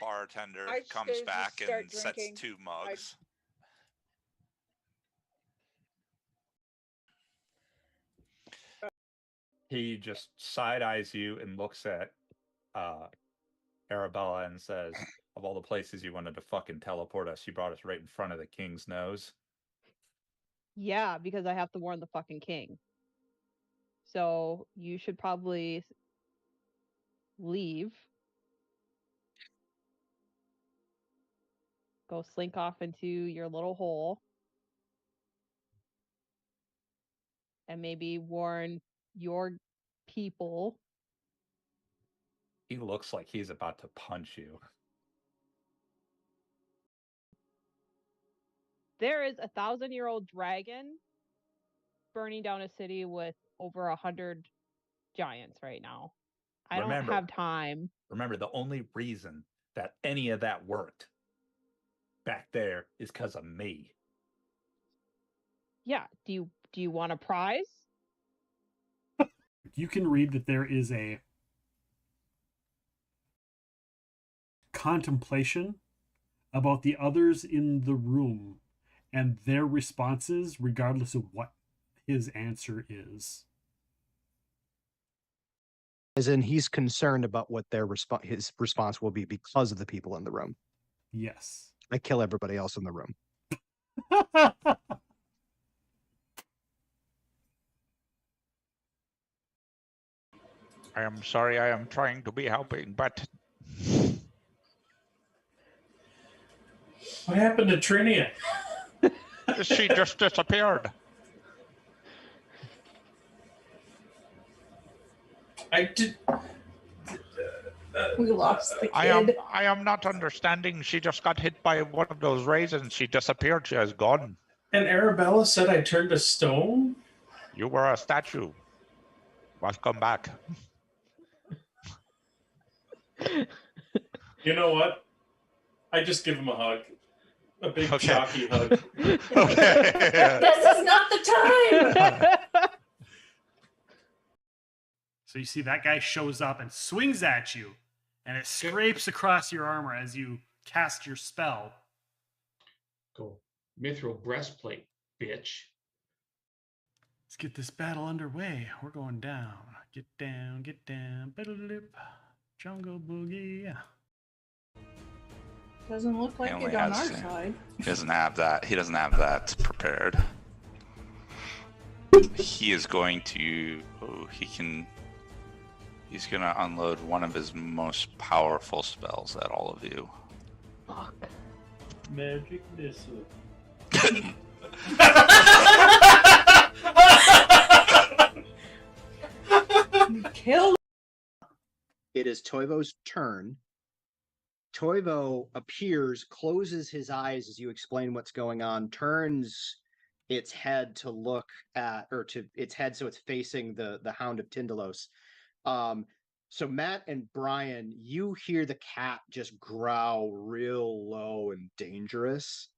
bartender comes back and sets 2 mugs. He just side-eyes you and looks at Arabella and says, of all the places you wanted to fucking teleport us, you brought us right in front of the king's nose. Yeah, because I have to warn the fucking king. So you should probably leave. Go slink off into your little hole. And maybe warn your people. He looks like he's about to punch you. There is a 1,000-year-old dragon burning down a city with over 100 giants right now. I don't have time. Remember, the only reason that any of that worked back there is because of me. Yeah. Do you want a prize? You can read that there is a contemplation about the others in the room and their responses, regardless of what his answer is. As in, he's concerned about what his response will be because of the people in the room. Yes. I kill everybody else in the room. I am sorry, I am trying to be helping, but... What happened to Trinia? She just disappeared. We lost the kid. I am not understanding. She just got hit by one of those raisins. She disappeared. She is gone. And Arabella said I turned to stone? You were a statue. Welcome back. You know what? I just give him a hug. A big chalky hug. Okay. This is not the time! So you see that guy shows up and swings at you, and it scrapes across your armor as you cast your spell. Cool. Mithril breastplate, bitch. Let's get this battle underway. We're going down. Get down, get down. Biddle-lip. Jungle boogie. Doesn't look like it on our side. He doesn't have that. He doesn't have that prepared. He is going to. Oh, he's gonna unload one of his most powerful spells at all of you. Fuck. Magic missile. Kill. It is Toivo's turn. Toivo appears, closes his eyes as you explain what's going on, turns its head to look at, or to its head so it's facing the Hound of Tyndalos. So Matt and Brian, you hear the cat just growl real low and dangerous.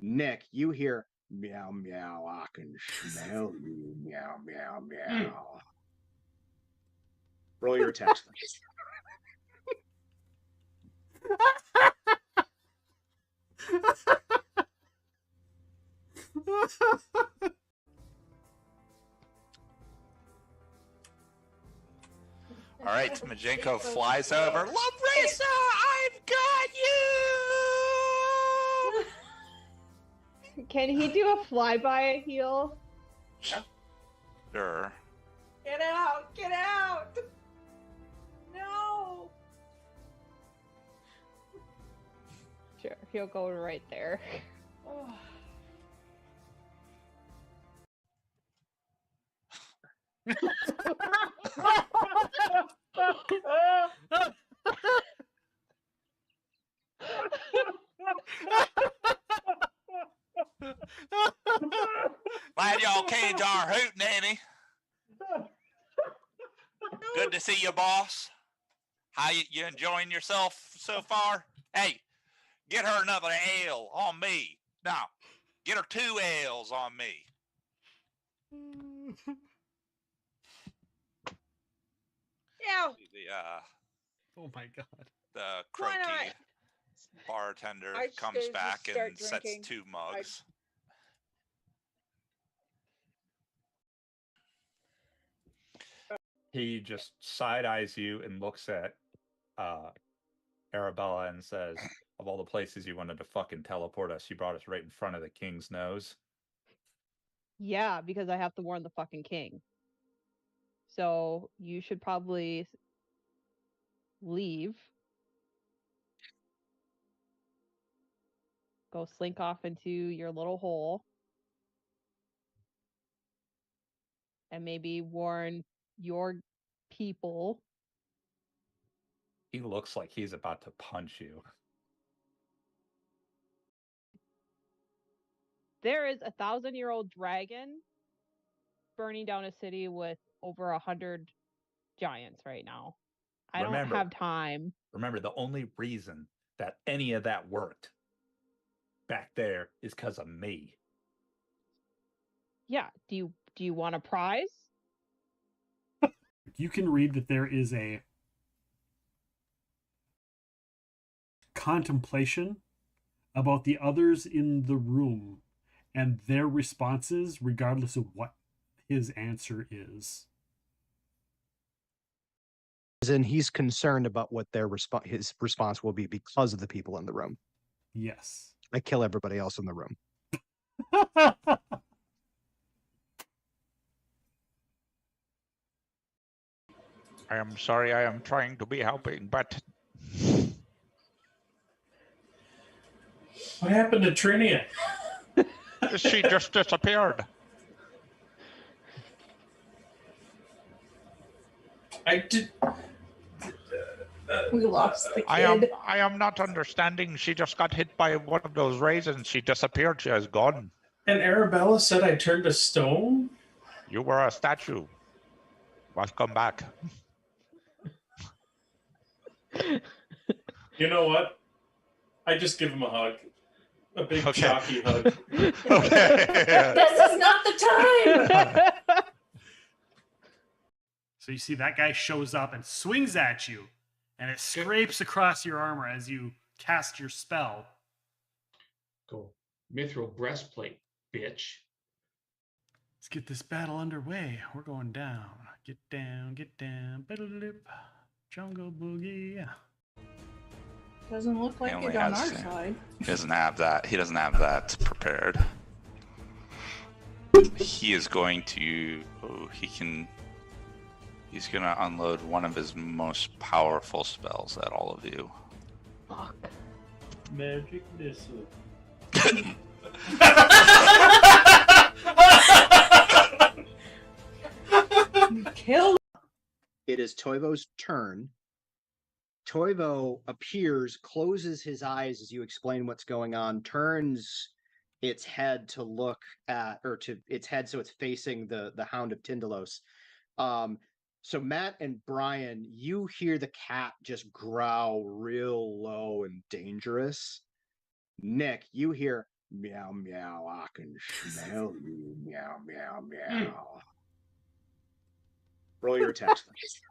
Nick, you hear meow meow, I can smell you, meow meow meow. Roll your attacks, please. All right, Majenko flies over. Labrisa, I've got you! Can he do a flyby heal? Sure. Get out! Get out! No! Sure, he'll go right there. Oh. Glad y'all caged our hootenanny. Good to see you, boss. How you enjoying yourself so far? Hey, get her another ale on me. No, get her 2 ales on me. Ew. The Oh my god. The Why not? croaky bartender I just comes gonna back start and sets drinking. 2 mugs. He just side eyes you and looks at Arabella and says, "Of all the places you wanted to fucking teleport us, you brought us right in front of the king's nose." Yeah, because I have to warn the fucking king. So you should probably leave. Go slink off into your little hole. And maybe warn your people. He looks like he's about to punch you. There is a 1,000-year-old dragon burning down a city with over 100 giants right now. I don't have time. Remember, the only reason that any of that worked back there is because of me. Yeah. Do you want a prize? You can read that there is a contemplation about the others in the room and their responses, regardless of what his answer is. As in, he's concerned about what his response will be because of the people in the room. Yes. I kill everybody else in the room. I am sorry, I am trying to be helping, but... What happened to Trinia? She just disappeared. I did. We lost the kid. I am not understanding. She just got hit by one of those raisins. She disappeared. She is gone. And Arabella said I turned to stone? You were a statue. Must come back. You know what? I just give him a hug. A big chalky hug. Okay. This is not the time! So you see that guy shows up and swings at you, and it scrapes across your armor as you cast your spell. Go. Mithril breastplate, bitch. Let's get this battle underway. We're going down. Get down, get down. Ba-da-da-dip. Jungle boogie. Doesn't look like it on our side. He doesn't have that. He doesn't have that prepared. He is going to. Oh, he's gonna unload one of his most powerful spells at all of you. Fuck. Magic missile. You killed. It is Toivo's turn. Toivo appears, closes his eyes as you explain what's going on, turns its head to look at, or to its head so it's facing the Hound of Tyndalos. So Matt and Brian, you hear the cat just growl real low and dangerous. Nick, you hear meow meow, I can smell you, meow meow meow. Roll your attacks, please.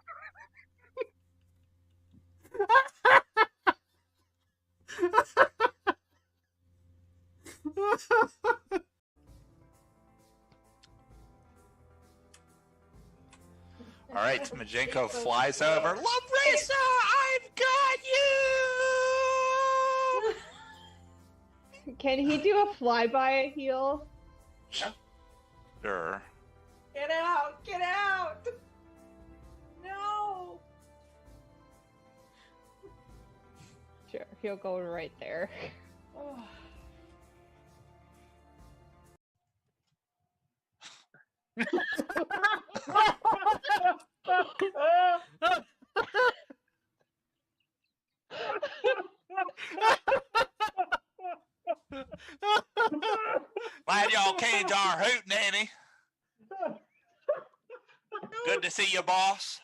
All right, Majenko flies over. Labrisa, I've got you! Can he do a flyby heal? Sure. Get out! Get out! No! Sure, he'll go right there. Oh. Glad y'all came to our hoot, Nanny. Good to see you, boss.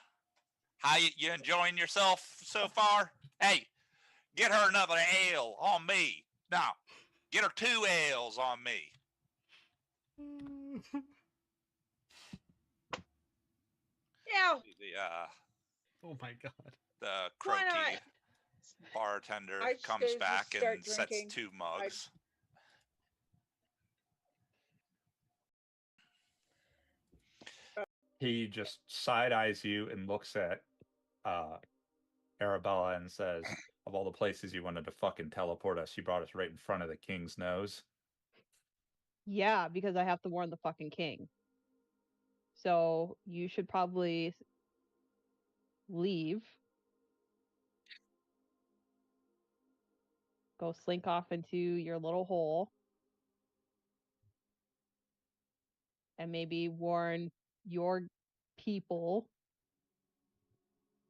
How you enjoying yourself so far? Hey, get her another ale on me. Now, get her 2 ales on me. Yeah. The Oh my god. the Why croaky not? bartender I just comes goes to back start and sets drinking. 2 mugs. He just side eyes you and looks at Arabella and says, "Of all the places you wanted to fucking teleport us, you brought us right in front of the king's nose." Yeah, because I have to warn the fucking king. So you should probably leave. Go slink off into your little hole. And maybe warn your people.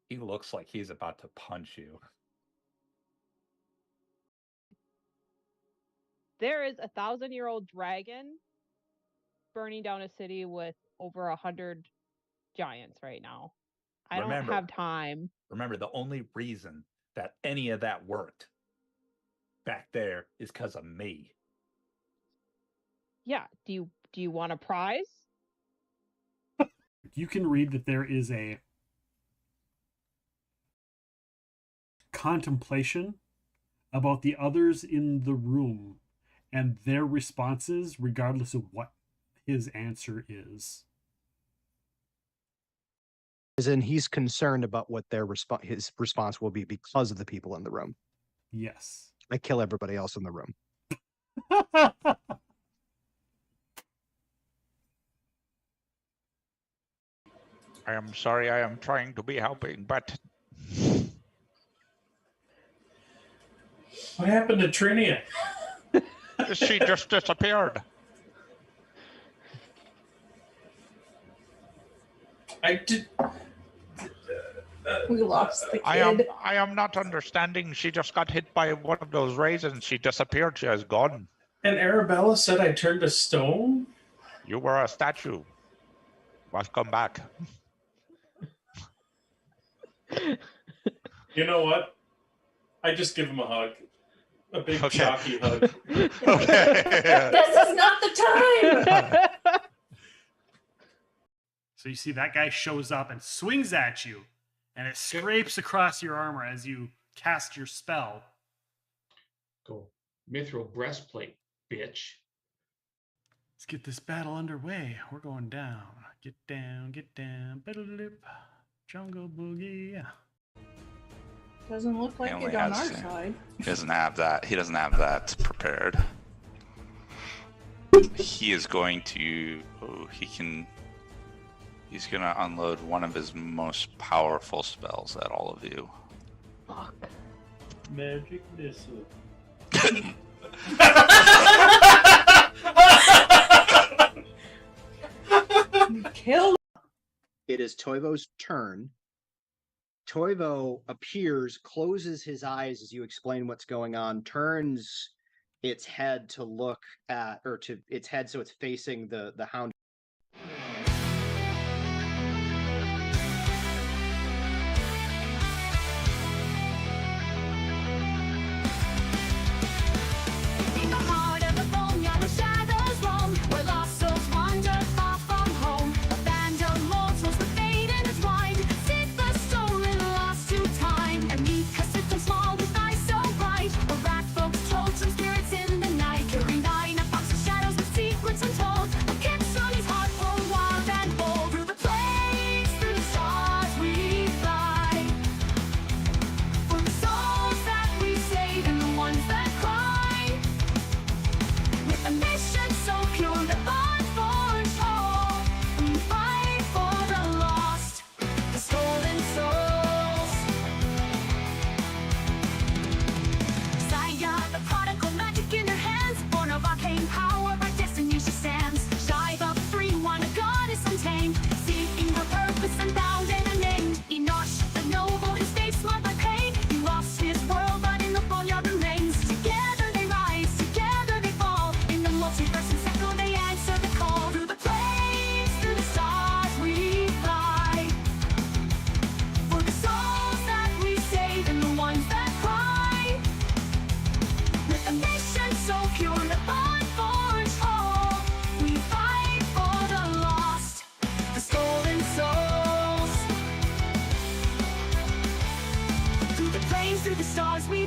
He looks like he's about to punch you. There is a 1,000-year-old dragon burning down a city with over 100 giants right now. I don't have time. Remember, the only reason that any of that worked back there is because of me. Yeah. Do you want a prize? You can read that there is a contemplation about the others in the room and their responses, regardless of what his answer is. As in, he's concerned about what his response will be because of the people in the room. Yes. I kill everybody else in the room. I am sorry, I am trying to be helping, but... What happened to Trinia? She just disappeared. I did... We lost the kid. I am not understanding. She just got hit by one of those raisins. She disappeared. She is gone. And Arabella said I turned to stone? You were a statue. Must come back. You know what? I just give him a hug. A big chalky hug. Okay. This is not the time! So you see that guy shows up and swings at you, and it scrapes across your armor as you cast your spell. Go. Mithril breastplate, bitch. Let's get this battle underway. We're going down. Get down, get down. Biddle-dip. Jungle boogie. Doesn't look like it on our side. He doesn't have that. He doesn't have that prepared. He is going to. Oh, he's gonna unload one of his most powerful spells at all of you. Fuck. Magic missile. Kill. It is Toivo's turn. Toivo appears, closes his eyes as you explain what's going on, turns its head to look at, or to its head so it's facing the hound. Spirits in the night, carrying 9 box of shadows with secrets untold. Kids running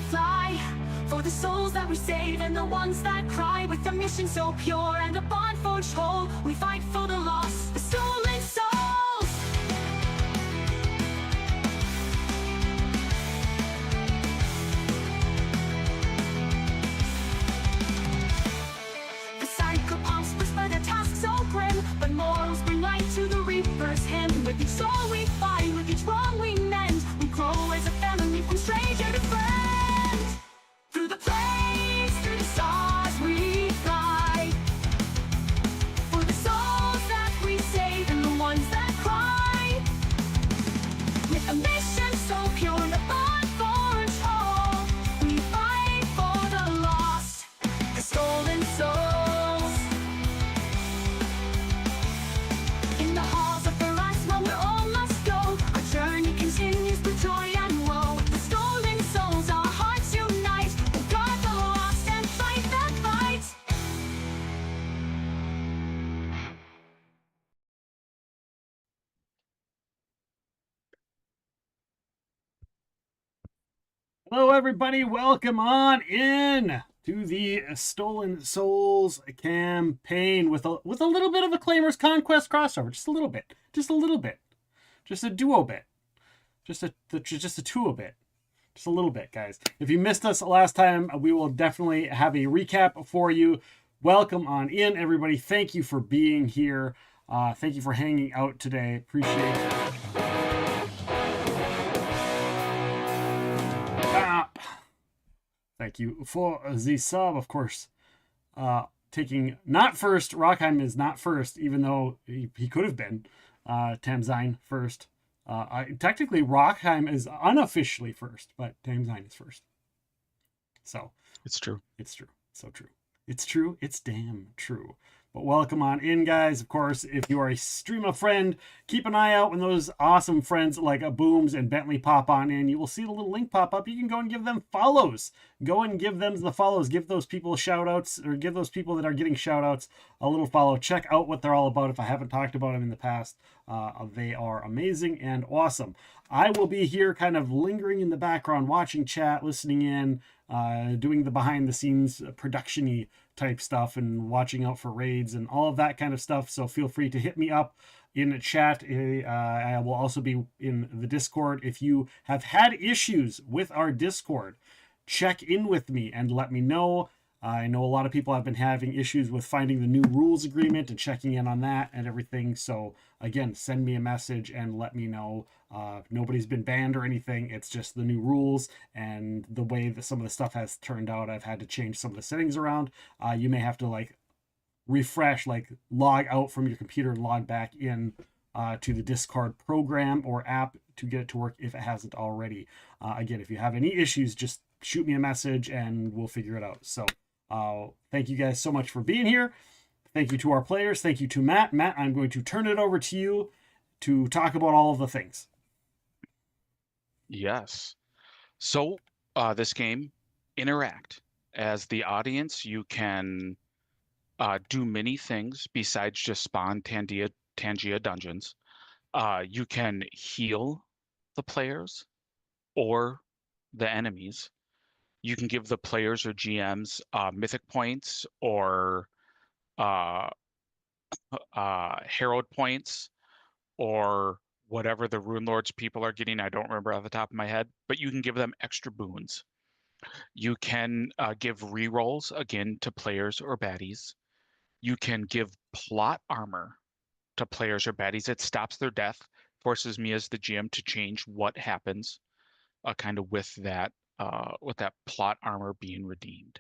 fly, for the souls that we save and the ones that cry. With a mission so pure and a bond forged whole, we fight for the lost, the stolen souls. The psychopomps whisper their tasks so grim, but mortals bring light to the Reaper's hymn. With each soul we find, with each wrong we mend, we grow as a family from stranger to friend. Through the plains, through the stars we fly, for the souls that we save and the ones that cry. With a mission so pure and a bond forged whole, we fight for the lost, the stolen souls. In the halls of Pharasma where all must go, our journey continues with joy and woe. With the stolen souls our hearts unite, we'll guard the lost and fight that fight. Hello, everybody. Welcome on in to the Stolen Souls campaign with a little bit of a Claimer's Conquest crossover. Just a little bit. Just a little bit. Just a duo bit. Just a two bit. Just a little bit, guys. If you missed us last time, we will definitely have a recap for you. Welcome on in, everybody. Thank you for being here. Thank you for hanging out today. Appreciate it. Thank you for the sub, of course. Taking not first. Rockheim is not first, even though he could have been. Tamzine first. Technically, Rockheim is unofficially first, but Tamzine is first. So it's true. It's true. So true. It's true. It's damn true. But welcome on in, guys. Of course, if you are a streamer friend, keep an eye out when those awesome friends like Booms and Bentley pop on in. You will see the little link pop up. You can go and give them follows. Go and give them the follows. Give those people shout outs, or give those people that are getting shout outs a little follow. Check out what they're all about if I haven't talked about them in the past. They are amazing and awesome. I will be here kind of lingering in the background, watching chat, listening in, doing the behind the scenes production-y type stuff and watching out for raids and all of that kind of stuff. So feel free to hit me up in the chat. I will also be in the Discord. If you have had issues with our Discord, check in with me and let me know. I know a lot of people have been having issues with finding the new rules agreement and checking in on that and everything. So again, send me a message and let me know. Nobody's been banned or anything. It's just the new rules and the way that some of the stuff has turned out. I've had to change some of the settings around. You may have to refresh, log out from your computer and log back in to the Discord program or app to get it to work if it hasn't already. Again, if you have any issues, just shoot me a message and we'll figure it out. So thank you guys so much for being here. Thank you to our players. Thank you to Matt. Matt, I'm going to turn it over to you to talk about all of the things. Yes. So this game, interact. As the audience, you can do many things besides just spawn Tangia dungeons. You can heal the players or the enemies. You can give the players or GMs mythic points or herald points or whatever the Rune Lords people are getting. I don't remember off the top of my head, but you can give them extra boons. You can give rerolls, again, to players or baddies. You can give plot armor to players or baddies. It stops their death, forces me as the GM to change what happens kind of with that plot armor being redeemed.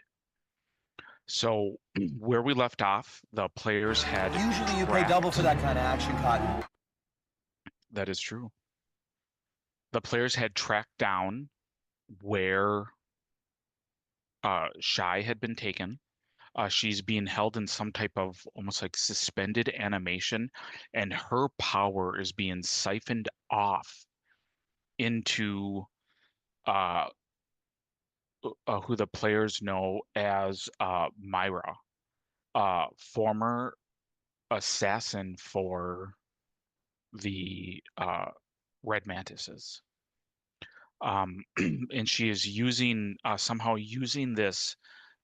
So where we left off, the players had usually you pay double for that kind of action, Cotton. That is true. The players had tracked down where Shy had been taken. She's being held in some type of almost like suspended animation, and her power is being siphoned off into who the players know as Myra, former assassin for the Red Mantises. And she is using somehow using this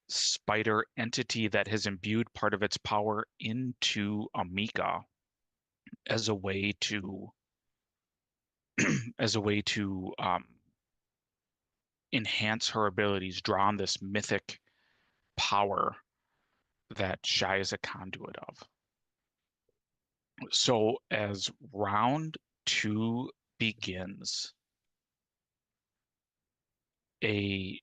spider entity that has imbued part of its power into Amika as a way to enhance her abilities, draw on this mythic power that Shai is a conduit of. So as round 2 begins, there's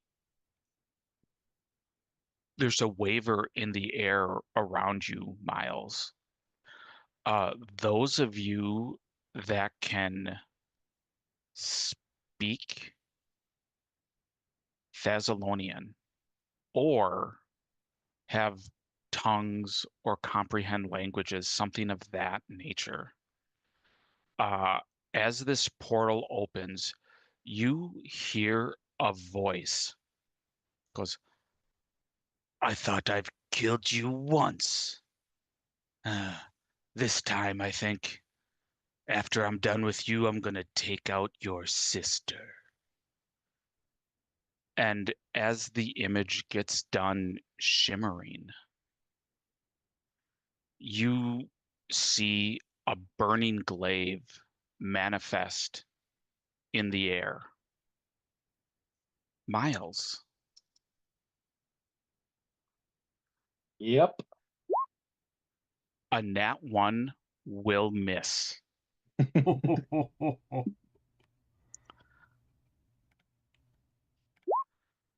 a waver in the air around you, Miles. Those of you that can speak Thessalonian or have tongues or comprehend languages, something of that nature. As this portal opens, you hear a voice. It goes, I thought I've killed you once. This time, I think, after I'm done with you, I'm gonna take out your sister. And as the image gets done shimmering, you see a burning glaive manifest in the air. Miles. Yep. A nat 1 will miss.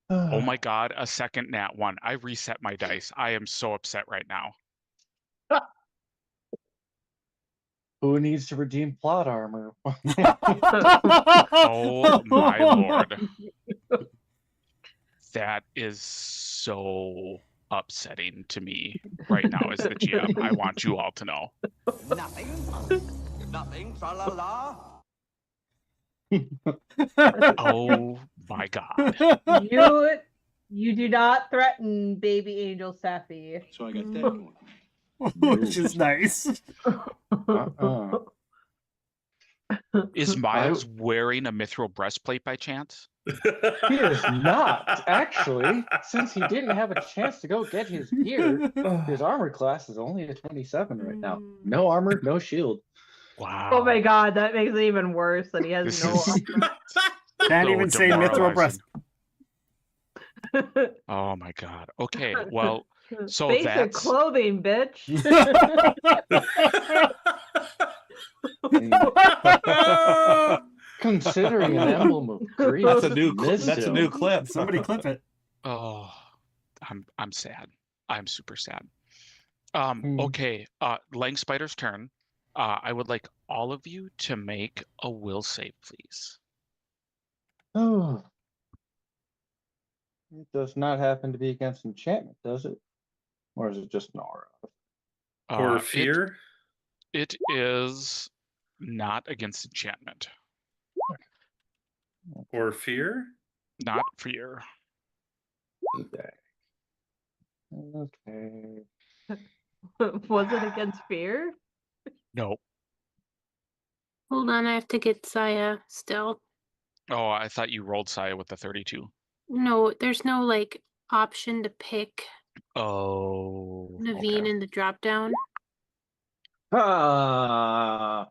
Oh my God, a second nat 1. I reset my dice. I am so upset right now. Who needs to redeem plot armor? Oh my Lord. That is so upsetting to me right now as the GM. I want you all to know. Nothing. Nothing. Tra-la-la. Oh my God. You do not threaten baby angel Sephi. So I got that one. Which is nice. Is Miles wearing a mithril breastplate by chance? He is not, actually, since he didn't have a chance to go get his gear. His armor class is only a 27 right now. No armor, no shield. Wow. Oh my God, that makes it even worse that he has no armor. Can't even say mithril breast. Oh my God. Okay, well, so Basic that's clothing, bitch. Considering an emblem of grief. That's a new clip. Somebody clip it. Oh, I'm sad. I'm super sad. Okay, Lang Spider's turn. I would like all of you to make a will save, please. Oh. It does not happen to be against enchantment, does it? Or is it just an aura? Or fear? It is not against enchantment. Or fear? Not fear. Okay. Was it against fear? No. Hold on, I have to get Saya still. Oh, I thought you rolled Saya with the 32. No, there's no like option to pick Oh. Naveen Okay. in the drop down. Oh,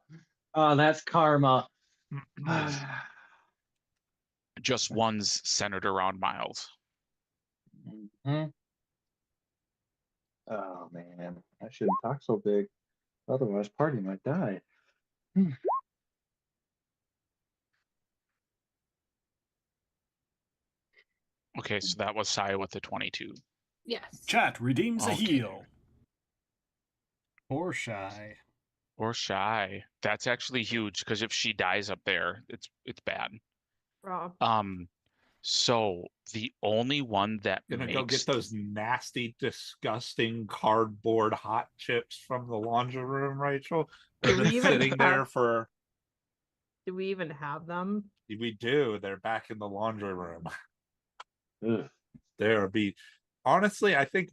that's karma. Just one's centered around Miles. Oh man, I shouldn't talk so big. Otherwise, party might die. Okay, so that was Saya with the 22. Yes. Chat redeems a Okay. heal. Or Shy. Or Shy. That's actually huge because if she dies up there, it's bad. Wrong. So the only one that Gonna makes go get those nasty, disgusting cardboard hot chips from the laundry room, Rachel. They've been sitting there for. Do we even have them? We do. They're back in the laundry room. Ugh. Honestly, I think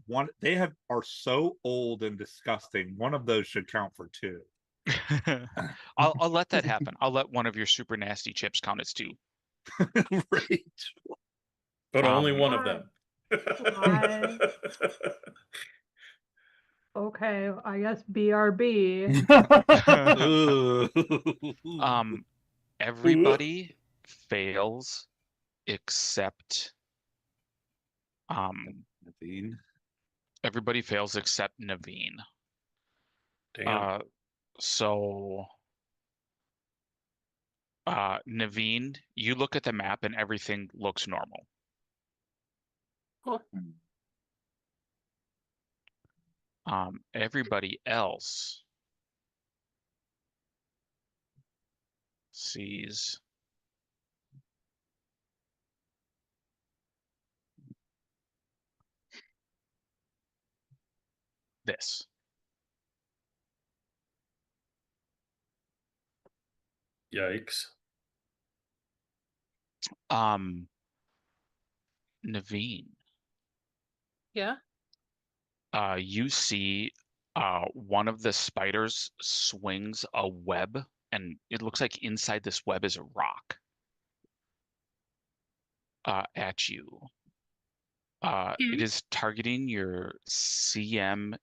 are so old and disgusting. One of those should count for 2. I'll let that happen. I'll let one of your super nasty chips count as 2. Rachel. But only one of them. Okay, I guess BRB. Everybody fails except Naveen. Everybody fails except Naveen. Damn. So Naveen, you look at the map and everything looks normal. Cool. Everybody else sees this. Yikes. Naveen. Yeah. You see one of the spiders swings a web, and it looks like inside this web is a rock at you. It is targeting your CMD.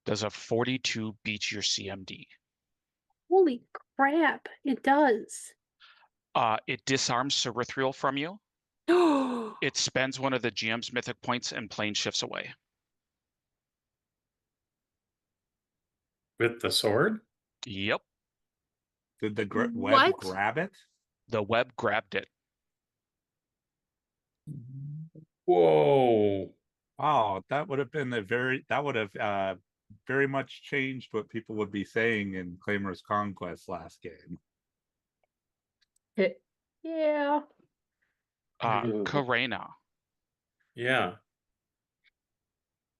Does a 42 beat your CMD? Holy crap, it does. It disarms Cerithril from you. It spends one of the GM's mythic points and plane shifts away. With the sword? Yep. Did the web grab it? The web grabbed it. Whoa. Oh, that would have been very much changed what people would be saying in Claimer's Conquest last game. Yeah. Karena. Yeah.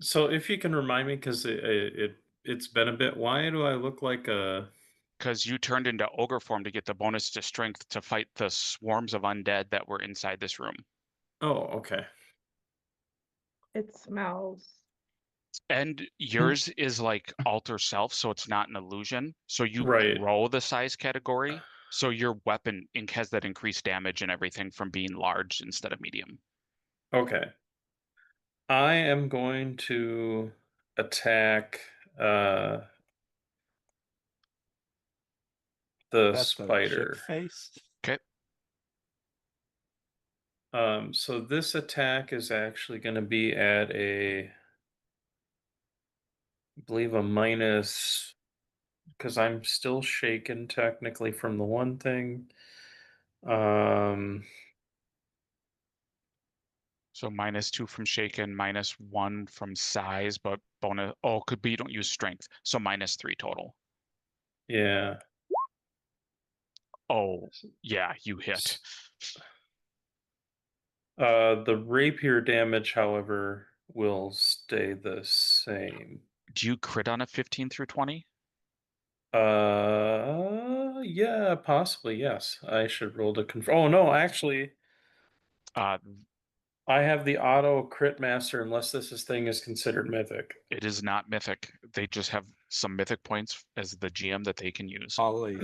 So if you can remind me, because it's been a bit, why do I look like a... Because you turned into ogre form to get the bonus to strength to fight the swarms of undead that were inside this room. Oh, okay. It smells. And yours is like alter self, so it's not an illusion. So you grow the size category. So your weapon has that increased damage and everything from being large instead of medium. Okay. I am going to attack the spider. Faced. Okay. So this attack is actually going to be at I believe a minus, because I'm still shaken technically from the one thing. So -2 from shaken, -1 from size, but bonus. Oh, could be you don't use strength. So -3 total. Yeah. Oh, yeah, you hit. The rapier damage, however, will stay the same. Do you crit on a 15 through 20? Yeah, possibly, yes. I should roll to confirm. Oh, no, actually. I have the auto crit master unless this thing is considered mythic. It is not mythic. They just have some mythic points as the GM that they can use. Ollie.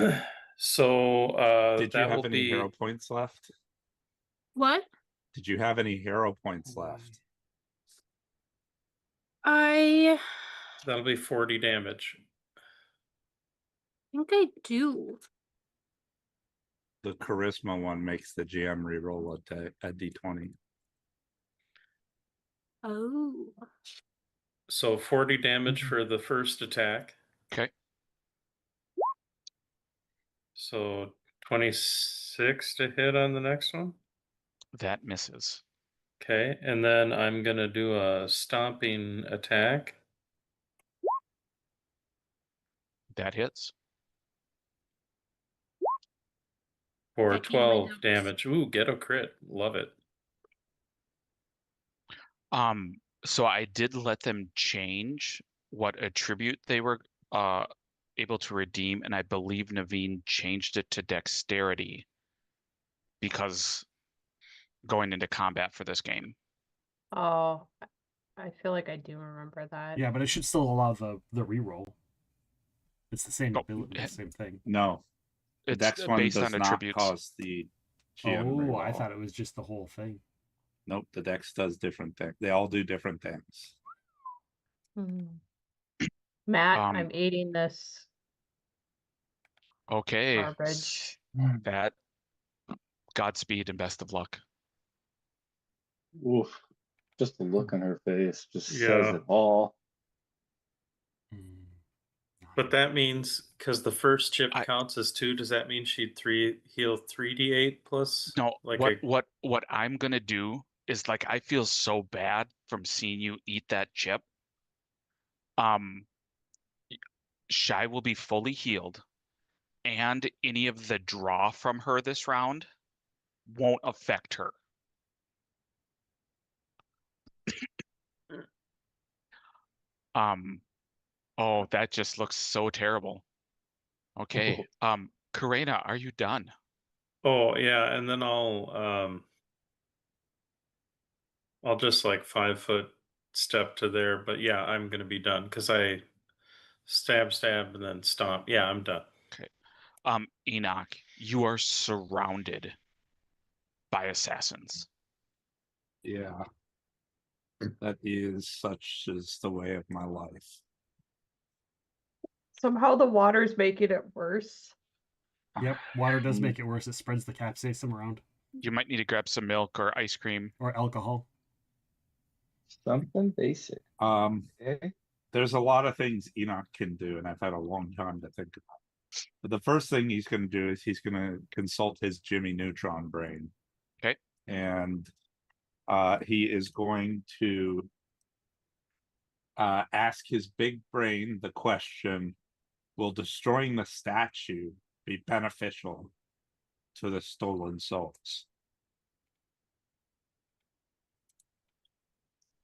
So did you have any hero points left? What? Did you have any hero points left? That'll be 40 damage. I think I do. The charisma one makes the GM reroll a d20. Oh. So 40 damage for the first attack. Okay. So 26 to hit on the next one. That misses. Okay, and then I'm gonna do a stomping attack. That hits. For 12 damage. Ooh, ghetto crit. Love it. So I did let them change what attribute they were able to redeem, and I believe Naveen changed it to dexterity because going into combat for this game. Oh, I feel like I do remember that. Yeah, but it should still allow the reroll. It's the same ability, the same thing. No. The It's Dex one based does on not attributes. cause the GM Oh, reroll. I thought it was just the whole thing. Nope, the Dex does different things. They all do different things. Matt, I'm eating this Okay. garbage. That. Godspeed and best of luck. Oof. Just the look on her face just says Yeah. it all. But that means because the first chip counts as 2, does that mean she'd heal 3d8 plus? No, like what I'm gonna do is, like, I feel so bad from seeing you eat that chip. Shy will be fully healed, and any of the draw from her this round won't affect her. Oh, that just looks so terrible. Okay. Karina, are you done? Oh yeah, and then I'll just like 5-foot step to there, but yeah, I'm gonna be done because I stab, and then stomp. Yeah, I'm done. Okay. Enoch, you are surrounded by assassins. Yeah. That is such is the way of my life. Somehow the water's making it worse. Yep, water does make it worse. It spreads the capsaicin around. You might need to grab some milk or ice cream. Or alcohol. Something basic. Okay. There's a lot of things Enoch can do, and I've had a long time to think about. But the first thing he's going to do is he's going to consult his Jimmy Neutron brain. Okay. And he is going to ask his big brain the question, will destroying the statue be beneficial to the stolen souls?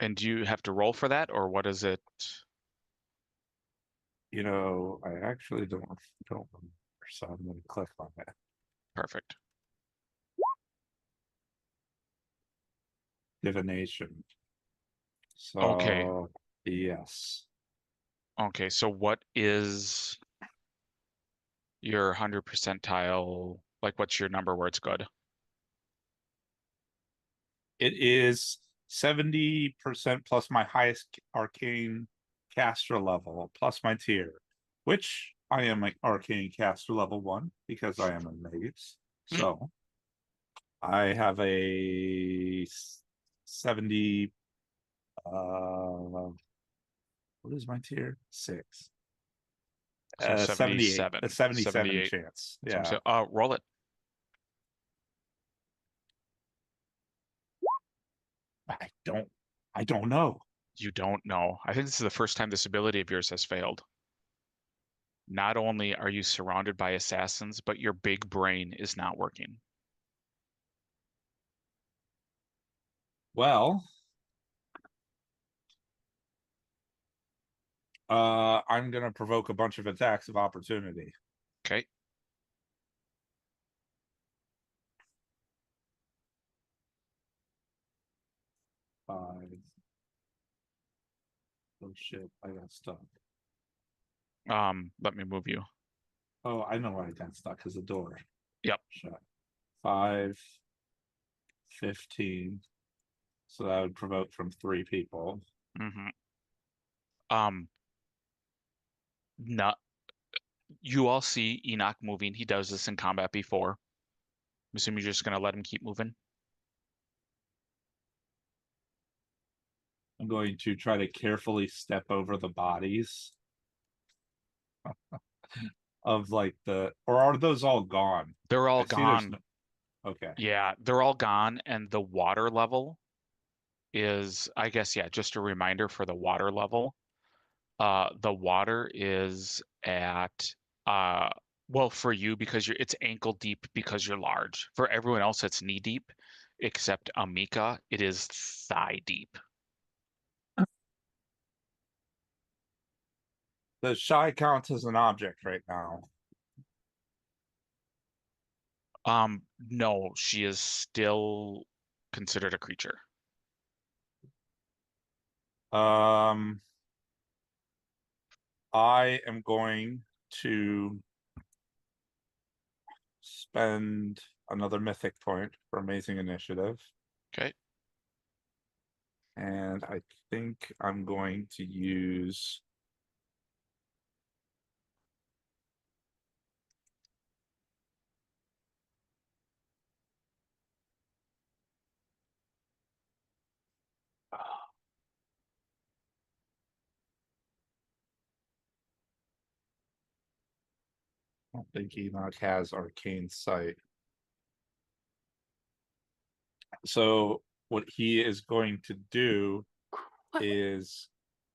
And do you have to roll for that, or what is it? You know, I actually don't remember, so I'm going to click on that. Perfect. Divination. So, okay. Yes. Okay, so what is your 100 percentile? Like, what's your number where it's good? It is 70% plus my highest arcane caster level plus my tier, which I am an arcane caster level 1 because I am a mage. So I have a 70 what is my tier? 6. So 77. A 77 chance. Yeah. Roll it. I don't know. You don't know. I think this is the first time this ability of yours has failed. Not only are you surrounded by assassins, but your big brain is not working. Well, I'm gonna provoke a bunch of attacks of opportunity. Okay. Oh shit, I got stuck. Let me move you. Oh, I know why I got stuck, because the door. Yep. Shut. 5, 15. So that would provoke from 3 people. No. You all see Enoch moving. He does this in combat before. I'm assuming you're just gonna let him keep moving. I'm going to try to carefully step over the bodies of like or are those all gone? They're all gone. Okay. Yeah, they're all gone, and the water level is, I guess, yeah, just a reminder for the water level. The water is at well, for you because it's ankle deep because you're large. For everyone else, it's knee deep, except Amika, it is thigh deep. The shy counts as an object right now. No, she is still considered a creature. I am going to spend another mythic point for amazing initiative. Okay. And I think I'm going to use I don't think Enoch has Arcane Sight. So what he is going to do is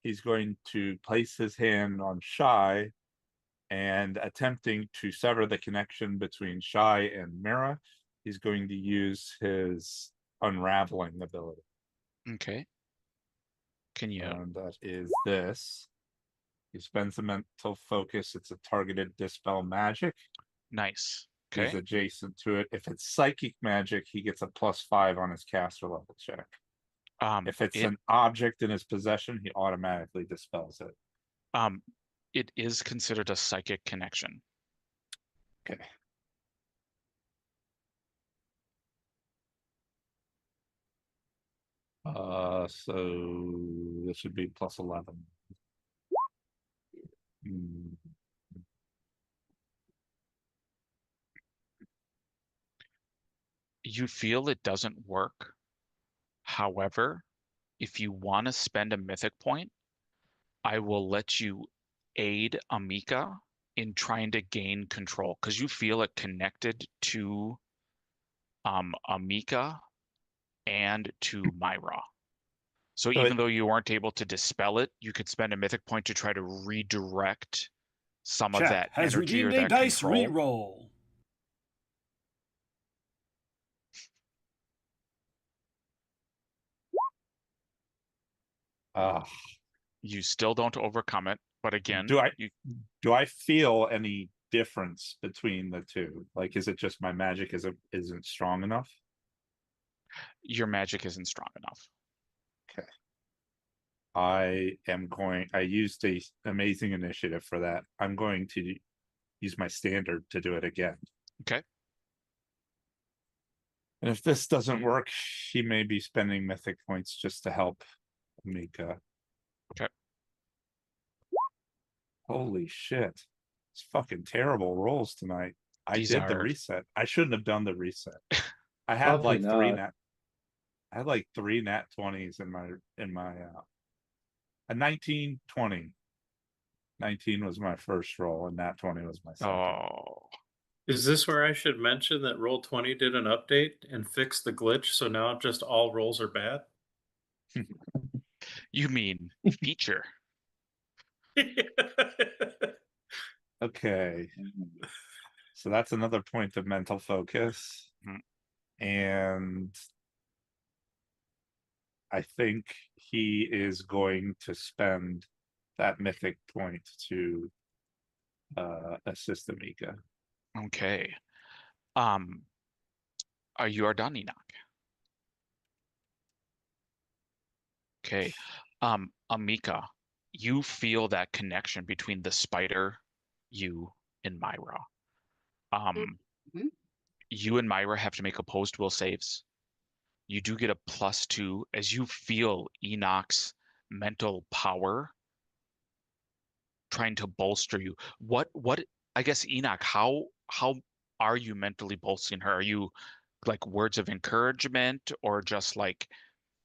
he's going to place his hand on Shy and attempting to sever the connection between Shy and Mira, he's going to use his unraveling ability. Okay. Can you? And that is this. He spends a mental focus. It's a targeted dispel magic. Nice. He's Okay. adjacent to it. If it's psychic magic, he gets a +5 on his caster level check. If it's an object in his possession, he automatically dispels it. It is considered a psychic connection. Okay. So this would be +11. You feel it doesn't work. However, if you want to spend a mythic point, I will let you aid Amika in trying to gain control because you feel it connected to Amika and to Myra. So even though you weren't able to dispel it, you could spend a mythic point to try to redirect some of that has energy or redeemed that a dice control. reroll. You still don't overcome it, but again, do I feel any difference between the two? Like, is it just my magic isn't strong enough? Your magic isn't strong enough. Okay. I used a amazing initiative for that. I'm going to use my standard to do it again. Okay. And if this doesn't work, he may be spending mythic points just to help Mika. Okay. Holy shit. It's fucking terrible rolls tonight. I did the reset. I shouldn't have done the reset. I had Probably like three not. I had like 3 nat 20s in my a 19, 20. 19 was my first roll and nat 20 was my second. Oh. Is this where I should mention that Roll20 did an update and fixed the glitch, so now just all rolls are bad? You mean feature? Okay. So that's another point of mental focus. And I think he is going to spend that mythic point to assist Amika. Okay. You are done, Enoch. Okay. Amika, you feel that connection between the spider, you, and Myra. You and Myra have to make opposed will saves. You do get a +2 as you feel Enoch's mental power trying to bolster you. What I guess, Enoch, how are you mentally bolstering her? Are you like words of encouragement or just like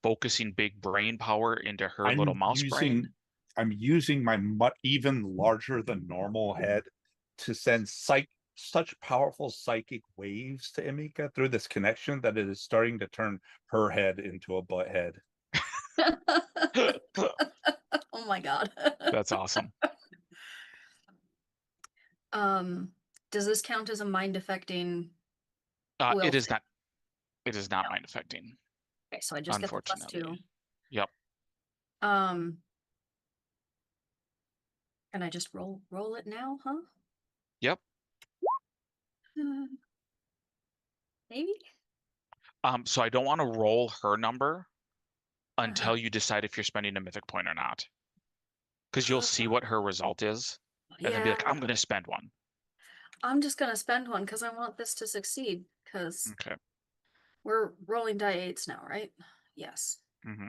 focusing big brain power into her little mouse brain? I'm using my even larger than normal head to send such powerful psychic waves to Amika through this connection that it is starting to turn her head into a butt head. Oh my god. That's awesome. Does this count as a mind affecting? It is not. It is not mind affecting. Okay, so I just get the +2. Yep. Can I just roll it now, huh? Yep. Maybe. So I don't want to roll her number until you decide if you're spending a mythic point or not, because you'll see what her result is. and then be like, I'm gonna spend one. I'm just gonna spend one because I want this to succeed. Because Okay. we're rolling die 8s now, right? Yes. Mm-hmm.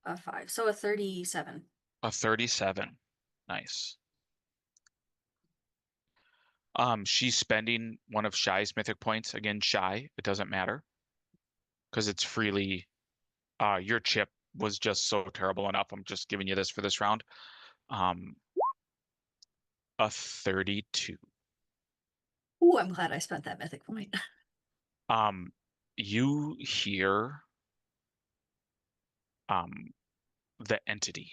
A 5, so a 37. A 37. Nice. She's spending one of Shy's mythic points. Again, Shy, it doesn't matter. Because it's freely your chip was just so terrible enough. I'm just giving you this for this round. A 32. Ooh, I'm glad I spent that mythic point. You hear the entity.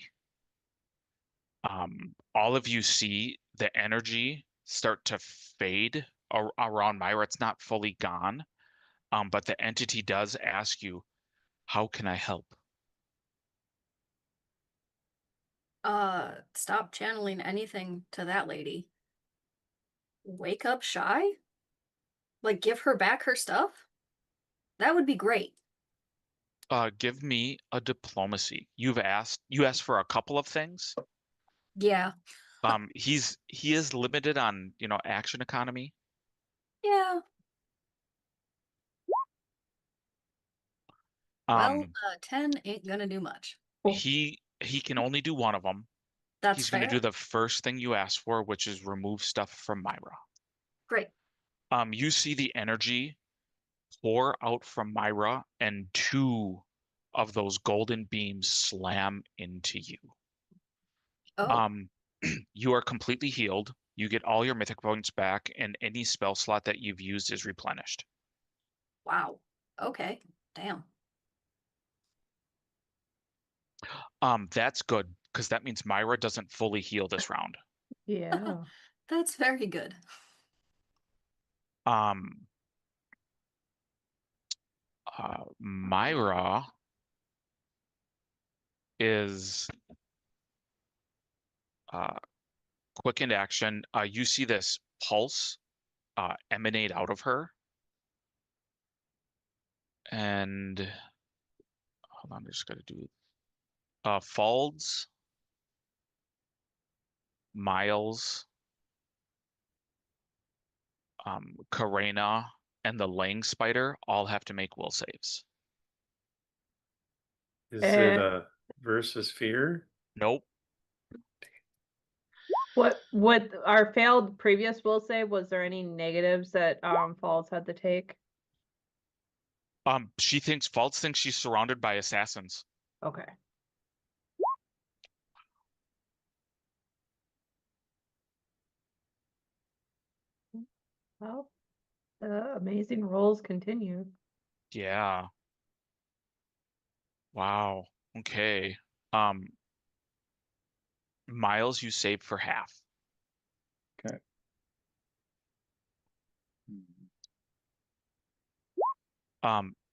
All of you see the energy start to fade around Myra. It's not fully gone, but the entity does ask you, how can I help? Stop channeling anything to that lady. Wake up Shy? Like, give her back her stuff? That would be great. Give me a diplomacy. You asked for a couple of things. Yeah. He is limited on, action economy. Yeah. Well, 10 ain't gonna do much. He can only do one of them. That's He's fair. going to do the first thing you asked for, which is remove stuff from Myra. Great. You see the energy pour out from Myra, and 2 of those golden beams slam into you. Oh. You are completely healed. You get all your mythic points back, and any spell slot that you've used is replenished. Wow. Okay. Damn. That's good, because that means Myra doesn't fully heal this round. Yeah. That's very good. Myra is quickened action. You see this pulse emanate out of her. And hold on, I'm just gonna do Falds, Miles, Karena, and the Lang Spider all have to make will saves. Is it a versus fear? Nope. What our failed previous will save, was there any negatives that Falls had to take? Falls thinks she's surrounded by assassins. Okay. Well, the amazing rolls continue. Yeah. Wow. Okay. Miles, you saved for half. Okay.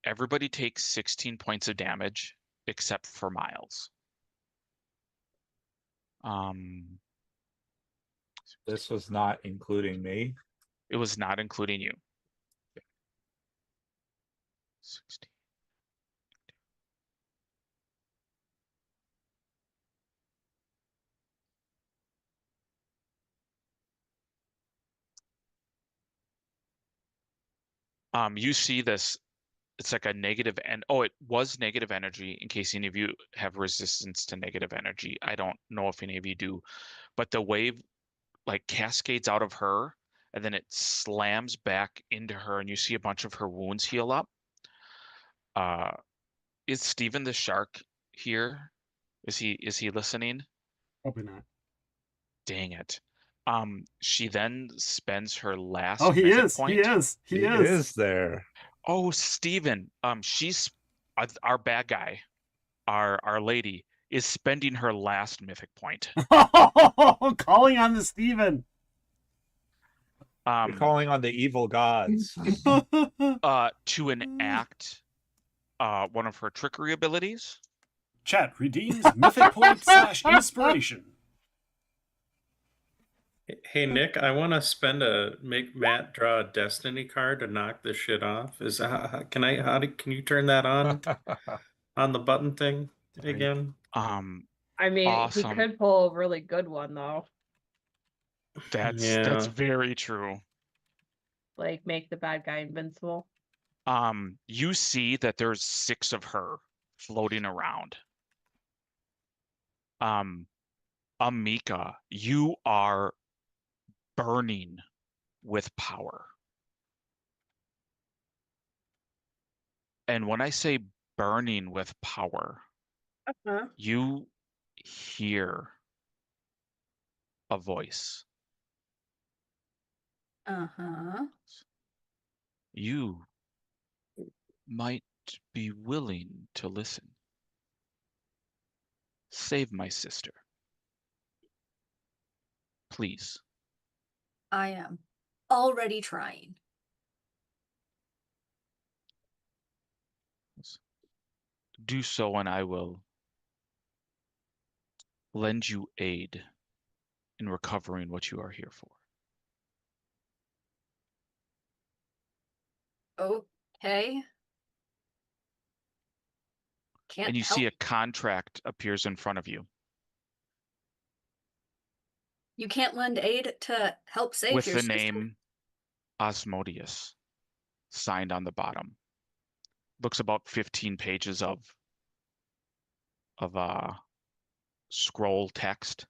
Everybody takes 16 points of damage except for Miles. This was not including me. It was not including you. 16. You see this, it's like a negative, and it was negative energy, in case any of you have resistance to negative energy. I don't know if any of you do, but the wave like cascades out of her, and then it slams back into her, and you see a bunch of her wounds heal up. Is Steven the shark here? Is he listening? Probably not. Dang it. She then spends her last Oh, he mythic is. point. He is there. Oh, Steven. She's our bad guy. Our lady is spending her last mythic point. Calling on the Steven. You're calling on the evil gods. To enact one of her trickery abilities. Chat redeems mythic point / inspiration. Hey Nick, I want to make Matt draw a destiny card to knock this shit off. Can you turn that on on the button thing again? I mean, Awesome. he could pull a really good one though. That's very true. Like make the bad guy invincible. You see that there's 6 of her floating around. Amika, you are burning with power. And when I say burning with power, you hear a voice. You might be willing to listen. Save my sister. Please. I am already trying. Do so and I will lend you aid in recovering what you are here for. Okay. Can't And you help. see a contract appears in front of you. You can't lend aid to help save With your the sister? name Osmodius signed on the bottom. Looks about 15 pages of scroll text.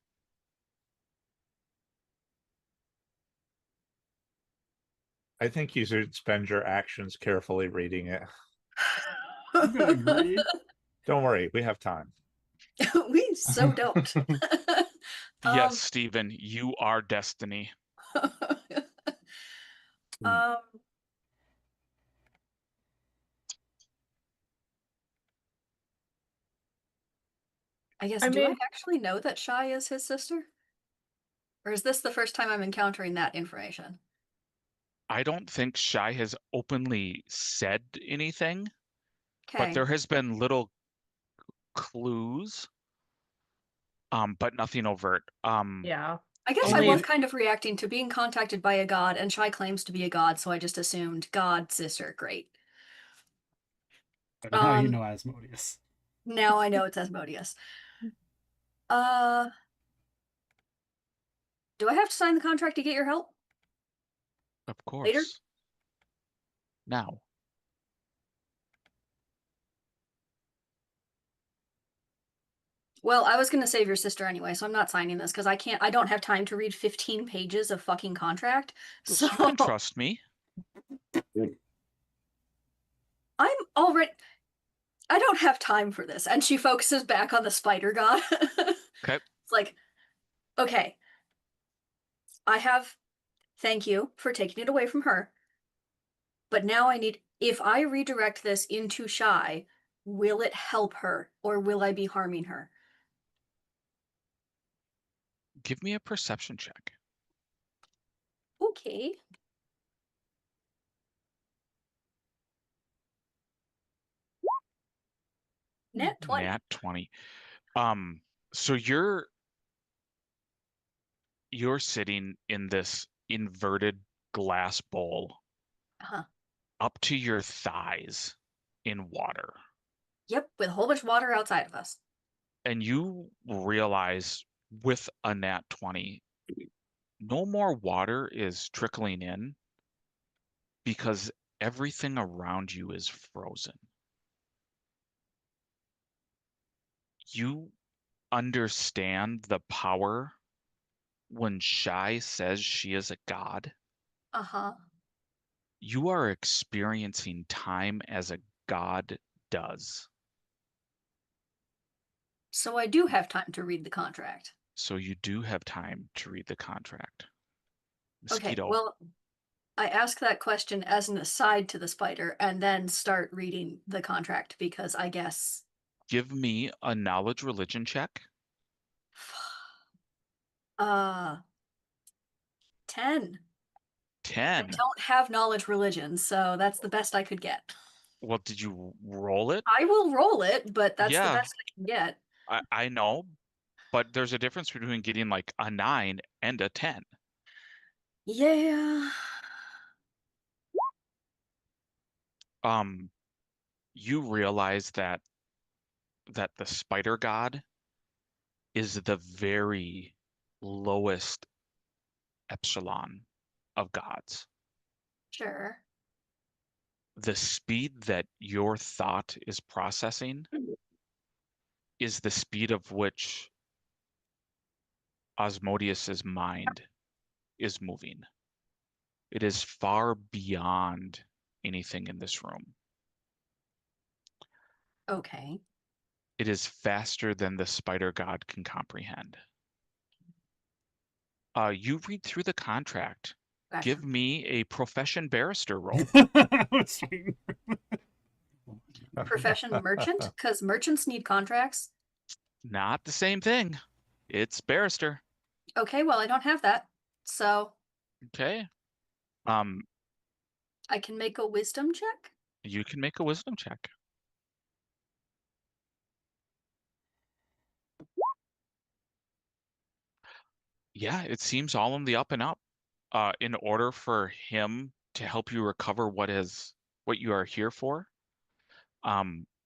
I think you should spend your actions carefully reading it. I'm gonna agree. Don't worry, we have time. We so don't. Yes, Stephen, you are destiny. I guess, do I actually know that Shai is his sister? Or is this the first time I'm encountering that information? I don't think Shai has openly said anything, but Okay. there has been little clues, but nothing overt. Yeah. I guess Only I was if- kind of reacting to being contacted by a god, and Shai claims to be a god, so I just assumed god, sister, great. And now you know Asmodeus. Now I know it's Asmodeus. Do I have to sign the contract to get your help? Of course. Later? Now. Well, I was gonna save your sister anyway, so I'm not signing this because I don't have time to read 15 pages of fucking contract. So You can trust me. I don't have time for this. And she focuses back on the spider god. Okay. It's like, okay, thank you for taking it away from her. But now if I redirect this into Shai, will it help her or will I be harming her? Give me a perception check. Okay. Nat 20. Nat 20. So you're sitting in this inverted glass bowl up to your thighs in water. Yep, with a whole bunch of water outside of us. And you realize with a nat 20, no more water is trickling in because everything around you is frozen. You understand the power when Shai says she is a god. You are experiencing time as a god does. So I do have time to read the contract. So you do have time to read the contract. Mosquito. Okay, well, I ask that question as an aside to the spider and then start reading the contract because I guess... Give me a knowledge religion check. 10. 10. I don't have knowledge religion, so that's the best I could get. Well, did you roll it? I will roll it, but that's the Yeah. best I can get. I know, but there's a difference between getting like a 9 and a 10. Yeah. You realize that the spider god is the very lowest epsilon of gods. Sure. The speed that your thought is processing is the speed of which Asmodeus's mind is moving. It is far beyond anything in this room. Okay. It is faster than the spider god can comprehend. You read through the contract. Gotcha. Give me a profession barrister roll. Profession merchant? Because merchants need contracts. Not the same thing. It's barrister. Okay, well, I don't have that. So Okay. I can make a wisdom check? You can make a wisdom check. Yeah, it seems all in the up and up. In order for him to help you recover what you are here for,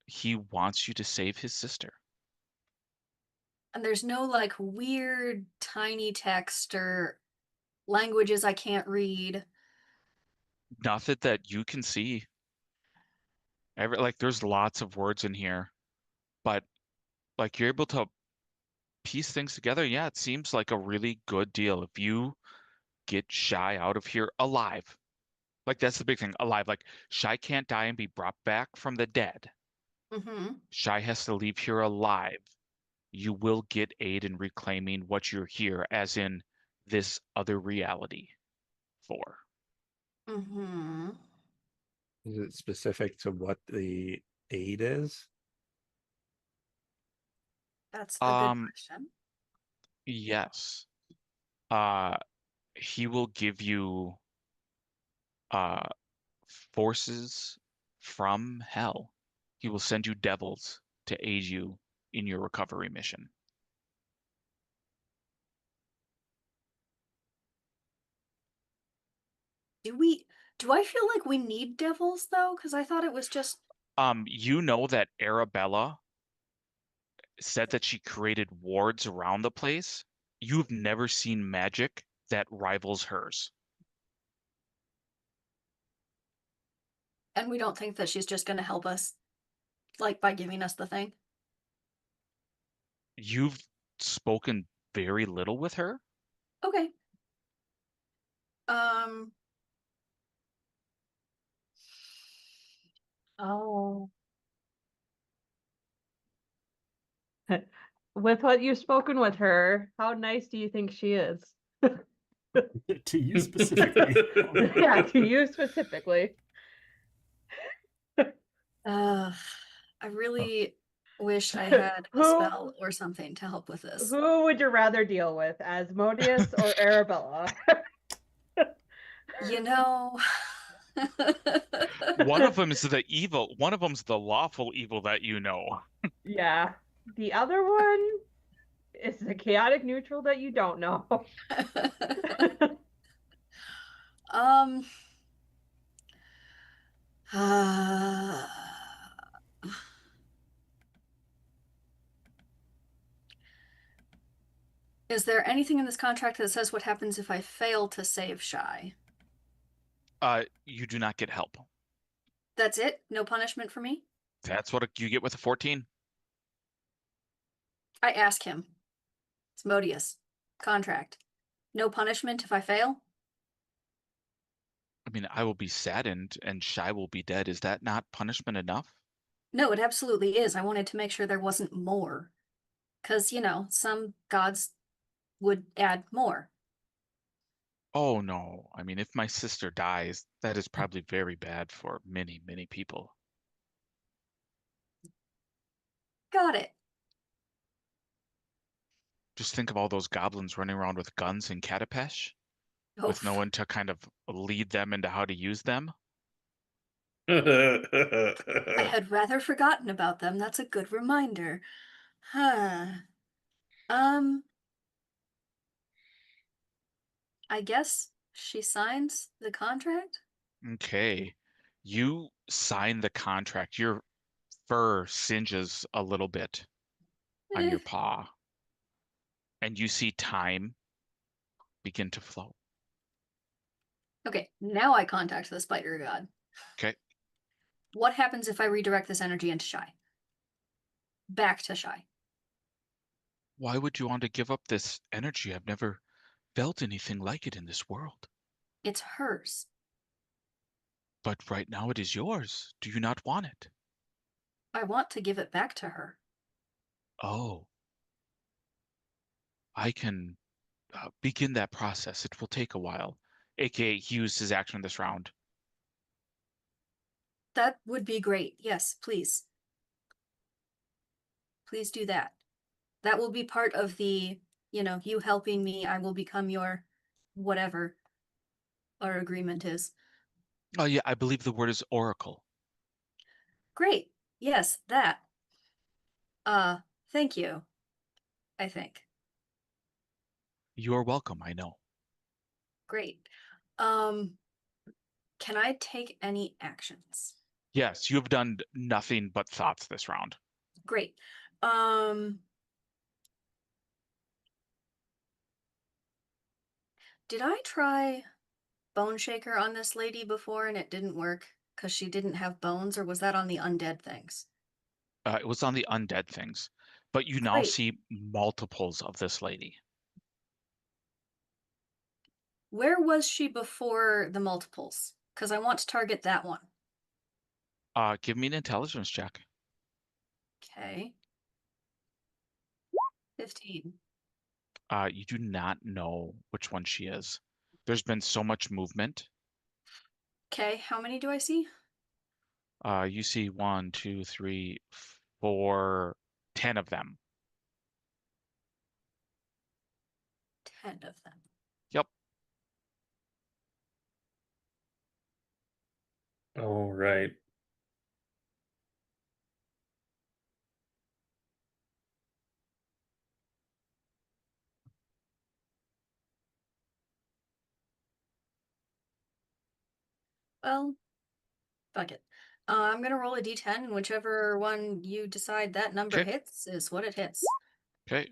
he wants you to save his sister. And there's no like weird tiny text or languages I can't read. Nothing that you can see. There's lots of words in here, but like you're able to piece things together. Yeah, it seems like a really good deal. If you get Shy out of here alive, like that's the big thing, alive. Like Shy can't die and be brought back from the dead. Mm-hmm. Shy has to leave here alive. You will get aid in reclaiming what you're here, as in this other reality for. Mm-hmm. Is it specific to what the aid is? That's a good question. Yes. He will give you forces from hell. He will send you devils to aid you in your recovery mission. Do I feel like we need devils though? Because I thought it was just You know that Arabella said that she created wards around the place. You've never seen magic that rivals hers. and we don't think that she's just gonna help us like by giving us the thing. You've spoken very little with her. Okay. Oh. With what you've spoken with her, how nice do you think she is? To you specifically. Yeah, to you specifically. I really wish I had a spell or something to help with this. Who would you rather deal with, Asmodeus or Arabella? You know, one of them is the evil, one of them's the lawful evil that you know. Yeah. The other one is the chaotic neutral that you don't know. Is there anything in this contract that says what happens if I fail to save Shy? You do not get help. That's it? No punishment for me? That's what you get with a 14. I ask him. Asmodeus. Contract. No punishment if I fail? I mean, I will be saddened and Shy will be dead. Is that not punishment enough? No, it absolutely is. I wanted to make sure there wasn't more. Because, you know, some gods would add more. Oh no. I mean, if my sister dies, that is probably very bad for many, many people. Got it. Just think of all those goblins running around with guns in Katapesh, with no one to kind of lead them into how to use them. I had rather forgotten about them. That's a good reminder. Huh. I guess she signs the contract? Okay. You sign the contract. Your fur singes a little bit on your paw. And you see time begin to flow. Okay, now I contact the spider god. Okay. What happens if I redirect this energy into Shy? Back to Shy. Why would you want to give up this energy? I've never felt anything like it in this world. It's hers. But right now it is yours. Do you not want it? I want to give it back to her. Oh. I can begin that process. It will take a while. AKA, he used his action this round. That would be great. Yes, please. Please do that. That will be part of the, you helping me, I will become your whatever our agreement is. Oh, yeah, I believe the word is oracle. Great. Yes, that. Thank you. I think. You're welcome, I know. Great. Can I take any actions? Yes, you have done nothing but thoughts this round. Great. Did I try Bone Shaker on this lady before and it didn't work because she didn't have bones, or was that on the undead things? It was on the undead things, but you now see multiples of this lady. Where was she before the multiples? Because I want to target that one. Give me an intelligence check. Okay. 15. You do not know which one she is. There's been so much movement. Okay, how many do I see? You see 1, 2, 3, 4, 10 of them. 10 of them. Yep. All right. Well, fuck it. I'm going to roll a d10, and whichever one you decide that number hits is what it hits. Okay.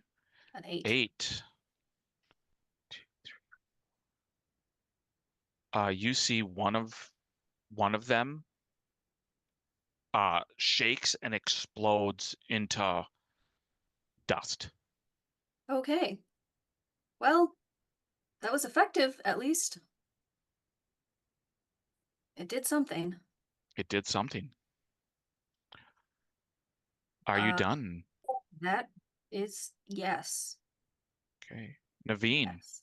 An 8. 8. 2, 3. You see one of them shakes and explodes into dust. Okay. Well, that was effective, at least. It did something. It did something. Are you done? That is yes. Okay. Naveen. Yes.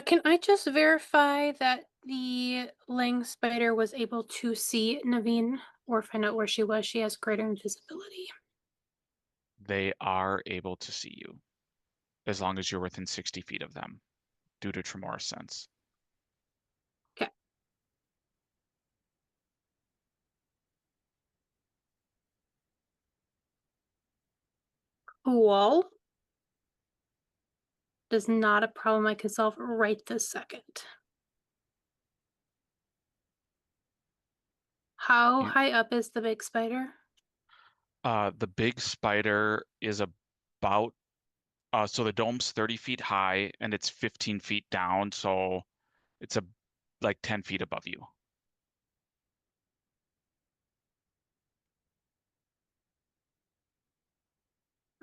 Can I just verify that the Lang spider was able to see Naveen or find out where she was? She has greater invisibility. They are able to see you as long as you're within 60 feet of them due to Tremor's sense. Okay. Cool. Is not a problem I can solve right this second. How high up is the big spider? The big spider is about so the dome's 30 feet high and it's 15 feet down, so it's like 10 feet above you.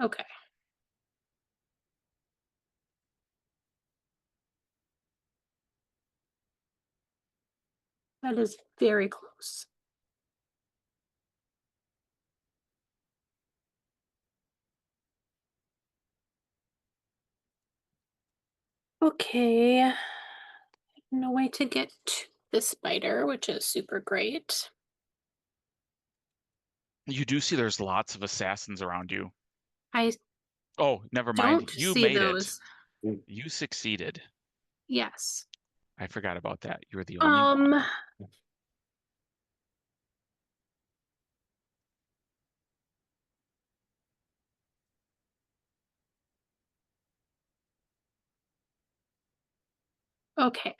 Okay. That is very close. Okay. No way to get to the spider, which is super great. You do see there's lots of assassins around you. Oh, never mind. don't You see made those. it. You succeeded. Yes. I forgot about that. You were the only one. Okay.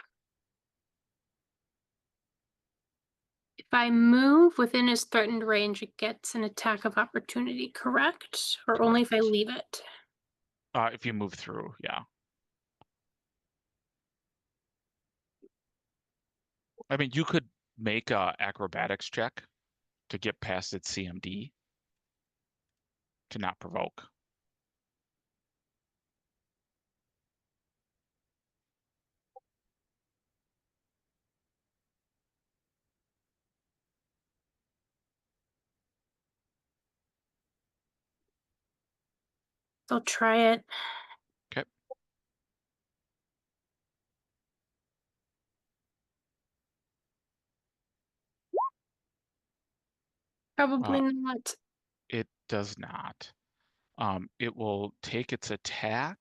If I move within his threatened range, it gets an attack of opportunity, correct? Or only if I leave it? If you move through, yeah. I mean, you could make a acrobatics check to get past its CMD to not provoke. I'll try it. Okay. Probably not. It does not. It will take its attack.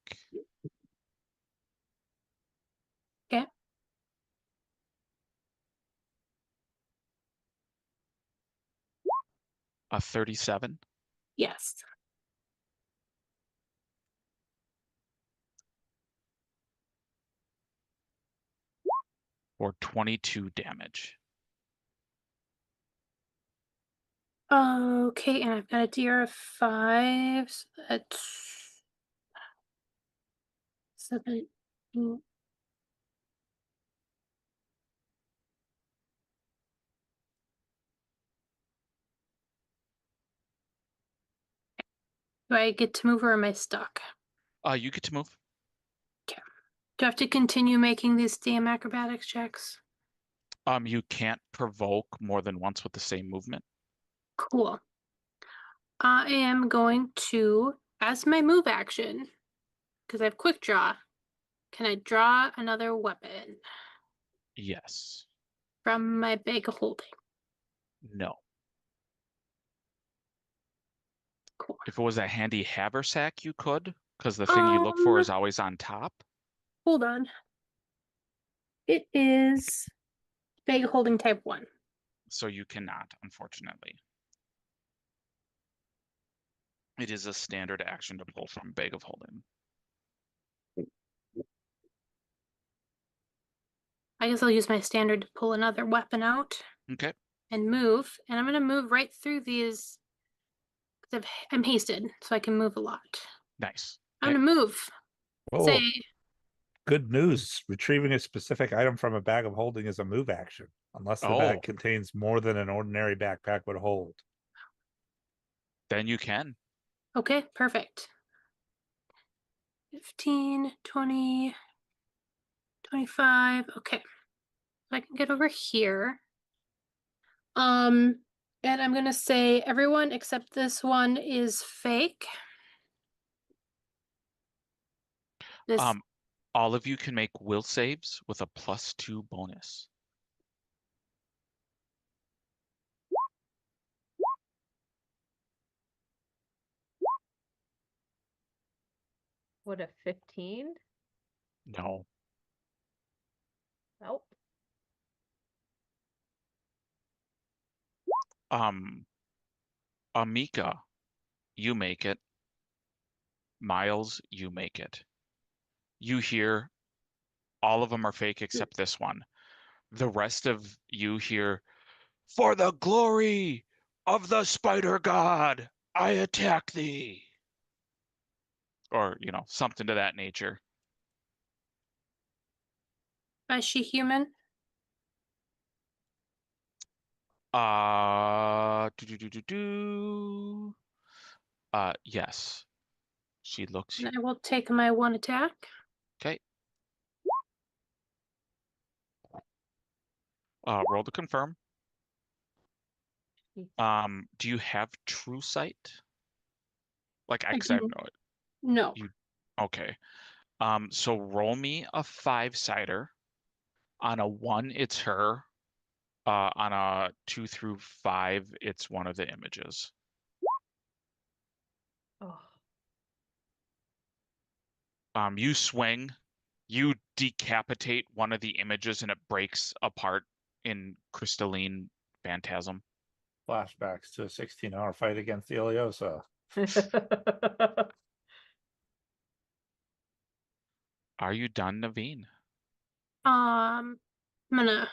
Okay. A 37. Yes. For 22 damage. Okay, and I've got a DR of 5, so that's 7. Do I get to move or am I stuck? You get to move. Okay. Do I have to continue making these damn acrobatics checks? You can't provoke more than once with the same movement. Cool. I am going to, as my move action, because I have quick draw, can I draw another weapon Yes. from my bag of holding? No. Cool. If it was a handy haversack, you could, because the thing you look for is always on top. Hold on. It is bag of holding type 1. So you cannot, unfortunately. It is a standard action to pull from bag of holding. I guess I'll use my standard to pull another weapon out. Okay. And move. And I'm going to move right through these. Because I'm hasted, so I can move a lot. Nice. I'm going to move. Oh, Say, good news. Retrieving a specific item from a bag of holding is a move action, unless the bag contains more than an ordinary backpack would hold. Then you can. okay, perfect. 15, 20, 25. Okay. I can get over here. And I'm gonna say everyone except this one is fake. This all of you can make will saves with a +2 bonus. What, a 15? No. Nope. Amika, you make it. Miles, you make it. You hear all of them are fake except this one. The rest of you hear, for the glory of the spider god, I attack thee. Or, something to that nature. is she human? Yes. She looks. And I will take my 1 attack. Okay. Roll to confirm. Do you have true sight? Like, I know it. No. Okay. So roll me a 5-sider. On a 1, it's her. On a 2 through 5, it's one of the images. Oh. You swing, you decapitate one of the images, and it breaks apart in crystalline phantasm. Flashbacks to a 16-hour fight against the Iliosa. Are you done, Naveen? I'm gonna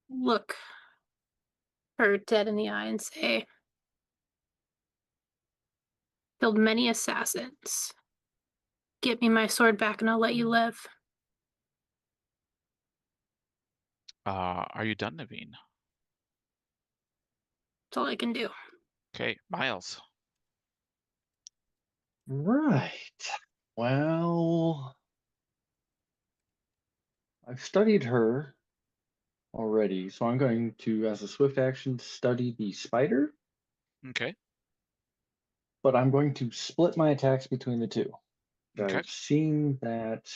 look her dead in the eye and say, killed many assassins. Get me my sword back and I'll let you live. Are you done, Naveen? That's all I can do. Okay, Miles. Right. Well, I've studied her already, so I'm going to, as a swift action, study the spider. Okay. But I'm going to split my attacks between the two. Okay. I've seen that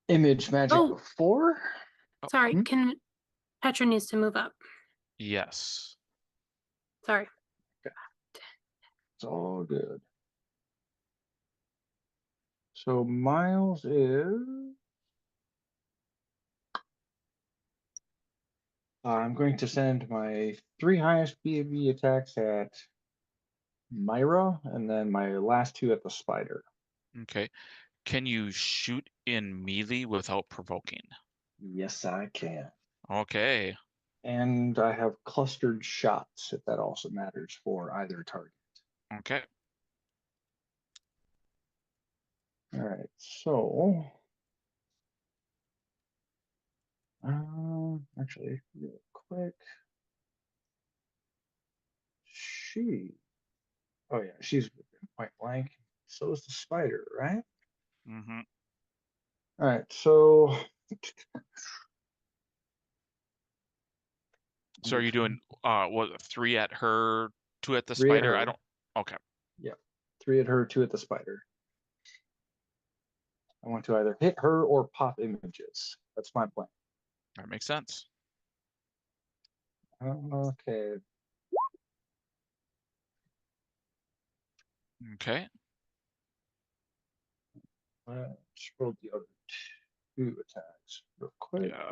image magic before. Sorry, can Petra needs to move up. Yes. Sorry. It's all good. So Miles is. I'm going to send my 3 highest BAB attacks at Myra, and then my last 2 at the spider. Okay. Can you shoot in melee without provoking? Yes, I can. Okay. And I have clustered shots, if that also matters for either target. Okay. All right, so actually, real quick, oh yeah, she's point blank. So is the spider, right? Mm-hmm. All right, so are you doing what, 3 at her, 2 at the 3 at spider? I her. don't. Okay. Yeah, 3 at her, 2 at the spider. I want to either hit her or pop images. That's my plan. That makes sense. Okay. Okay. Let's roll the other 2 attacks real quick. Yeah.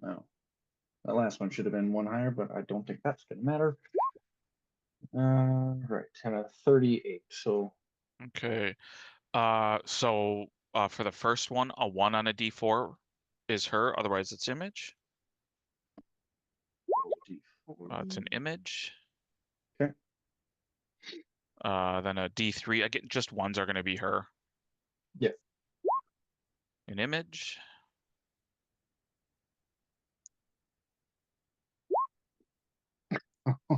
No, that last one should have been 1 higher, but I don't think that's gonna matter. Right, and a 38. So Okay. So for the first one, a 1 on a D4 is her. Otherwise, it's image. It's an image. Okay. Then a D3. Again, just 1s are going to be her. Yeah. An image.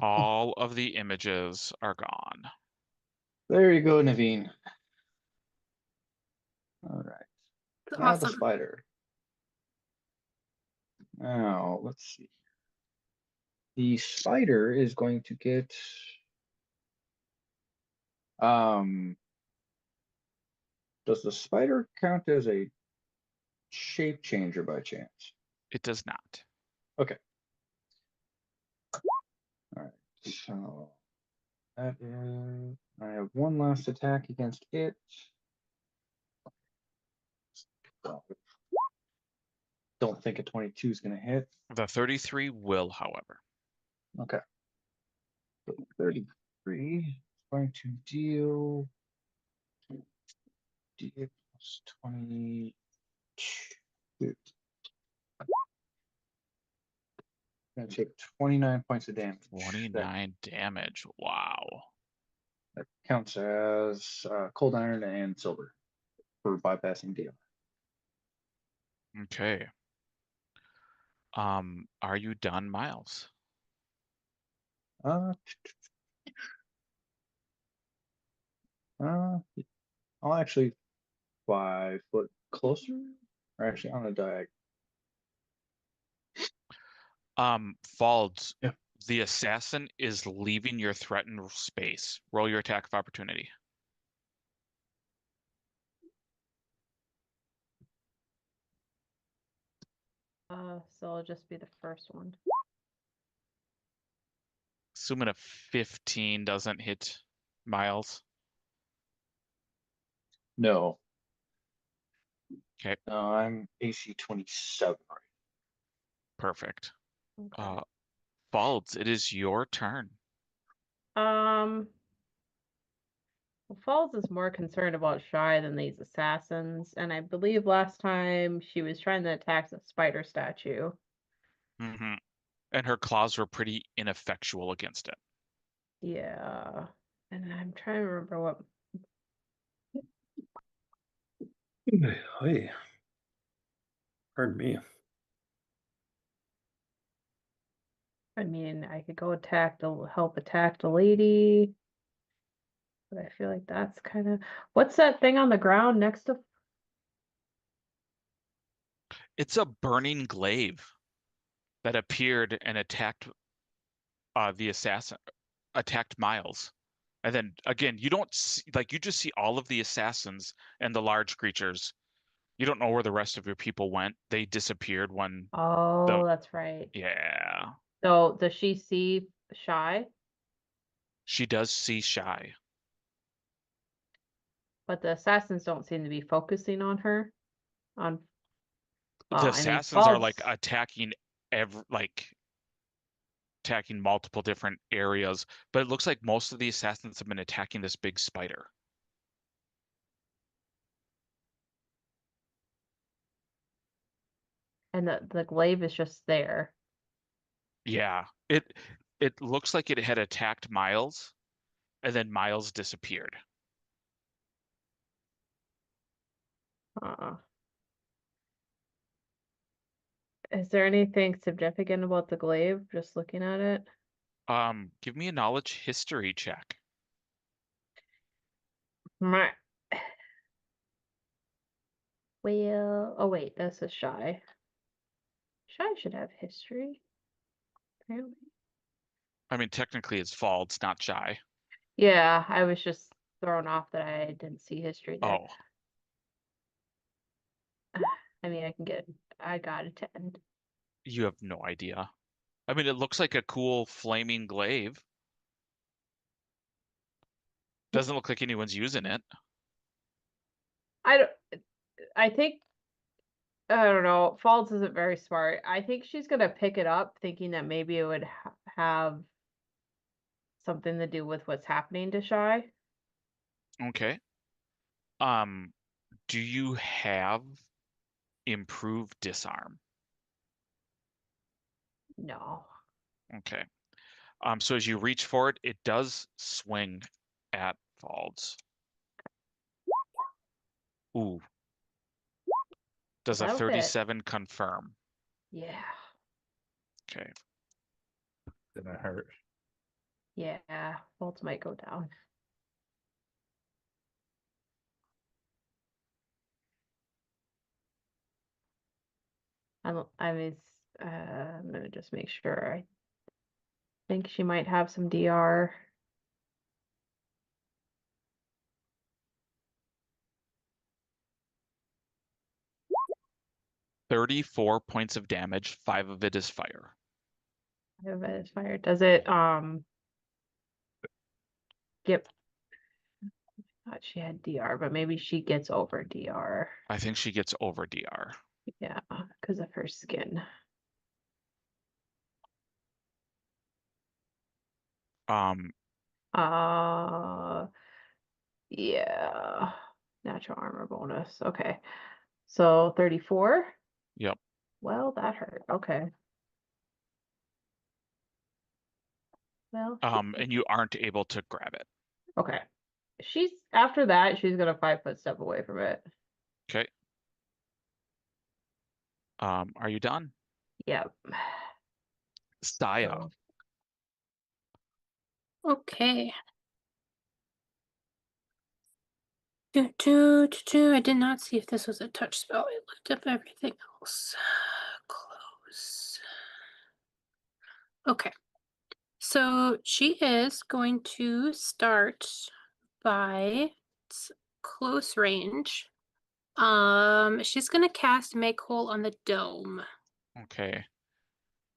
All of the images are gone. There you go, Naveen. All right. Now Awesome. the spider. Now, let's see. The spider is going to get does the spider count as a shape changer by chance? It does not. Okay. All right. So that is, I have 1 last attack against it. Don't think a 22 is going to hit. The 33 will, however. Okay. So 33 is going to deal D8 plus 22. Gonna take 29 points of damage. 29 damage. Wow. That counts as cold iron and silver for bypassing DI. Okay. Are you done, Miles? I'll actually 5 foot closer, or actually on a diagonal. Falds. Yeah. The assassin is leaving your threatened space. Roll your attack of opportunity. So it'll just be the first one. Assuming a 15 doesn't hit Miles. No. Okay. No, I'm AC 27 right. Perfect. Okay. Falds, it is your turn. Well, Falls is more concerned about Shy than these assassins, and I believe last time she was trying to attack the spider statue. Mm-hmm. And her claws were pretty ineffectual against it. Yeah, and I'm trying to remember what Hey. Pardon me. I mean, I could go help attack the lady. But I feel like that's kind of what's that thing on the ground next to? It's a burning glaive that appeared and attacked the assassin, attacked Miles. And then again, you don't see, like you just see all of the assassins and the large creatures. You don't know where the rest of your people went. They disappeared when Oh, that's right. yeah. So does she see Shy? She does see Shy. But the assassins don't seem to be focusing on her. On The I mean, assassins are like False. attacking multiple different areas, but it looks like most of the assassins have been attacking this big spider. And the glaive is just there. Yeah, it looks like it had attacked Miles, and then Miles disappeared. Is there anything significant about the glaive? Just looking at it. Give me a knowledge history check. Well, oh wait, that's a Shy. Shy should have history. Apparently. I mean, technically it's Faulds, not Shy. Yeah, I was just thrown off that I didn't see history there. Oh. I mean, I got a 10. You have no idea. I mean, it looks like a cool flaming glaive. Doesn't look like anyone's using it. I think I don't know. Falls isn't very smart. I think she's gonna pick it up, thinking that maybe it would have something to do with what's happening to Shy. Okay. Do you have improved disarm? No. Okay. So as you reach for it, it does swing at Falds. Ooh. Does a That'll hit. 37 confirm? Yeah. Okay. Did that hurt? Yeah. Bolts might go down. I'm gonna just make sure. I think she might have some DR. $34 points of damage. 5 of it is fire. Fire. Does it get? Thought she had DR, but maybe she gets over DR. I think she gets over DR. Yeah, because of her skin. Yeah. Natural armor bonus. Okay. So 34? Yep. Well, that hurt. Okay. Well, and you aren't able to grab it. okay. After that, she's gonna 5-foot step away from it. Okay. Are you done? Yep. Saya. Okay. I did not see if this was a touch spell. I looked up everything else. Close. Okay. So she is going to start by close range. She's gonna cast Make Whole on the dome. Okay.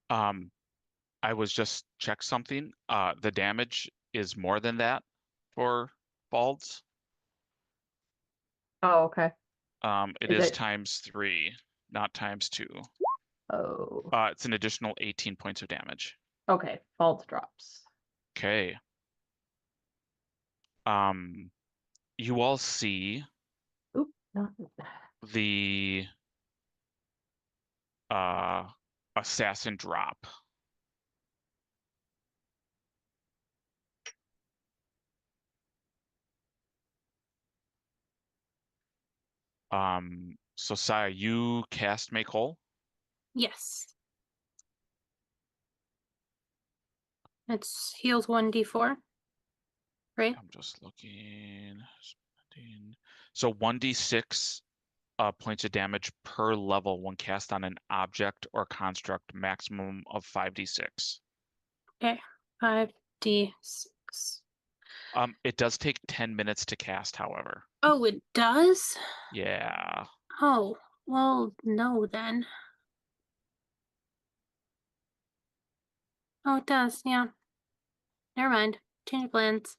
I was just check something. The damage is more than that for Balds. Oh, okay. It is ×3, not ×2. Oh. It's an additional 18 points of damage. Okay, Fault drops. Okay. You all see the assassin drop. So Saya, you cast Make Whole? Yes. It's heals 1d4. Right? I'm just looking. So 1d6 points of damage per level when cast on an object or construct, maximum of 5d6. Okay. 5d6. It does take 10 minutes to cast, however. Oh, it does? Yeah. Oh, well, no then. Oh, it does, yeah. Never mind. Change plans.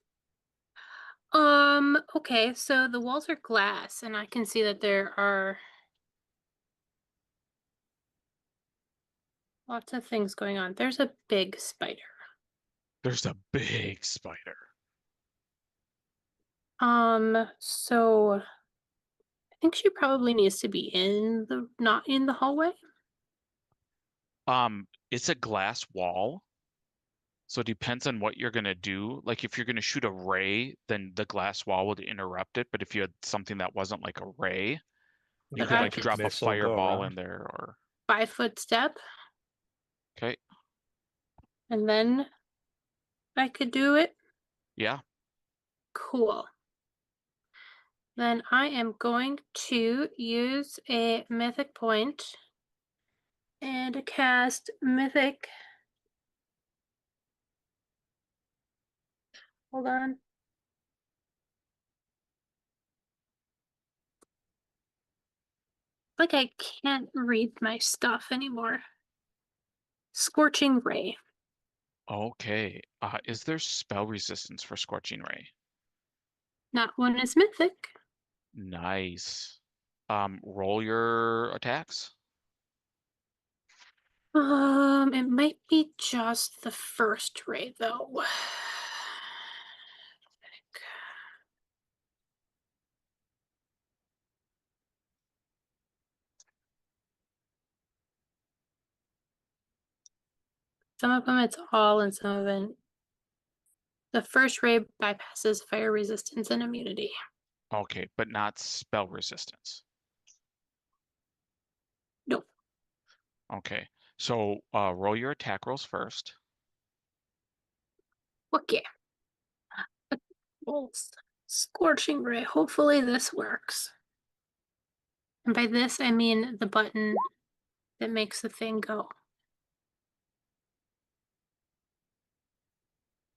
Okay, so the walls are glass, and I can see that there are lots of things going on. There's a big spider. There's a big spider. So I think she probably needs to be not in the hallway. It's a glass wall. So it depends on what you're gonna do. Like if you're gonna shoot a ray, then the glass wall would interrupt it. But if you had something that wasn't like a ray, you But could I like could drop a missile go fireball around. in there or 5-foot step, okay. and then I could do it. Yeah. Cool. Then I am going to use a mythic point and cast mythic. Hold on. Like I can't read my stuff anymore. Scorching Ray. Okay. Is there spell resistance for Scorching Ray? Not one is mythic. Nice. Roll your attacks. It might be just the first ray though. Some of them it's all, and some of it. The first ray bypasses fire resistance and immunity. Okay, but not spell resistance. Nope. Okay. So roll your attack rolls first. Okay. Scorching Ray. Hopefully this works. And by this I mean the button that makes the thing go.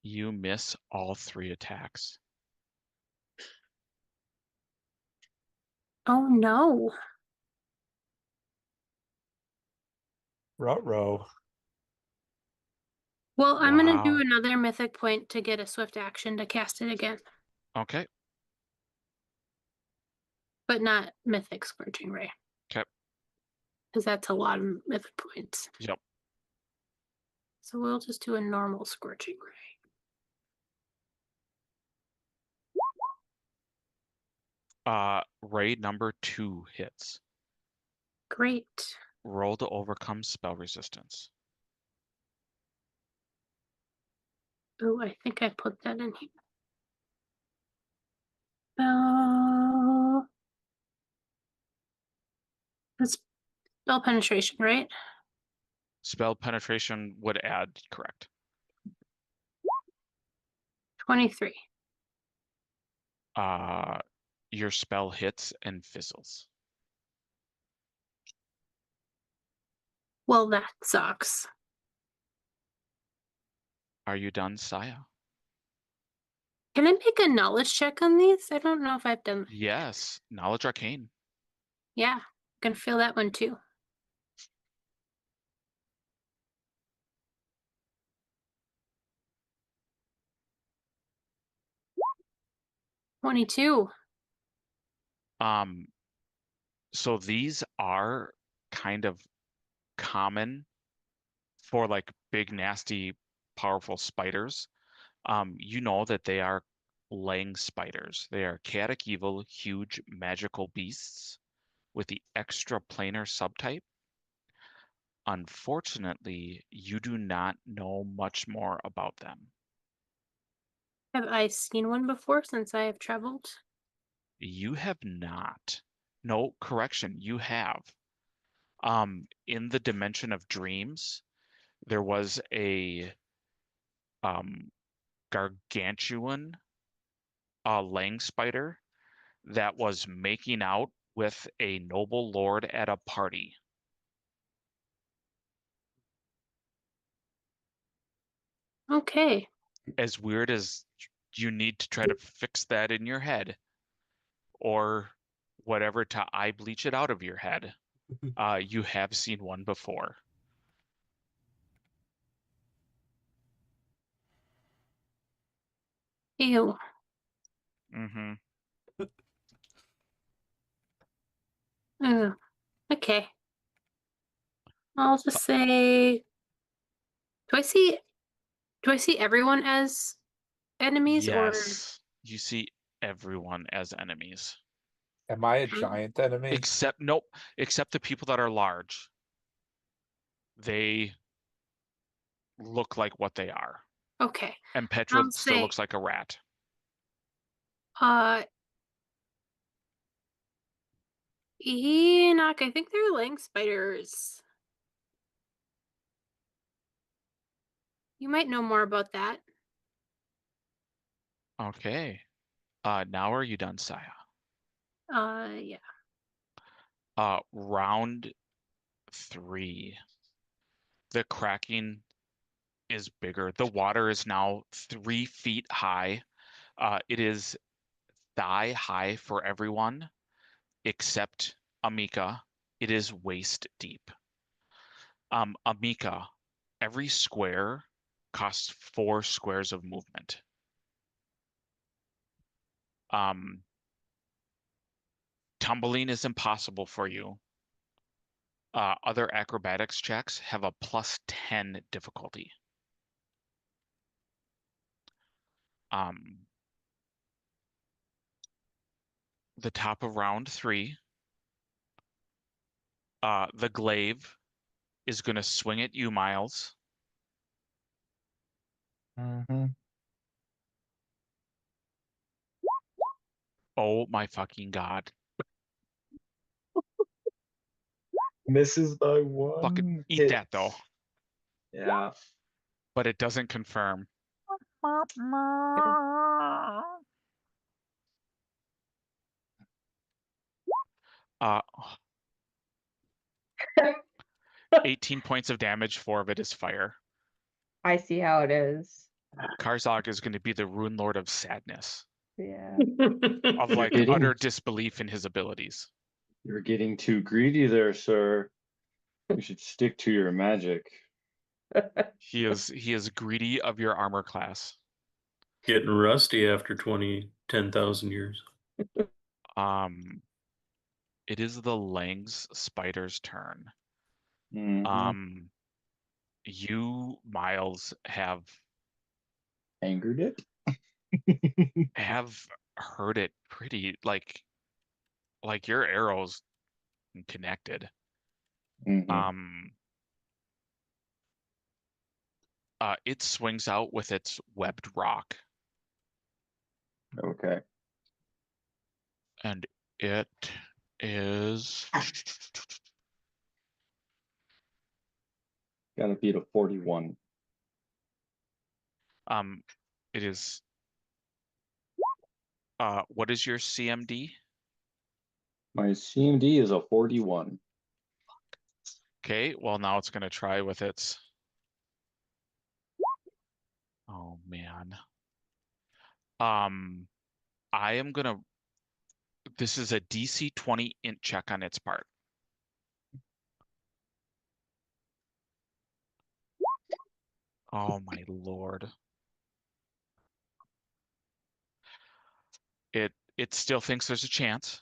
You miss all 3 attacks. Oh no. Ruh-roh. Well, I'm gonna do Wow. another mythic point to get a swift action to cast it again. Okay. But not mythic Scorching Ray. Okay. Because that's a lot of mythic points. Yep. So we'll just do a normal Scorching Ray. Ray number 2 hits. Great. Roll to overcome spell resistance. Oh, I think I put that in here. That's spell penetration, right? Spell penetration would add, correct. 23. Your spell hits and fizzles. Well, that sucks. Are you done, Saya? Can I make a knowledge check on these? I don't know if I've done that. Yes. Knowledge Arcane. Yeah, I'm gonna feel that one too. $22. So these are kind of common for like big, nasty, powerful spiders. You know that they are Lang spiders. They are chaotic evil, huge magical beasts with the extraplanar subtype. Unfortunately, you do not know much more about them. Have I seen one before since I have traveled? You have not. No, correction, you have. In the dimension of dreams, there was a gargantuan lang spider that was making out with a noble lord at a party. Okay. As weird as you need to try to fix that in your head, or whatever to eye bleach it out of your head, you have seen one before. Ew. Mm-hmm. Okay. I'll just say, do I see everyone as enemies or Yes, you see everyone as enemies. Am I a giant enemy? Except the people that are large. They look like what they are. okay. And Petra I'll still say, looks like a rat. Enoch, I think they're lang spiders. You might know more about that. Okay. Now are you done, Saya? Yeah. Round 3. The cracking is bigger. The water is now 3 feet high. It is thigh high for everyone except Amika. It is waist deep. Amika, every square costs 4 squares of movement. Tumbling is impossible for you. Other acrobatics checks have a +10 difficulty. The top of round 3, the glaive is going to swing at you, Miles. Mm-hmm. Oh my fucking god. Misses by 1. Fucking eat hit. that though. Yeah. But it doesn't confirm. 18 points of damage, 4 of it is fire. I see how it is. Karzog is going to be the Rune Lord of Sadness. Yeah. Of like utter disbelief in his abilities. You're getting too greedy there, sir. You should stick to your magic. He is greedy of your armor class. Getting rusty after 10,000 years. It is the Lang's spider's turn. Mm-hmm. You, Miles, have angered it. have hurt it pretty like your arrows connected. Mm-hmm. It swings out with its webbed rock. Okay. And it is gotta beat a 41. It is what is your CMD? My CMD is a 41. Okay, well now it's gonna try with its. Oh man. I am gonna. This is a DC 20 int check on its part. Oh my lord. It still thinks there's a chance.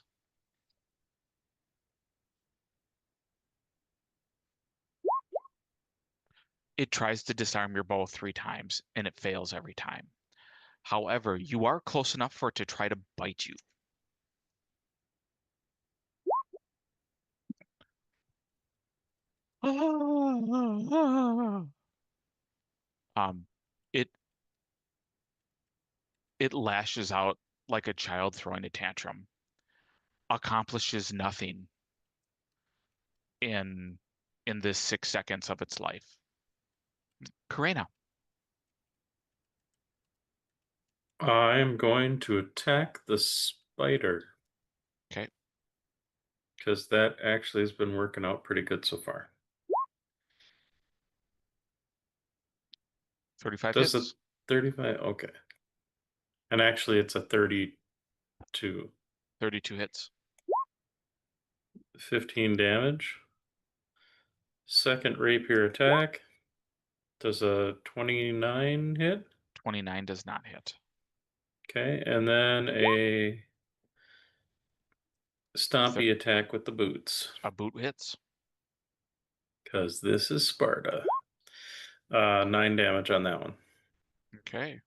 It tries to disarm your bow 3 times and it fails every time. However, you are close enough for it to try to bite you. It lashes out like a child throwing a tantrum. accomplishes nothing in this 6 seconds of its life. Karina. I'm going to attack the spider. Okay. Because that actually has been working out pretty good so far. 35 Does hits. it 35? Okay. And actually, it's a 32. 32 hits. 15 damage. Second rapier attack. Does a 29 hit? 29 does not hit. Okay, and then a stompy attack with the boots. A boot hits. Because this is Sparta. 9 damage on that one. Okay.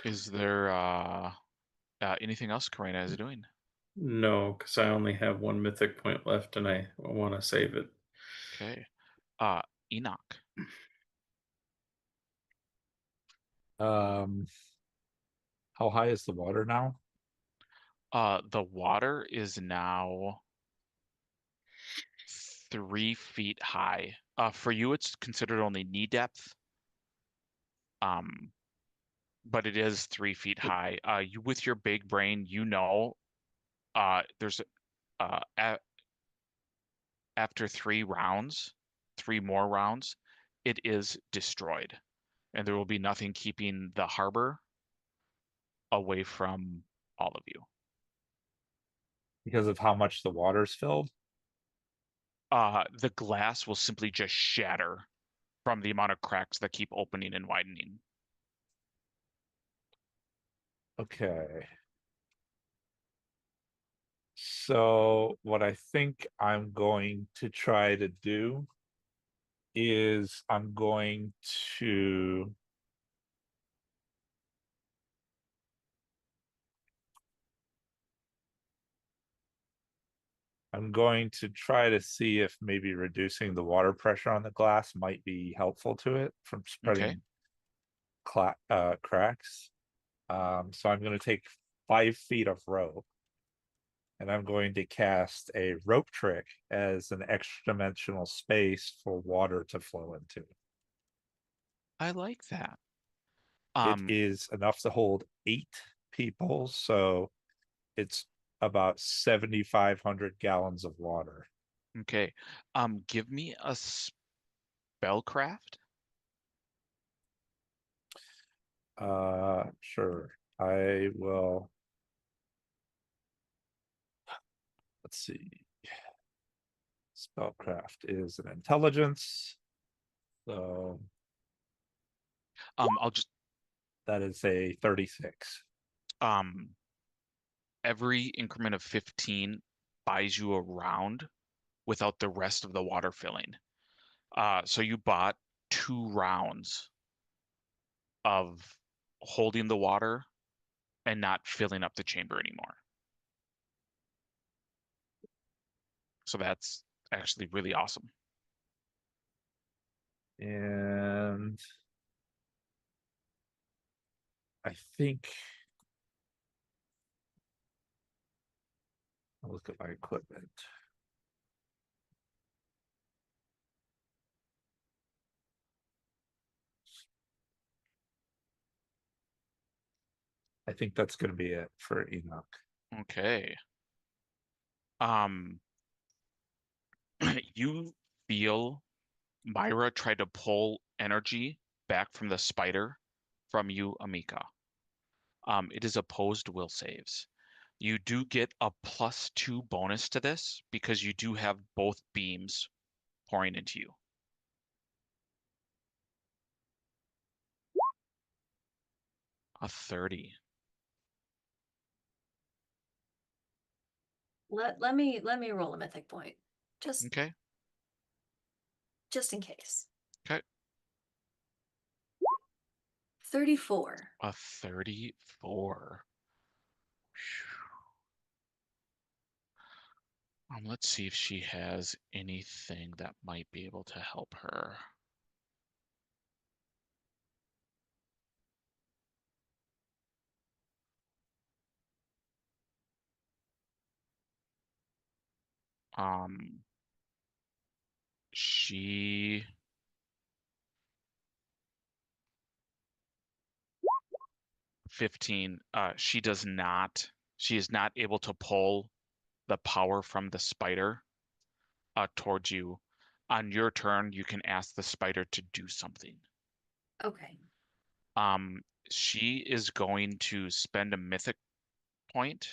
Is there anything else Karina is doing? No, because I only have 1 mythic point left and I want to save it. Okay. Enoch. How high is the water now? The water is now 3 feet high. For you, it's considered only knee depth. But it is 3 feet high. You, with your big brain, you know, there's after 3 rounds, 3 more rounds, it is destroyed, and there will be nothing keeping the harbor away from all of you. Because of how much the water's filled? The glass will simply just shatter from the amount of cracks that keep opening and widening. Okay. So what I think I'm going to try to do is I'm going to try to see if maybe reducing the water pressure on the glass might be helpful to it from spreading cracks. So I'm going to take 5 feet of rope, and I'm going to cast a rope trick as an extra dimensional space for water to flow into. I like that. It is enough to hold 8 people, so it's about 7,500 gallons of water. Okay. Give me a spellcraft. Sure. I will. Let's see. Spellcraft is an intelligence. So I'll just that is a 36. Every increment of 15 buys you a round without the rest of the water filling. So you bought 2 rounds of holding the water and not filling up the chamber anymore. So that's actually really awesome. And I think I'll look at my equipment. I think that's going to be it for Enoch. Okay. You feel Myra try to pull energy back from the spider from you, Amika. It is opposed will saves. You do get a +2 bonus to this because you do have both beams pouring into you. A 30. Let me roll a mythic point. Okay. Just in case. Okay. 34. A 34. Let's see if she has anything that might be able to help her. She 15. She does not. She is not able to pull the power from the spider towards you. On your turn, you can ask the spider to do something. Okay. She is going to spend a mythic point,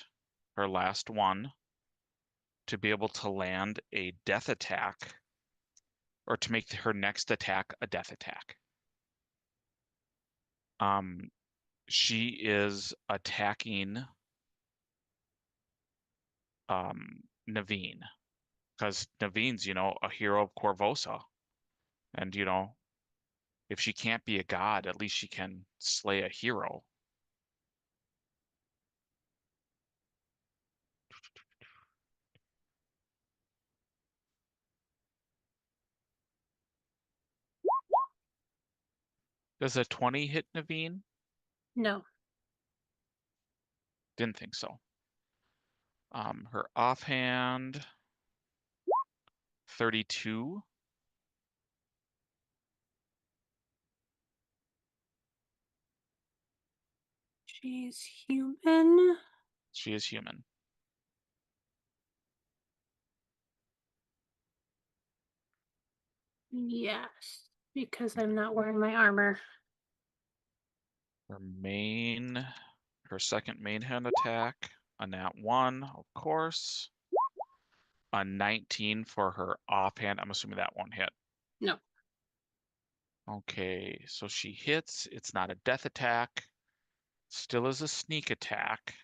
her last one, to be able to land a death attack, or to make her next attack a death attack. She is attacking Naveen, because Naveen's, a hero of Corvosa. And, if she can't be a god, at least she can slay a hero. Does a 20 hit Naveen? No. Didn't think so. Her offhand, 32. She's human. She is human. Yes, because I'm not wearing my armor. Her second main hand attack, a nat 1, of course. A 19 for her offhand. I'm assuming that won't hit. No. Okay, so she hits. It's not a death attack. Still is a sneak attack,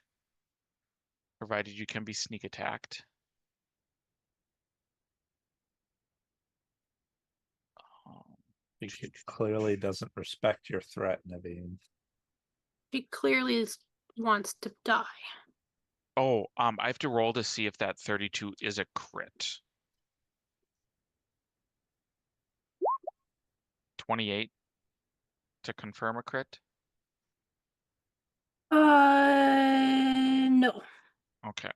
provided you can be sneak attacked. She clearly doesn't respect your threat, Naveen. She clearly wants to die. Oh, I have to roll to see if that 32 is a crit. 28 to confirm a crit? No. Okay.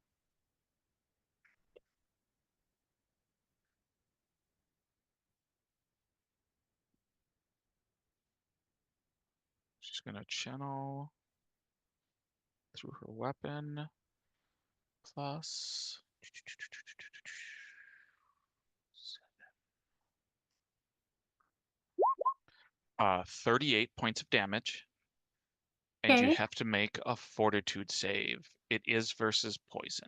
She's gonna channel through her weapon. Plus 38 points of damage. And you have to make a fortitude save. It is versus poison.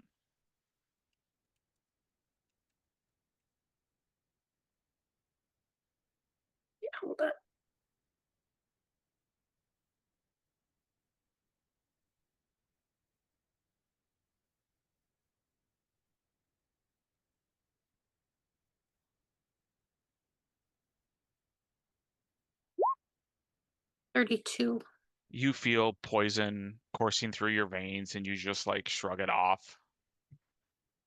Yeah, hold on. $32. You feel poison coursing through your veins and you just like shrug it off.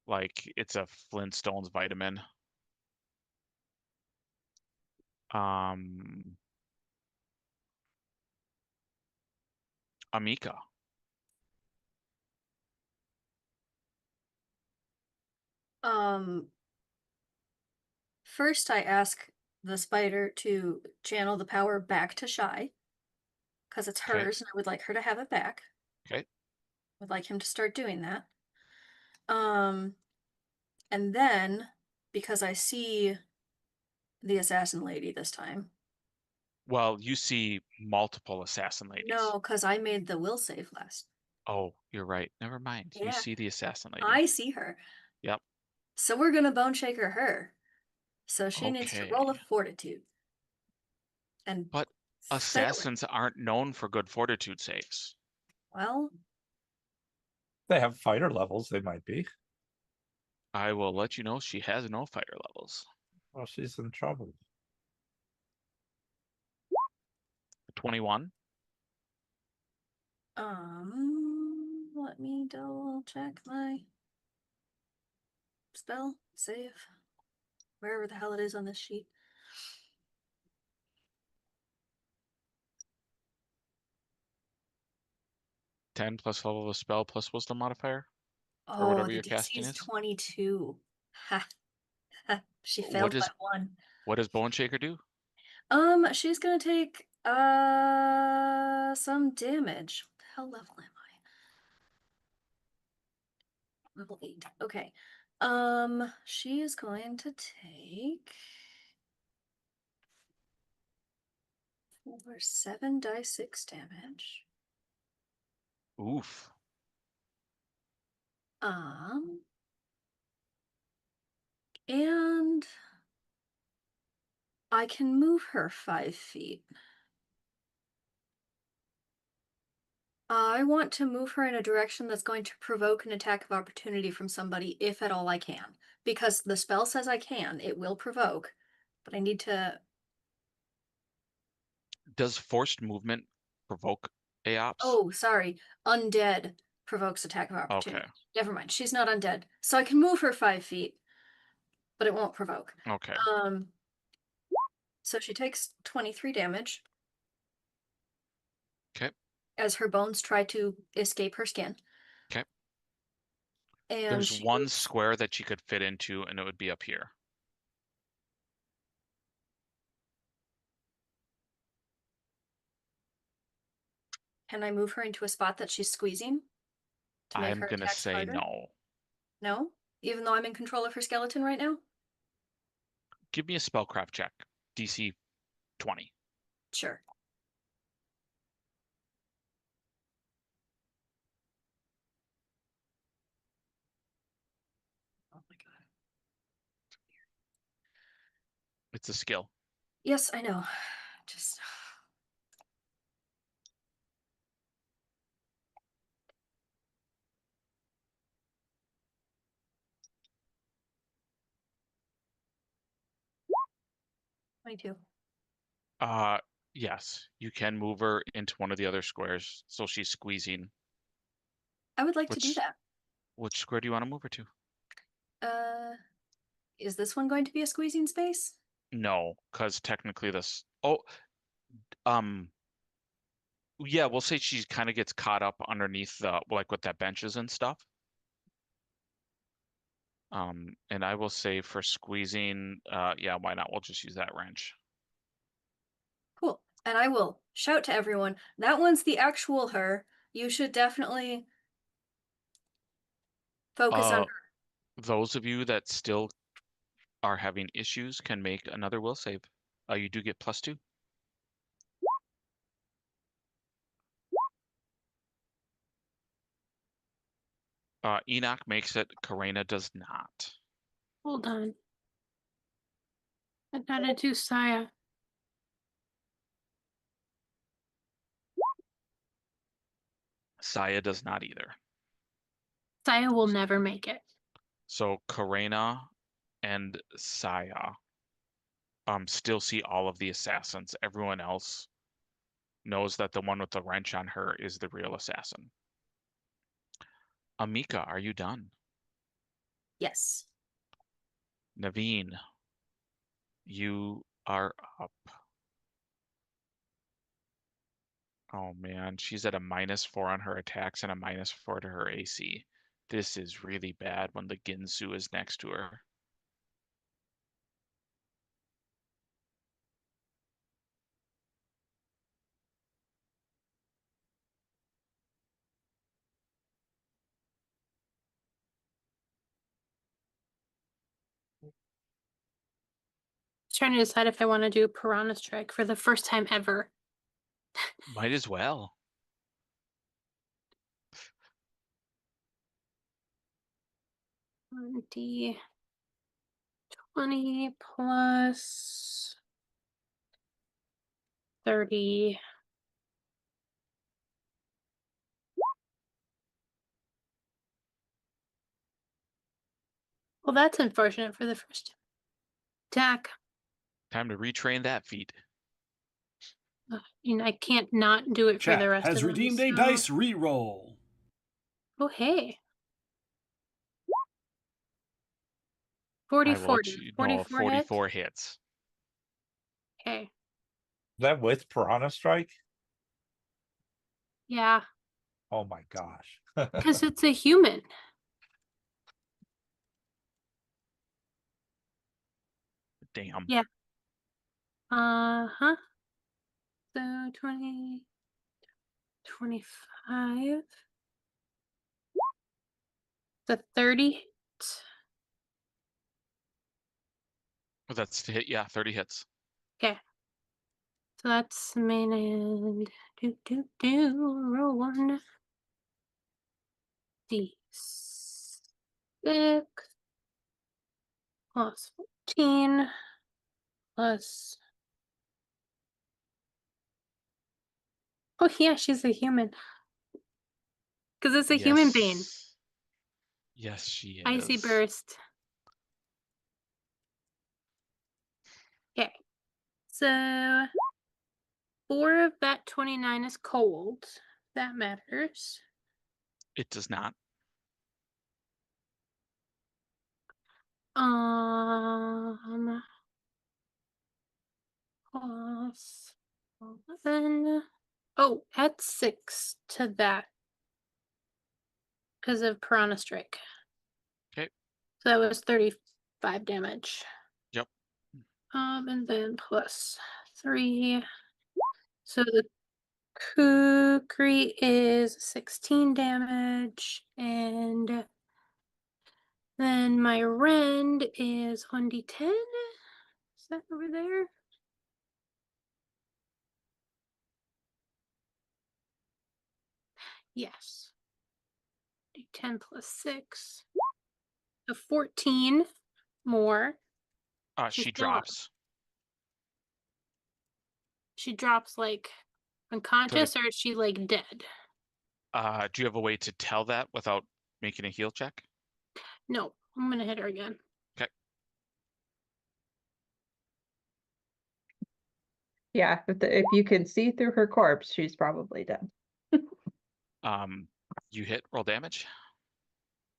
Like it's a Flintstones vitamin. Amika. First I ask the spider to channel the power back to Shy, because it's hers, and I would like her to have it back. Okay. Would like him to start doing that. And then, because I see the assassin lady this time. Well, you see multiple assassin ladies. No, because I made the will save last. Oh, you're right. Never mind. Yeah. You see the assassin lady. I see her. Yep. So we're gonna bone shaker her. So she needs to roll a fortitude. But assassins aren't known for good fortitude saves. Well, they have fighter levels, they might be. I will let you know she has no fighter levels. Well, she's in trouble. 21. Let me double check my spell save. Wherever the hell it is on this sheet. +10 level of the spell plus wisdom modifier. Oh, or whatever the your DC casting is is. 22. Ha. Ha. She failed by 1. What does Bone Shaker do? She's gonna take some damage. What the hell level am I? Level 8. Okay. She is going to take 7d6 damage. Oof. And I can move her 5 feet. I want to move her in a direction that's going to provoke an attack of opportunity from somebody, if at all I can. Because the spell says I can, it will provoke, but I need to... Does forced movement provoke AOPs? Oh, sorry. Undead provokes attack of opportunity. Okay. Never mind, she's not undead. So I can move her 5 feet, but it won't provoke. Okay. So she takes 23 damage. Okay. As her bones try to escape her skin. Okay. And there's one square that she could fit into, and it would be up here. Can I move her into a spot that she's squeezing? To make I'm her gonna attacks say harder? no. No? Even though I'm in control of her skeleton right now? Give me a spellcraft check. DC 20. Sure. Oh my god. It's a skill. Yes, I know. Just... $22. Yes, you can move her into one of the other squares, so she's squeezing. I would like to do that. Which square do you want to move her to? Is this one going to be a squeezing space? No, because technically this. Yeah, we'll say she kind of gets caught up underneath the like with that benches and stuff. And I will say for squeezing, yeah, why not? We'll just use that wrench. Cool. And I will shout to everyone, that one's the actual her. You should definitely focus on her. Those of you that still are having issues can make another will save. You do get +2. Enoch makes it. Karina does not. Hold on. I gotta do Saya. Saya does not either. Saya will never make it. So Karina and Saya still see all of the assassins. Everyone else knows that the one with the wrench on her is the real assassin. Amika, are you done? Yes. Naveen, you are up. Oh man, she's at a -4 on her attacks and a -4 to her AC. This is really bad when the Ginsu is next to her. Trying to decide if I want to do Piranha Strike for the first time ever. Might as well. D 20 plus 30. Well, that's unfortunate for the first attack. Time to retrain that feat. I can't not do it for the rest of them. Has redeemed a dice reroll. Oh, hey. 40, 40. 44 hits. Okay. Is that with Piranha Strike? Yeah. Oh my gosh. Because it's a human. Damn. Yeah. Uh-huh. So 20, 25. The 30. Oh, that's to hit. Yeah, 30 hits. Okay. So that's main and roll 1 d6 plus 14 plus. Oh yeah, she's a human. Because it's a human being. Yes, she is. Icy burst. Okay. So 4 of that 29 is cold. That matters. It does not. Plus 11. Oh, add 6 to that because of Piranha Strike. Okay. So that was 35 damage. Yep. And then plus 3. So the Kukri is 16 damage, and then my rend is 1d10. Is that over there? Yes. D10 plus 6. So 14 more. She drops. She drops like unconscious, or is she like dead? Do you have a way to tell that without making a heal check? No, I'm gonna hit her again. Okay. Yeah, if you can see through her corpse, she's probably dead. You hit, roll damage.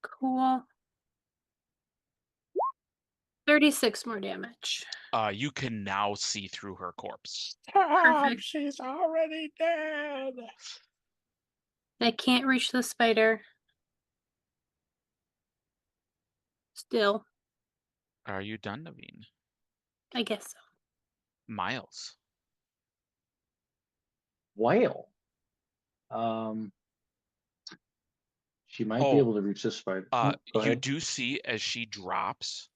Cool. 36 more damage. You can now see through her corpse. Perfect. She's already dead. I can't reach the spider. Still. Are you done, Naveen? I guess so. Miles. Whale. She might be able to reach this spider. You do see as she drops,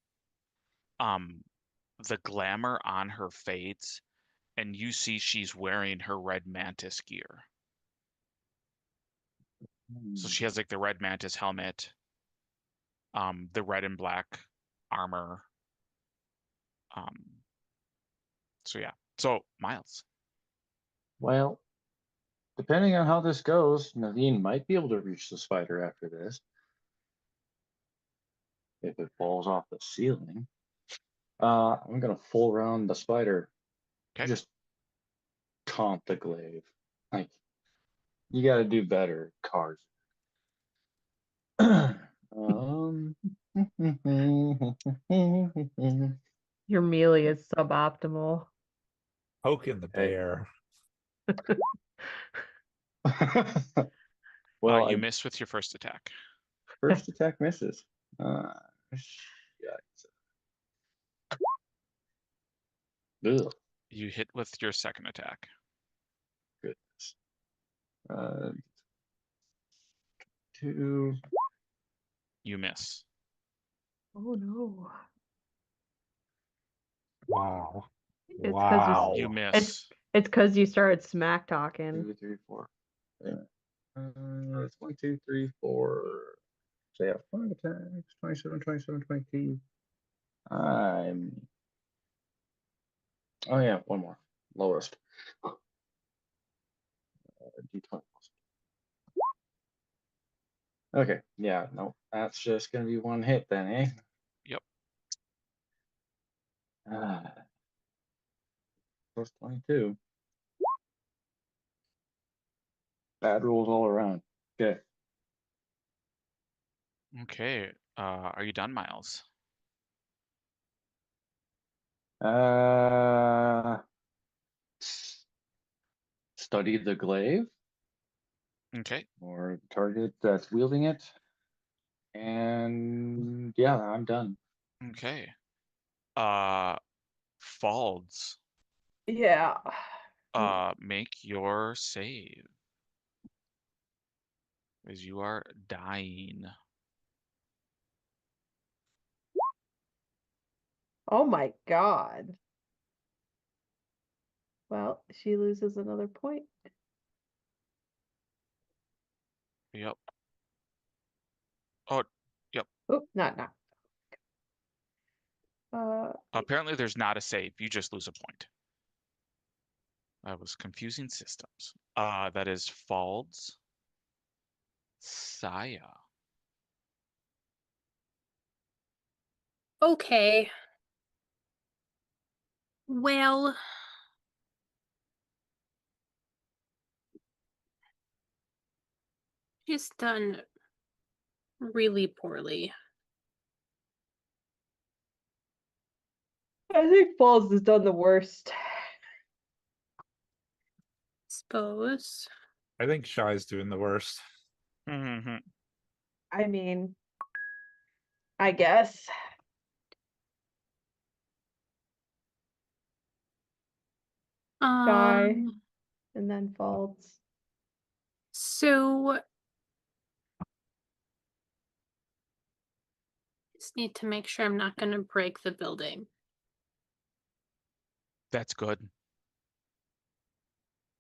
the glamour on her fades, and you see she's wearing her red mantis gear. So she has like the red mantis helmet, the red and black armor. So yeah. So Miles. Well, depending on how this goes, Naveen might be able to reach the spider after this. If it falls off the ceiling. I'm gonna full round the spider. Okay. Just taunt the glaive. Like, you gotta do better, cards. Your melee is suboptimal. Poking the bear. Well, you missed with your first attack. First attack misses. Ugh. You hit with your second attack. Goodness. 2. You miss. Oh no. Wow. It's Wow. You miss. It's because you started smack talking. 2, 3, 4. It's 1, 2, 3, 4. So yeah, 5 attacks, 27, 27, 20. Oh yeah, one more. Lowest. D20. Okay, yeah, no, that's just gonna be one hit then, eh? Yep. Plus 22. Bad rolls all around. Okay. Okay. Are you done, Miles? Study the glaive. Okay. Or target that's wielding it. And yeah, I'm done. Okay. Falds. Yeah. Make your save. As you are dying. Oh my god. Well, she loses another point. Yep. Oh, yep. Oh, not. Apparently there's not a save. You just lose a point. I was confusing systems. That is Falds. Saya. Okay. Well, she's done really poorly. I think Falls has done the worst. Suppose. I think Shy's doing the worst. Mm-hmm. I mean, I guess. Shy, and then Falls. So just need to make sure I'm not going to break the building. That's good.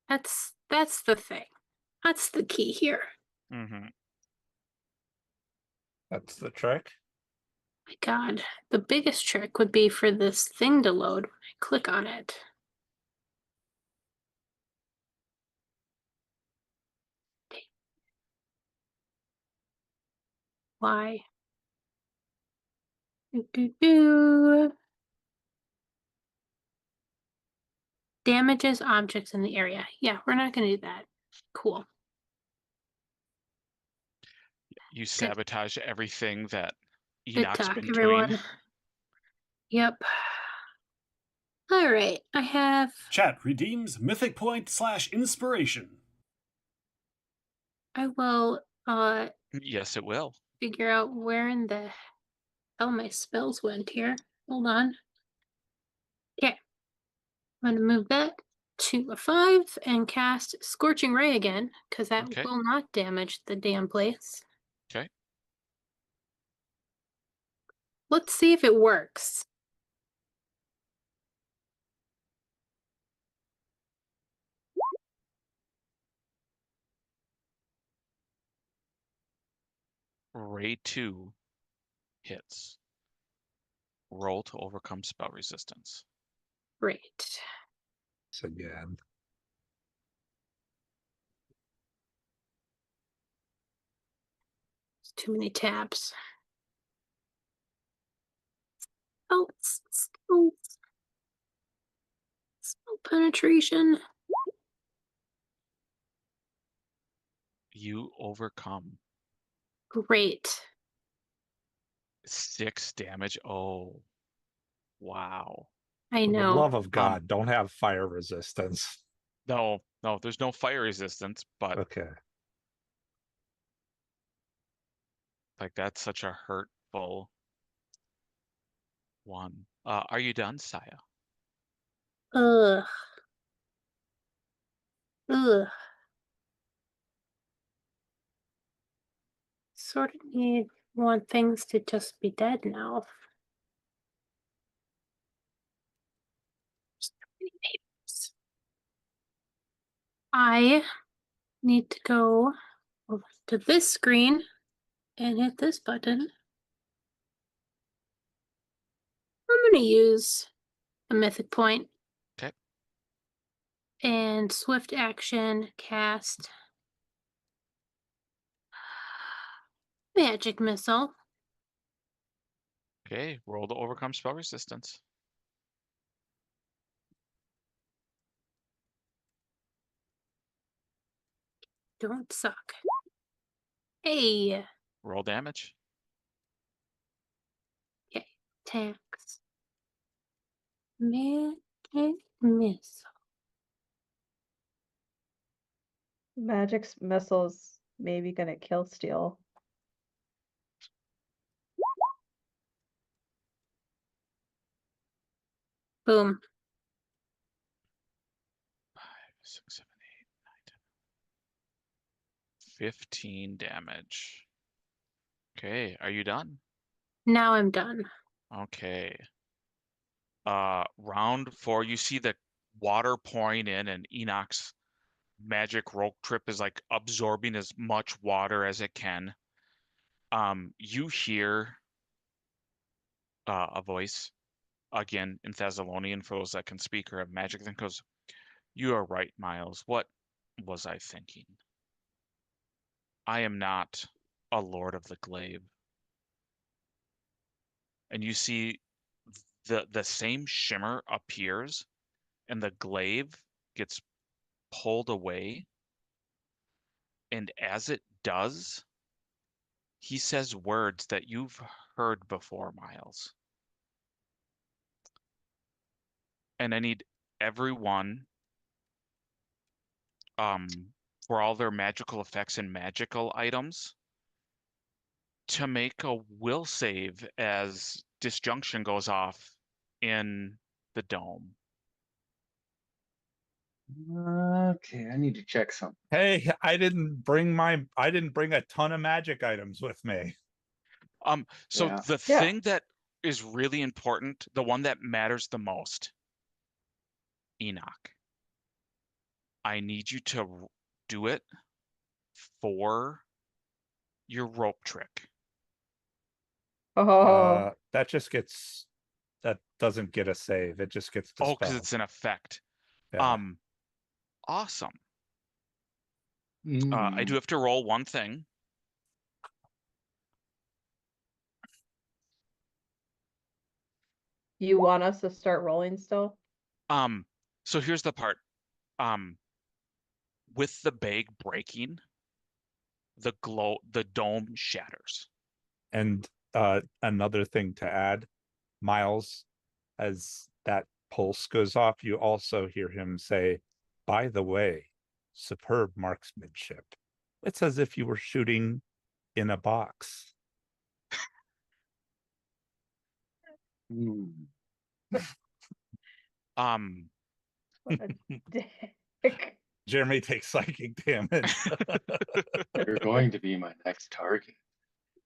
That's the thing. That's the key here. Mm-hmm. That's the trick. My God, the biggest trick would be for this thing to load when I click on it. Why? Damages objects in the area. Yeah, we're not going to do that. Cool. You sabotage everything that Good Enoch's talk, been everyone. doing. Yep. All right, I have. Chat redeems mythic point / inspiration. I will Yes, it will. figure out where in the hell my spells went here. Hold on. Okay. I'm gonna move that to a 5 and cast Scorching Ray again, because that will not damage the damn place. Okay. Let's see if it works. Ray 2 hits. Roll to overcome spell resistance. Great. So again. It's too many tabs. Oh, spell penetration. You overcome. Great. 6 damage. Oh, wow. I For know. the love of God, don't have fire resistance. No, there's no fire resistance, but okay. Like that's such a hurtful one. Are you done, Saya? Ugh. Sort of want things to just be dead now. I need to go over to this screen and hit this button. I'm going to use a mythic point. Okay. And swift action cast magic missile. Okay, roll to overcome spell resistance. Don't suck. Hey. Roll damage. Okay, attacks. Magic missile. Magic missile's maybe gonna kill Steel. Boom. 5, 6, 7, 8, 9, 10. 15 damage. Okay, are you done? Now I'm done. Okay. Round 4, you see the water pouring in, and Enoch's magic rope trip is like absorbing as much water as it can. You hear a voice again in Thessalonian for those that can speak or have magic. Then goes, "You are right, Miles. What was I thinking? I am not a lord of the glaive." And you see the same shimmer appears, and the glaive gets pulled away. And as it does, he says words that you've heard before, Miles. And I need everyone, for all their magical effects and magical items, to make a will save as disjunction goes off in the dome. Okay, I need to check something. Hey, I didn't bring a ton of magic items with me. So Yeah. the thing that is really important, the one that matters the most, Enoch, I need you to do it for your rope trick. Oh, That doesn't get a save. It just gets Oh, dispelled. because it's an effect. Yeah. Awesome. I Mm. do have to roll one thing. you want us to start rolling still? So here's the part. With the bag breaking, the dome shatters. And another thing to add, Miles, as that pulse goes off, you also hear him say, "By the way, superb marksmanship. It's as if you were shooting in a box." Mm. What a dick. Jeremy takes psychic damage. You're going to be my next target.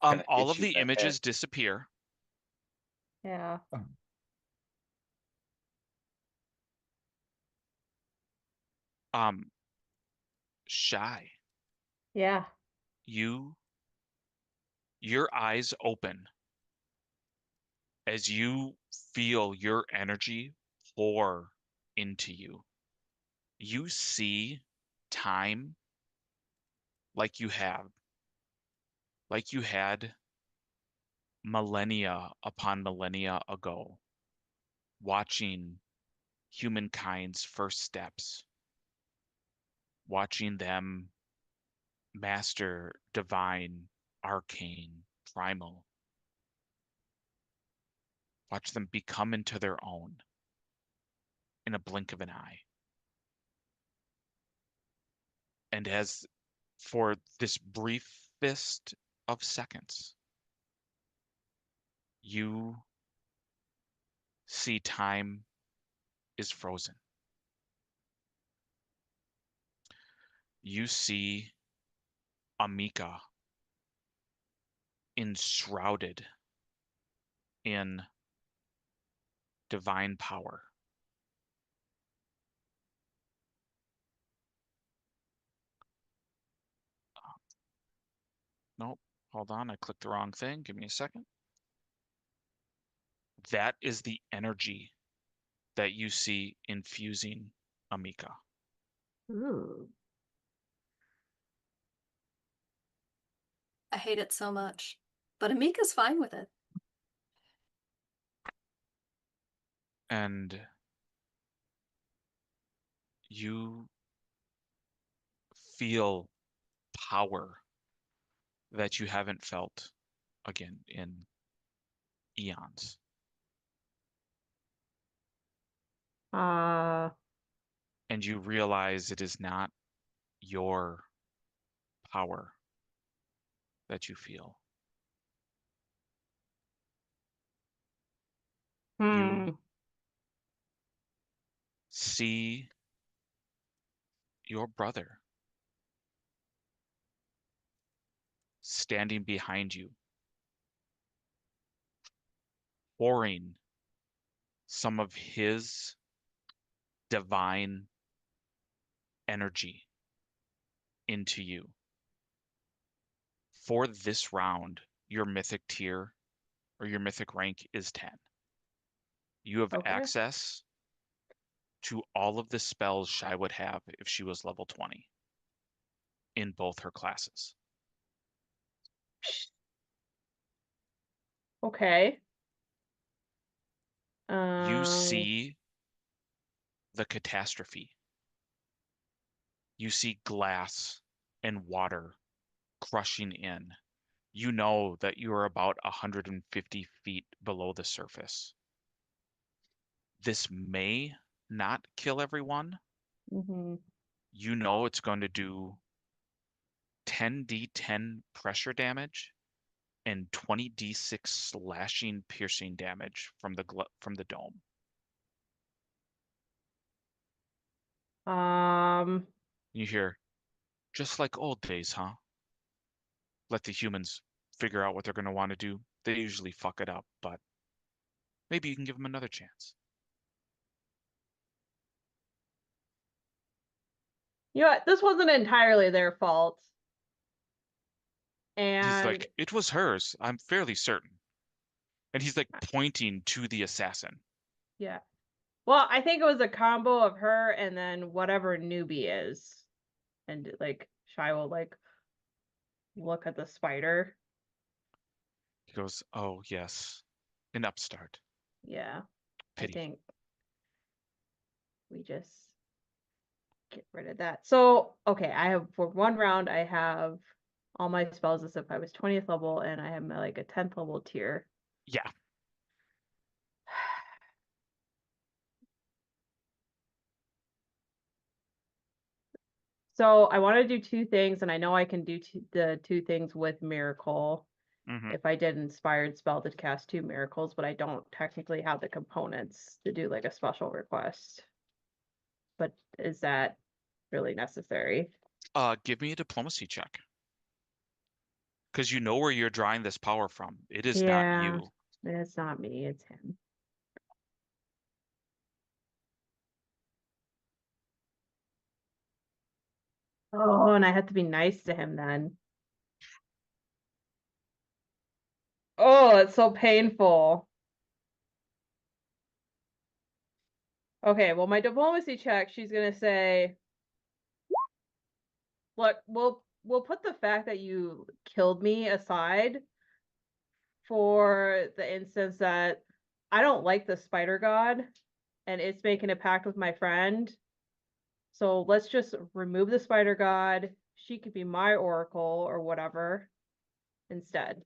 Gonna All hit of you the in the images head. disappear. Yeah. Shy, Yeah. your eyes open as you feel your energy pour into you. You see time like you had millennia upon millennia ago, watching humankind's first steps, watching them master divine, arcane, primal, watch them become into their own in a blink of an eye. And as for this briefest of seconds, you see time is frozen. You see Amika enshrouded in divine power. Nope, hold on, I clicked the wrong thing. Give me a second. That is the energy that you see infusing Amika. Ooh. I hate it so much. But Amika's fine with it. And you feel power that you haven't felt again in eons. And you realize it is not your power that you feel. You see your brother standing behind you, pouring some of his divine energy into you. For this round, your mythic tier or your mythic rank is 10. You have access to all of the spells Shy would have if she was level 20 in both her classes. Okay. You see the catastrophe. You see glass and water crushing in. You know that you are about 150 feet below the surface. This may not kill everyone. Mm-hmm. You know it's going to do 10d10 pressure damage and 20d6 slashing piercing damage from the dome. You hear, just like old days, huh? Let the humans figure out what they're going to want to do. They usually fuck it up, but maybe you can give them another chance. You know what? This wasn't entirely their fault. And he's like, it was hers. I'm fairly certain. And he's like pointing to the assassin. Yeah. Well, I think it was a combo of her and then whatever newbie is. And like Shy will like look at the spider. He goes, oh yes. An upstart. Yeah. Pity. I think we just get rid of that. So, okay, I have for one round, I have all my spells as if I was 20th level, and I have like a 10th level tier. Yeah. So I want to do two things, and I know I can do the two things with Miracle. If I did Inspired Spell to cast 2 miracles, but I don't technically have the components to do like a special request. But is that really necessary? Give me a diplomacy check. Because you know where you're drawing this power from. It is not you. It's not me, it's him. Oh, and I have to be nice to him then. Oh, it's so painful. Okay, well, my diplomacy check, she's gonna say, look, we'll put the fact that you killed me aside for the instance that I don't like the spider god and it's making a pact with my friend. So let's just remove the spider god. She could be my oracle or whatever instead.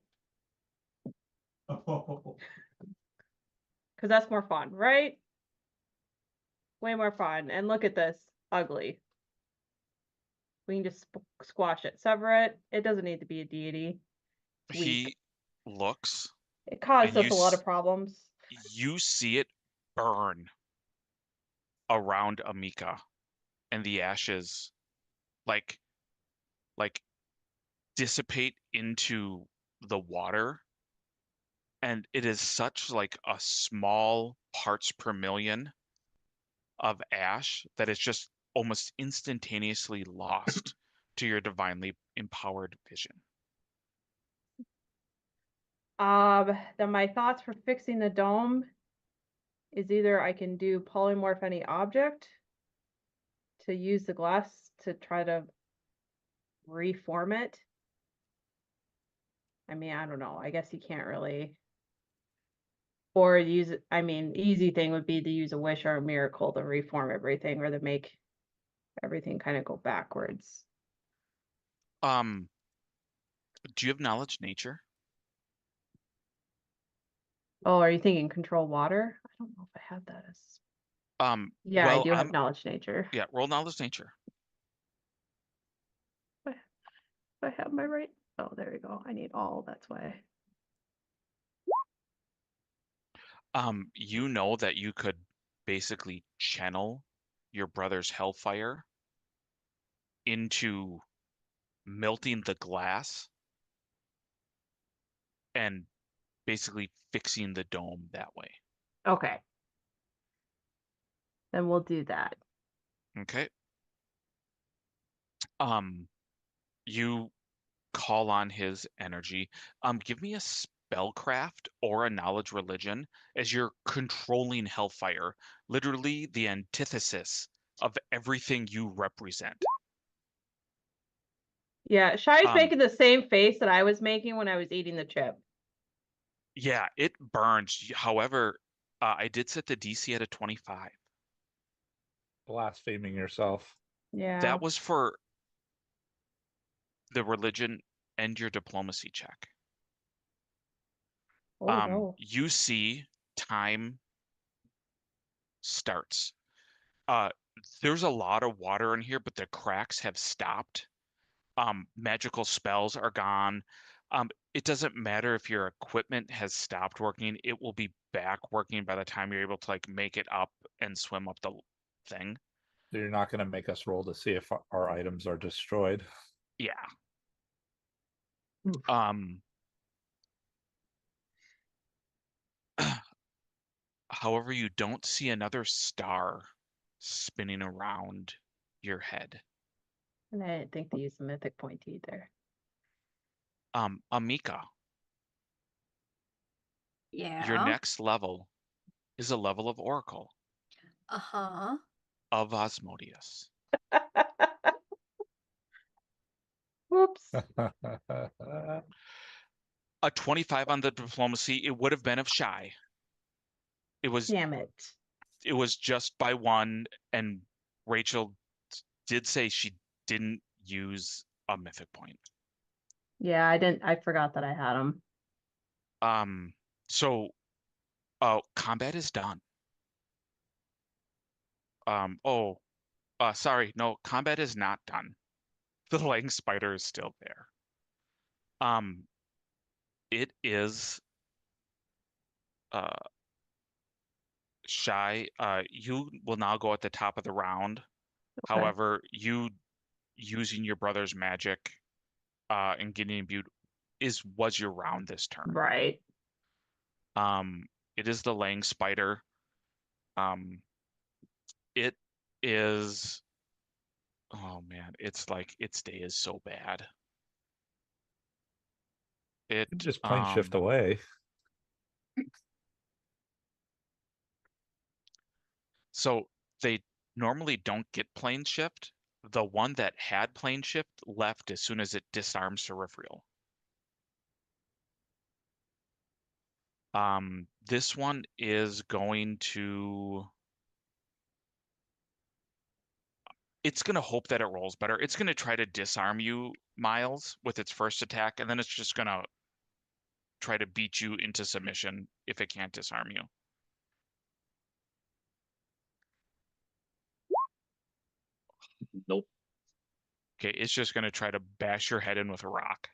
Because that's more fun, right? Way more fun. And look at this. Ugly. We can just squash it. Sever it. It doesn't need to be a deity. He looks. It caused us a lot of problems. You see it burn around Amika, and the ashes like dissipate into the water, and it is such like a small parts per million of ash that it's just almost instantaneously lost to your divinely empowered vision. Then my thoughts for fixing the dome is either I can do polymorph any object to use the glass to try to reform it. I mean, I don't know. I guess you can't really. Or use, I mean, easy thing would be to use a wish or a miracle to reform everything or to make everything kind of go backwards. Do you have knowledge nature? Oh, are you thinking control water? I don't know if I have that as. Yeah, well, I do have knowledge nature. Yeah, roll knowledge nature. Do I have my right? Oh, there we go. I need all, that's why. You know that you could basically channel your brother's hellfire into melting the glass and basically fixing the dome that way. Okay. Then we'll do that. Okay. You call on his energy. Give me a spellcraft or a knowledge religion as you're controlling hellfire, literally the antithesis of everything you represent. Yeah, Shai's making the same face that I was making when I was eating the chip. Yeah, it burns. However, I did set the DC at a 25. Blaspheming yourself. Yeah. That was for the religion and your diplomacy check. Oh, no. You see time starts. There's a lot of water in here, but the cracks have stopped. Magical spells are gone. It doesn't matter if your equipment has stopped working, it will be back working by the time you're able to like make it up and swim up the thing. So you're not going to make us roll to see if our items are destroyed. Yeah. However, you don't see another star spinning around your head. And I didn't think to use the mythic point either. Amika, Yeah. your next level is a level of Oracle of Osmodius. Whoops. A 25 on the diplomacy, it would have been of Shy. It was Damn it. It was just by one, and Rachel did say she didn't use a mythic point. Yeah, I forgot that I had them. So combat is done. Sorry, no, combat is not done. The Lang Spider is still there. It is Shy. You will now go at the top of the round. Okay. However, you using your brother's magic and getting imbued was your round this turn. Right. It is the Lang Spider. It is, oh man, it's like its day is so bad. It just plane shift away. So they normally don't get plane shift. The one that had plane shift left as soon as it disarms Peripheral. This one is going to, it's going to hope that it rolls better. It's going to try to disarm you, Miles, with its first attack, and then it's just going to try to beat you into submission if it can't disarm you. Nope. Okay, it's just going to try to bash your head in with a rock.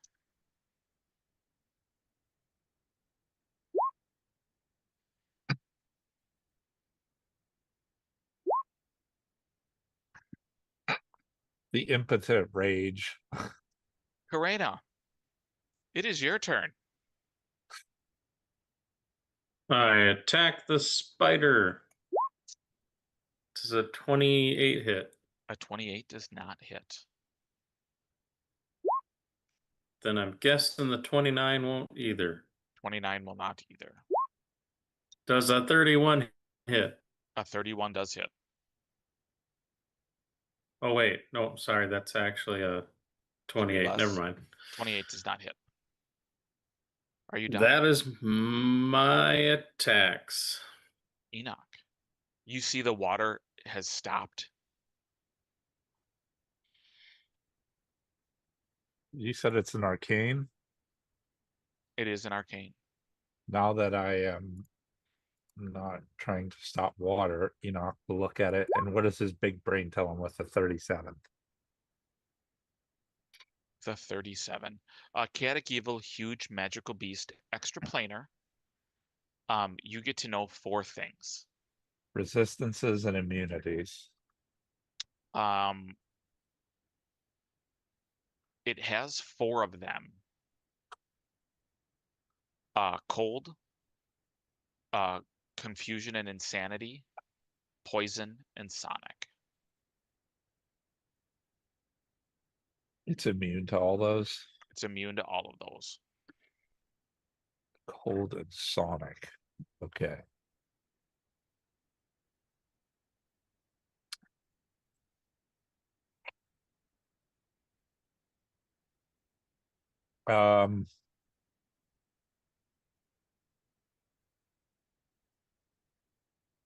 The impotent rage. Karena, it is your turn. I attack the spider. This is a 28 hit. A 28 does not hit. Then I'm guessing the 29 won't either. 29 will not either. Does a 31 hit? A 31 does hit. Oh, wait. No, sorry. That's actually a 28. Never mind. 28 does not hit. Are you done? That is my attacks. Enoch, you see the water has stopped. You said it's an arcane? It is an arcane. Now that I am not trying to stop water, Enoch will look at it, and what does his big brain tell him with the 37? The 37. Chaotic Evil, huge magical beast, extra planar. You get to know 4 things. Resistances and immunities. It has 4 of them. Cold, confusion and insanity, poison, and sonic. It's immune to all those. It's immune to all of those. Cold and sonic. Okay.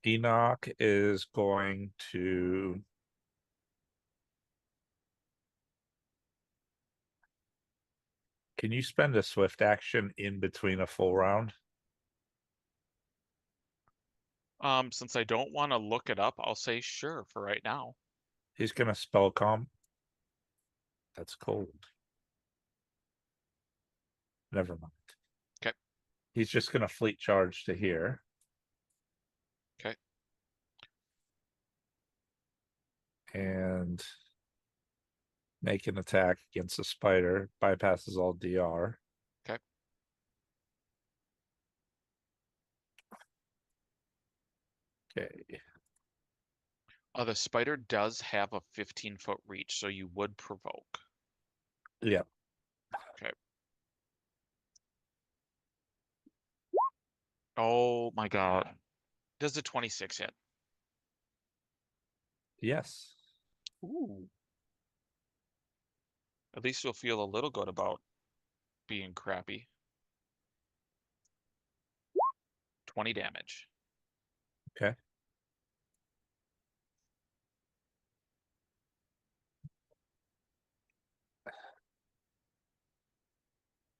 Enoch is going to Can you spend a swift action in between a full round? Since I don't want to look it up, I'll say sure for right now. He's gonna spell calm. That's cold. Never mind. Okay. He's just gonna fleet charge to here. Okay. And make an attack against the spider. Bypasses all DR. Okay. Okay. The spider does have a 15-foot reach, so you would provoke. Yeah. Okay. Oh my god. Does the 26 hit? Yes. Ooh. At least you'll feel a little good about being crappy. 20 damage. Okay.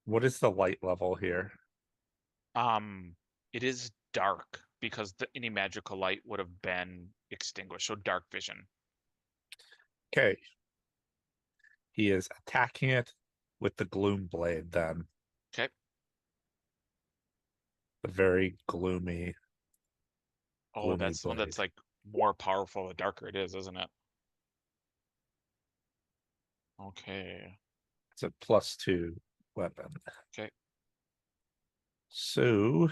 What is the light level here? It is dark because any magical light would have been extinguished, so dark vision. Okay. He is attacking it with the gloom blade then. Okay. The very gloomy. Oh, that's the one that's like more powerful the darker it is, isn't it? Okay. It's a +2 weapon. Okay. So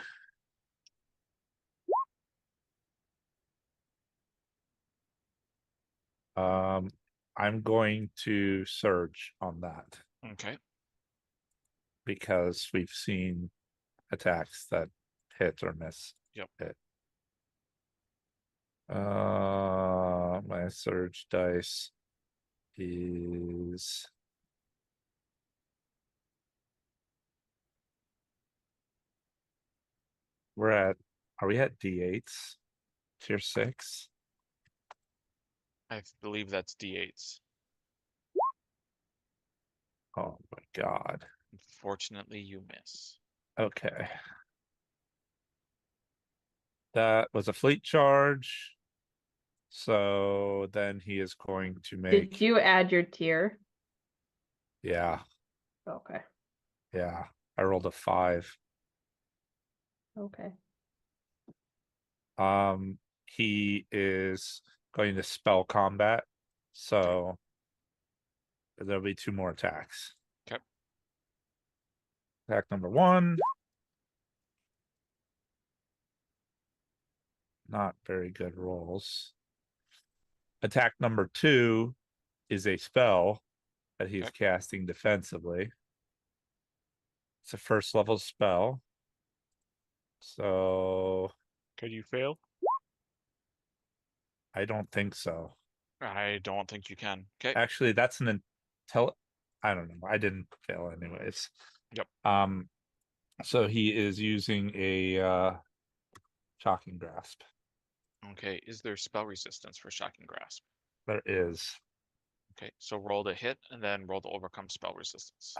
I'm going to surge on that. Okay. Because we've seen attacks that hit or miss. Yep. Hit. My surge dice is are we at D8s? Tier 6? I believe that's D8s. Oh my god. Unfortunately, you miss. Okay. That was a fleet charge. So then he is going to make. Did you add your tier? Yeah. Okay. Yeah. I rolled a 5. Okay. He is going to spell combat. So there'll be 2 more attacks. Okay. Attack number 1. Not very good rolls. Attack number 2 is a spell that he's casting defensively. It's a first level spell. So could you fail? I don't think so. I don't think you can. Okay. Actually, that's an I don't know. I didn't fail anyways. Yep. So he is using a shocking grasp. Okay. Is there spell resistance for shocking grasp? There is. Okay. So roll to hit and then roll to overcome spell resistance.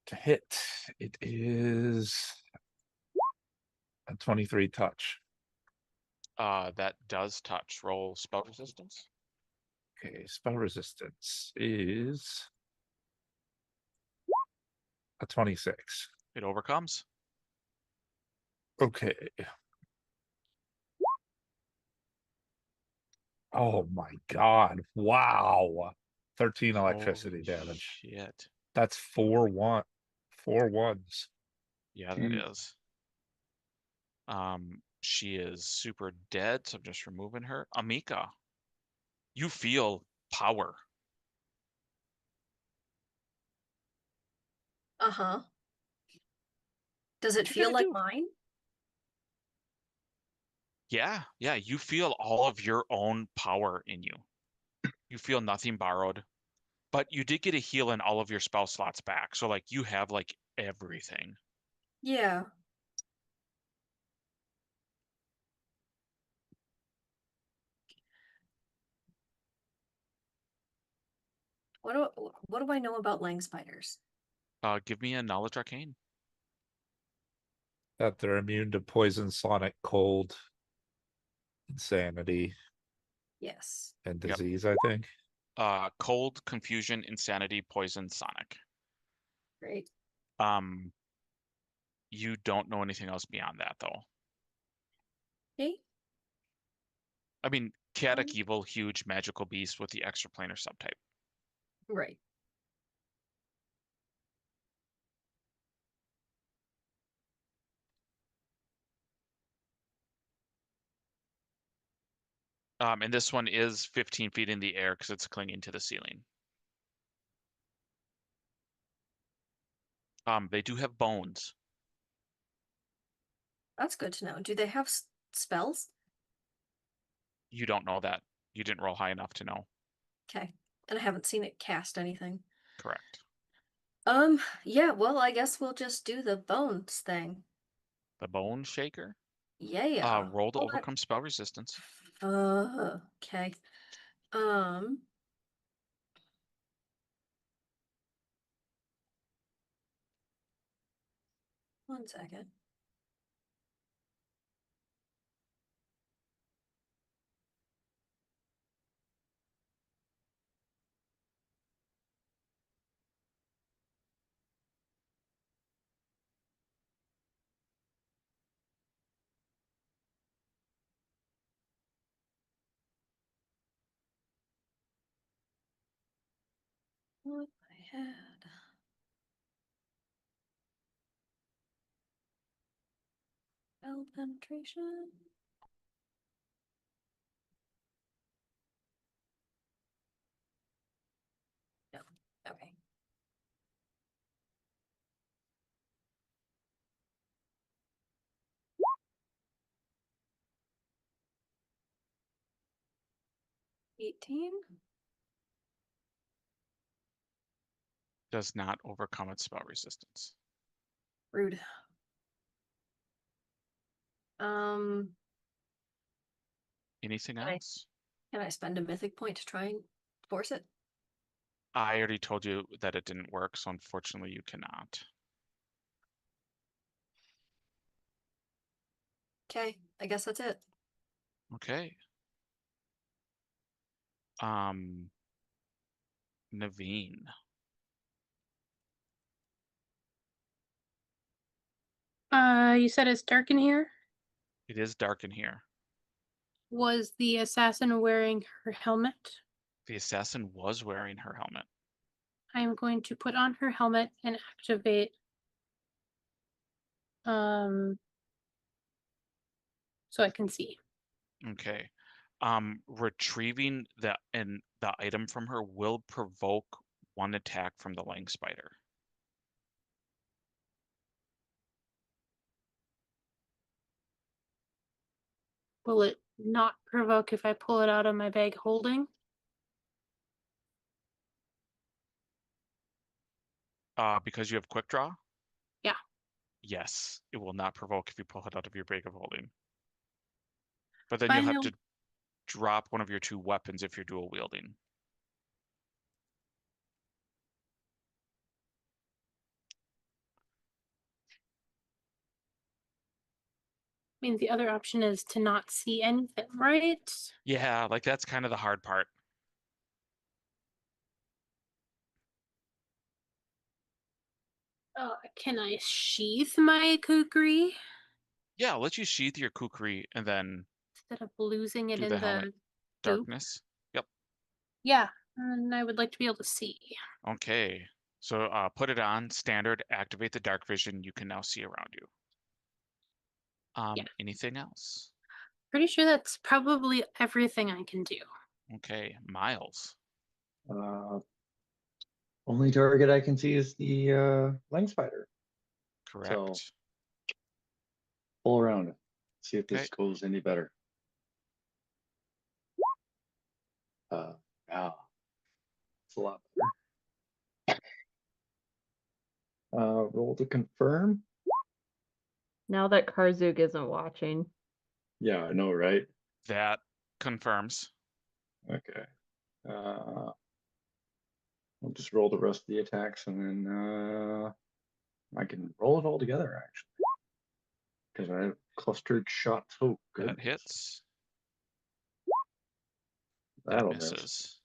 To hit, it is a 23 touch. That does touch. Roll spell resistance. Okay, spell resistance is a 26. It overcomes. Okay. Oh my god. Wow. 13 electricity Holy damage. shit. That's 4 ones. Yeah, that is. She is super dead, so I'm just removing her. Amika, you feel power. Uh-huh. Does it feel like mine? Yeah, you feel all of your own power in you. You feel nothing borrowed. But you did get a heal in all of your spell slots back. So like you have like everything. Yeah. What do I know about lang spiders? Give me a knowledge arcane. That they're immune to poison, sonic, cold, insanity. Yes. And disease, I think. Cold, confusion, insanity, poison, sonic. Great. You don't know anything else beyond that though. Okay. I mean, chaotic evil, huge magical beast with the extraplanar subtype. Right. And this one is 15 feet in the air because it's clinging to the ceiling. They do have bones. That's good to know. Do they have spells? You don't know that. You didn't roll high enough to know. Okay. And I haven't seen it cast anything. Correct. Yeah, well, I guess we'll just do the bones thing. The bone shaker? Yeah. Roll to overcome spell resistance. Okay. 1 second. What I had. Spell penetration. No. Okay. Does not overcome its spell resistance. Rude. Anything else? Can I spend a mythic point to try and force it? I already told you that it didn't work, so unfortunately you cannot. Okay, I guess that's it. Okay. Naveen. You said it's dark in here? It is dark in here. Was the assassin wearing her helmet? The assassin was wearing her helmet. I am going to put on her helmet and activate so I can see. Okay. Retrieving the item from her will provoke 1 attack from the lang spider. Will it not provoke if I pull it out of my bag holding? Because you have quick draw? Yeah. Yes, it will not provoke if you pull it out of your bag of holding. But then But you'll have to drop one of your 2 weapons if you're dual wielding. I mean, the other option is to not see anything, right? Yeah, like that's kind of the hard part. Can I sheath my kukri? Yeah, let you sheath your kukri and then instead of losing it do in the helmet. darkness. Yep. Yeah, and I would like to be able to see. Okay. So put it on standard, activate the dark vision. You can now see around you. Anything else? Pretty sure that's probably everything I can do. Okay, Miles. Only target I can see is the Lang Spider. Correct. So pull around it. See if this goes any better. Yeah. It's a lot better. Roll to confirm. Now that Karzuk isn't watching. Yeah, I know, right? That confirms. Okay. I'll just roll the rest of the attacks and then I can roll it all together actually. Because I have clustered shots. Oh, good. That hits. That'll That misses.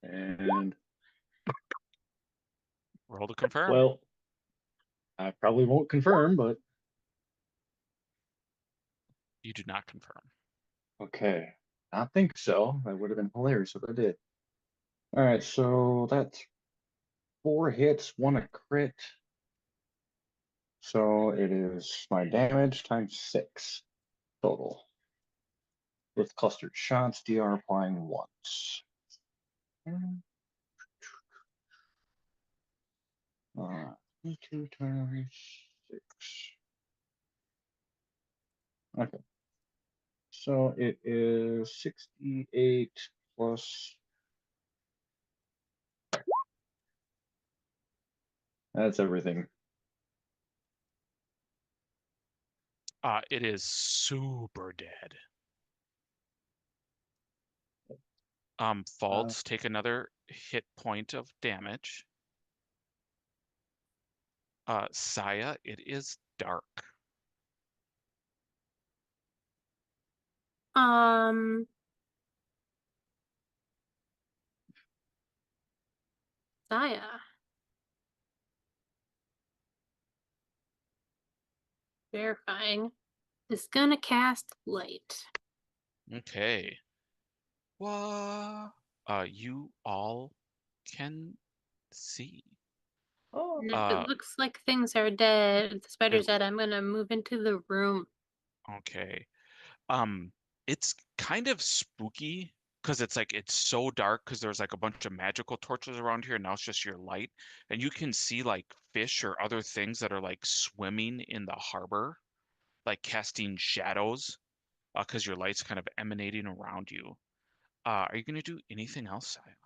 miss. And roll to confirm. Well, I probably won't confirm, but you do not confirm. Okay. I think so. That would have been hilarious if I did. All right, so that's 4 hits, 1 a crit. So it is my damage times 6 total. With clustered shots, DR applying once. 2 times 6. Okay. So it is 68 plus. That's everything. It is super dead. Faults take another hit point of damage. Saya, it is dark. Saya. Verifying. Is gonna cast light. Okay. What? You all can see. Oh. If it looks like things are dead, if the spider's dead, I'm gonna move into the room. Okay. It's kind of spooky because it's like it's so dark because there's like a bunch of magical torches around here and now it's just your light and you can see like fish or other things that are like swimming in the harbor, like casting shadows because your light's kind of emanating around you. Are you gonna do anything else, Saya?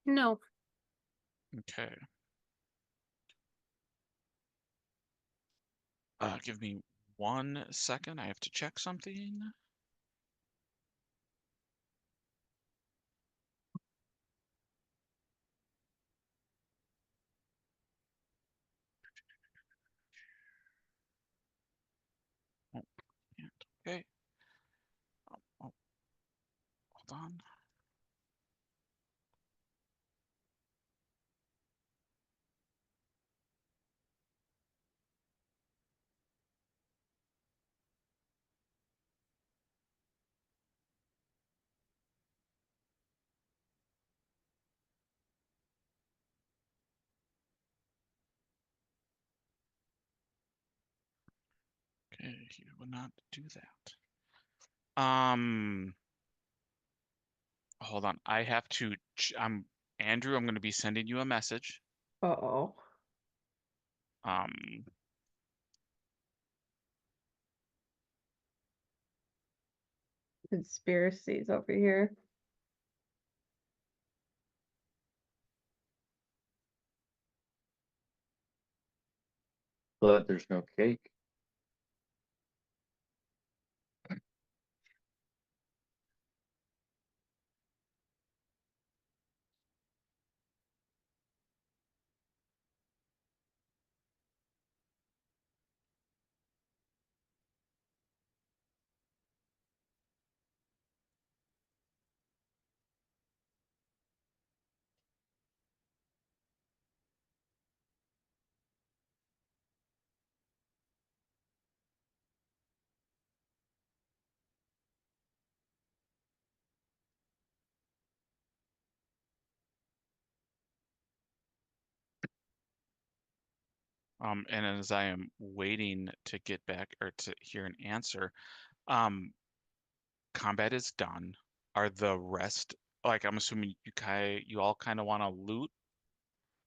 No. Okay. Give me 1 second. I have to check something. Oh, okay. Oh, hold on. Okay, he would not do that. Hold on. I have to. Andrew. I'm going to be sending you a message. Uh-oh. Conspiracies over here. But there's no cake. And as I am waiting to get back or to hear an answer, combat is done. Are the rest, like, I'm assuming you all kind of want to loot?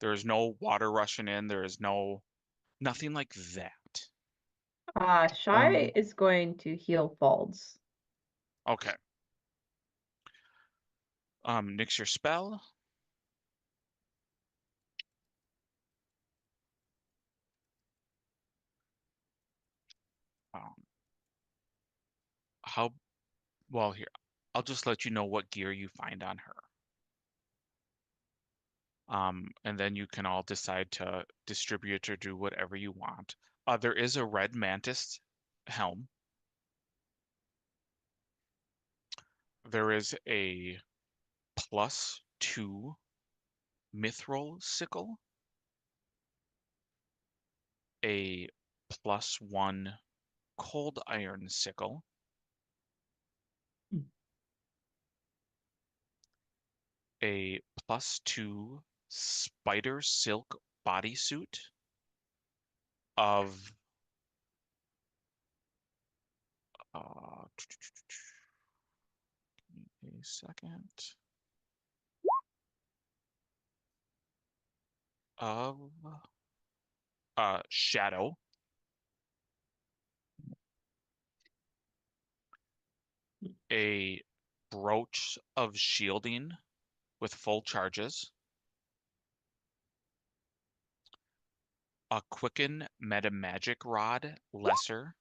There is no water rushing in. There is nothing like that. Shy is going to heal Falds. Okay. Nix your spell. Well, here, I'll just let you know what gear you find on her. And then you can all decide to distribute or do whatever you want. There is a red mantis helm. There is a +2 mithril sickle, a +1 cold iron sickle, a +2 spider silk bodysuit of give me a second. Of shadow. A brooch of shielding with full charges. A quicken meta magic rod lesser.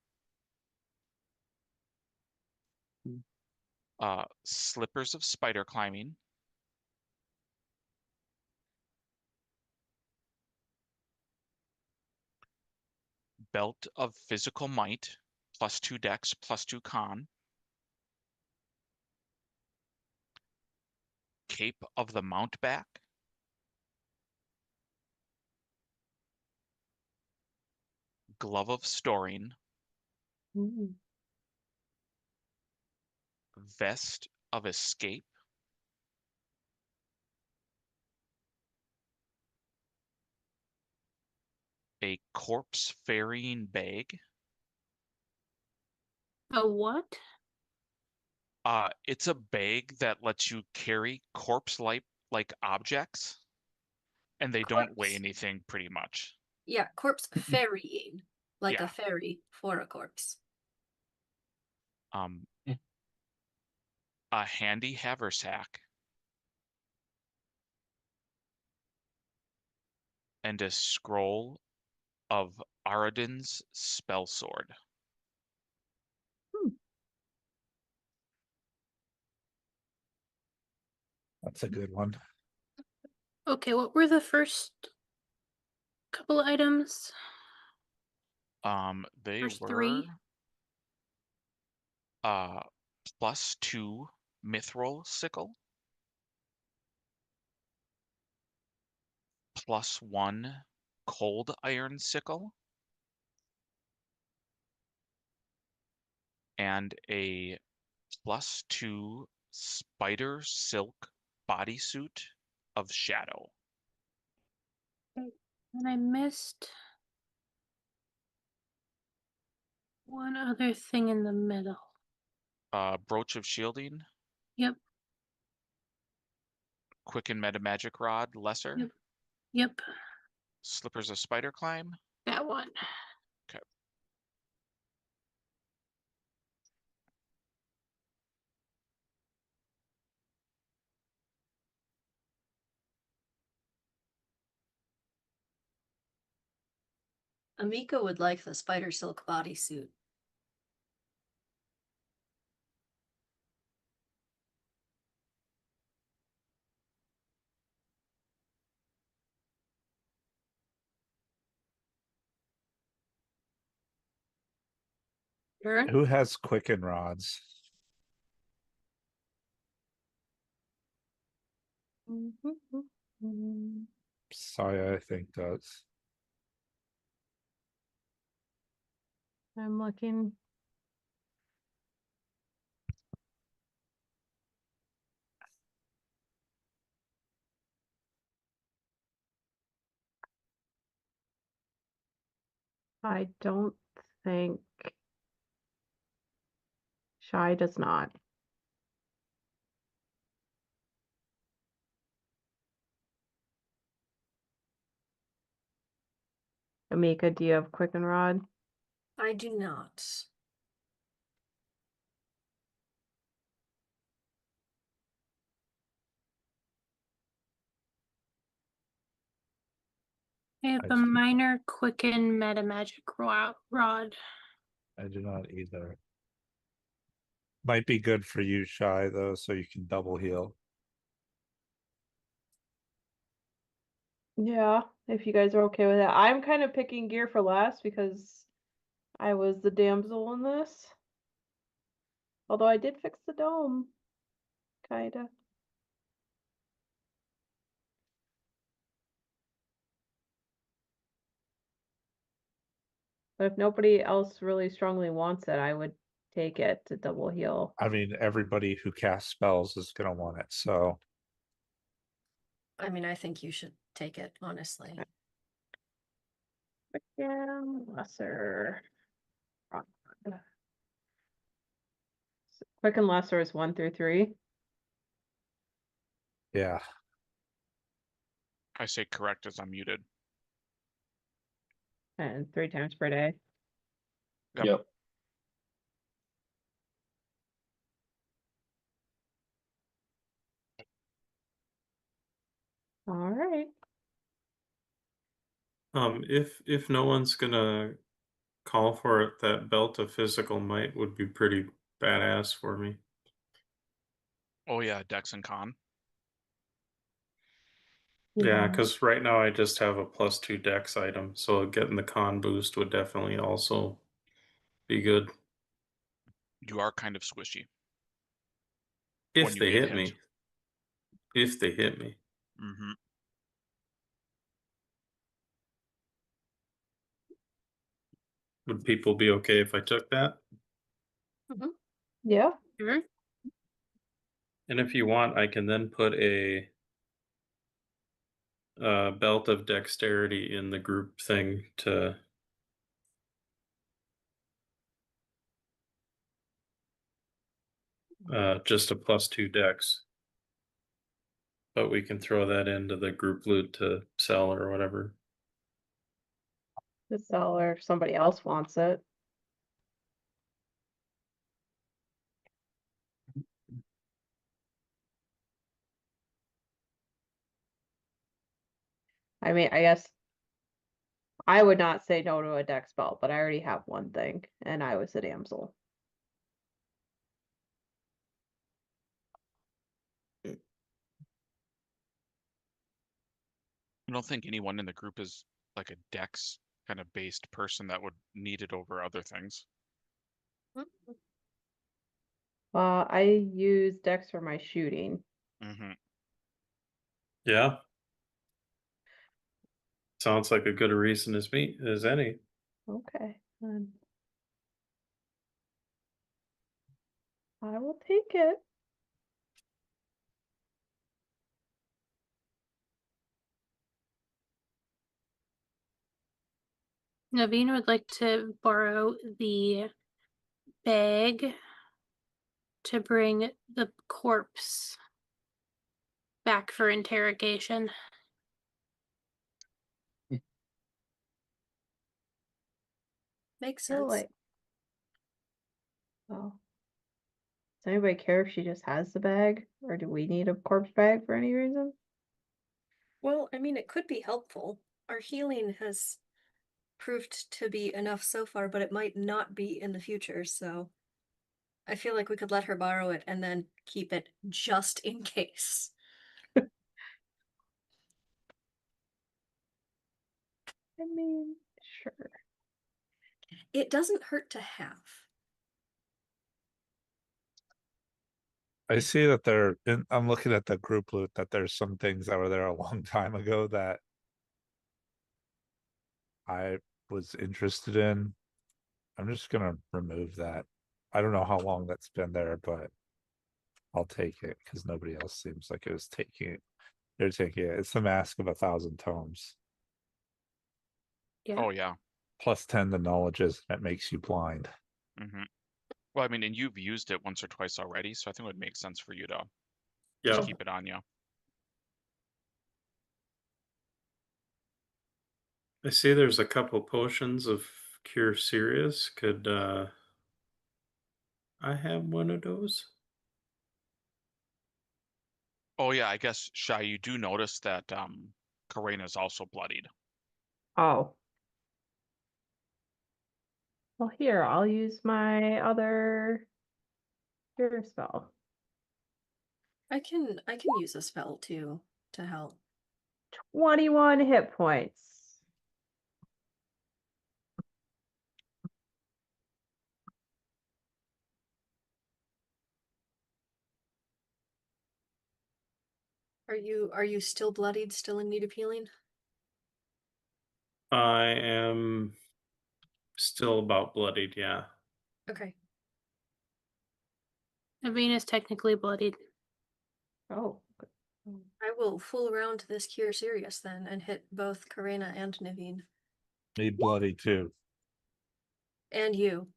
Slippers of spider climbing. Belt of physical might, +2 dex, +2 con. Cape of the Mountback. Glove of storing. Vest of escape. A corpse ferrying bag. A what? It's a bag that lets you carry corpse-like objects, and they don't weigh anything pretty much. Yeah, corpse ferrying, like Yeah. a ferry for a corpse. A handy haversack. And a scroll of Aradin's spell sword. That's a good one. Okay, what were the first couple of items? They First were 3. +2 mithril sickle. +1 cold iron sickle. And a +2 spider silk bodysuit of shadow. And I missed one other thing in the middle. Brooch of shielding. Yep. Quicken meta magic rod lesser. Yep. Slippers of spider climb. That one. Okay. Amika would like the spider silk bodysuit. Who has quicken rods? Saya, I think, does. I'm looking. I don't think Shy does not. Amika, do you have Quicken Rod? I do not. I have a minor quicken meta magic rod. I do not either. Might be good for you, Shy, though, so you can double heal. Yeah, if you guys are okay with that. I'm kind of picking gear for last because I was the damsel in this. Although I did fix the dome. Kinda. But if nobody else really strongly wants it, I would take it to double heal. I mean, everybody who casts spells is going to want it, so. I mean, I think you should take it, honestly. Yeah, lesser. Quicken lesser is 1 through 3. Yeah. I say correct as I'm muted. And 3 times per day. Yep. All right. If no one's gonna call for it, that belt of physical might would be pretty badass for me. Oh yeah, Dex and Con. Yeah, because right now I just have a +2 Dex item, so getting the Con boost would definitely also be good. You are kind of squishy. If they hit me. If they hit me. Mm-hmm. Would people be okay if I took that? Mm-hmm. Yeah. Mm-hmm. And if you want, I can then put a belt of dexterity in the group thing to just a +2 dex. But we can throw that into the group loot to sell or whatever. To sell, or if somebody else wants it. I mean, I guess I would not say no to a dex belt, but I already have one thing, and I was a damsel. I don't think anyone in the group is like a Dex kind of based person that would need it over other things. I use dex for my shooting. Mm-hmm. Yeah. Sounds like a good reason as any. Okay, then I will take it. Naveen would like to borrow the bag to bring the corpse back for interrogation. Makes sense. Like, well, does anybody care if she just has the bag, or do we need a corpse bag for any reason? Well, I mean, it could be helpful. Our healing has proved to be enough so far, but it might not be in the future, so I feel like we could let her borrow it and then keep it just in case. I mean, sure. It doesn't hurt to have. I see that I'm looking at the group loot, that there's some things that were there a long time ago that I was interested in. I'm just gonna remove that. I don't know how long that's been there, but I'll take it because nobody else seems like it was taking it. They're taking it. It's the Mask of 1,000 Tomes. Yeah. Oh yeah. plus 10 the knowledge is, and it makes you blind. Well, I mean, and you've used it once or twice already, so I think it would make sense for you to Yeah. just keep it on you. I see there's a couple potions of Cure Serious. Could I have one of those? Oh yeah, I guess Shy, you do notice that Karina is also bloodied. Oh. Well, here, I'll use my other cure spell. I can use a spell too to help. 21 hit points. Are you still bloodied, still in need of healing? I am still about bloodied, yeah. Okay. Naveen is technically bloodied. Oh. I will fool around this Cure Serious then and hit both Karina and Naveen. Need bloody too. And you.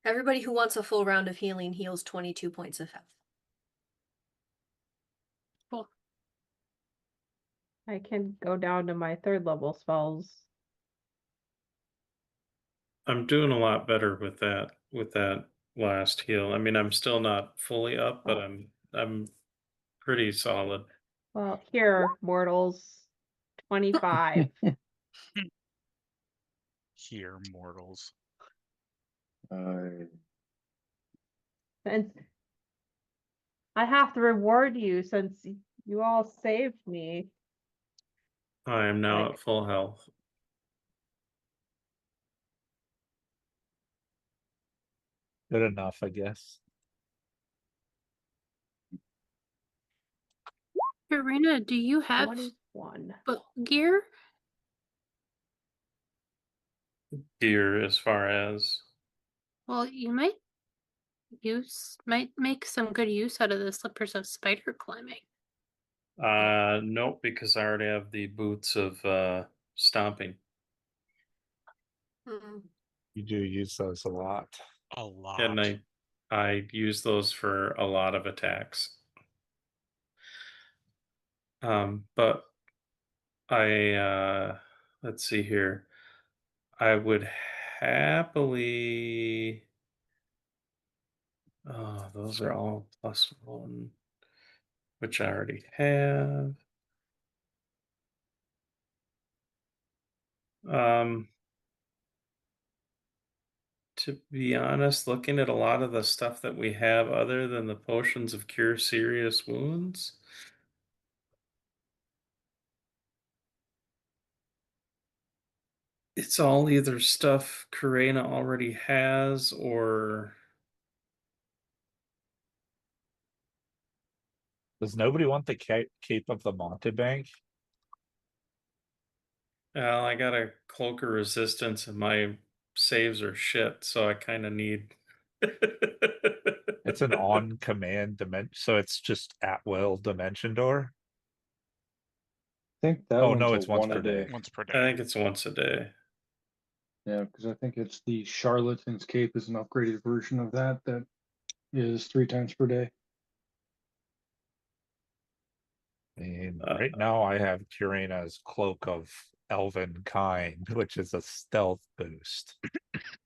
Everybody who wants a full round of healing heals 22 points of health. Cool. I can go down to my 3rd level spells. I'm doing a lot better with that last heal. I mean, I'm still not fully up, but I'm pretty solid. Well, here, mortals. 25. Here, mortals. And I have to reward you since you all saved me. I am now at full health. Good enough, I guess. Karina, do you have 21 gear? Gear as far as Well, you might make some good use out of the slippers of spider climbing. nope, because I already have the boots of stomping. You do use those a lot. A lot. And I use those for a lot of attacks. But I let's see here. I would happily. Oh, those are all +1, which I already have. To be honest, looking at a lot of the stuff that we have other than the potions of Cure Serious Wounds, it's all either stuff Karina already has or Does nobody want the Cape of the Montebank? well, I got a Cloak of Resistance and my saves are shit, so I kind of need. It's an on-command dimension, so it's just at will dimension door. I think that Oh no, one's it's a once one per a day. day. Once per day. I think it's once a day. Yeah, because I think it's the Charlatan's Cape is an upgraded version of that is 3 times per day. And right now I have Kurina's Cloak of Elven Kind, which is a stealth boost.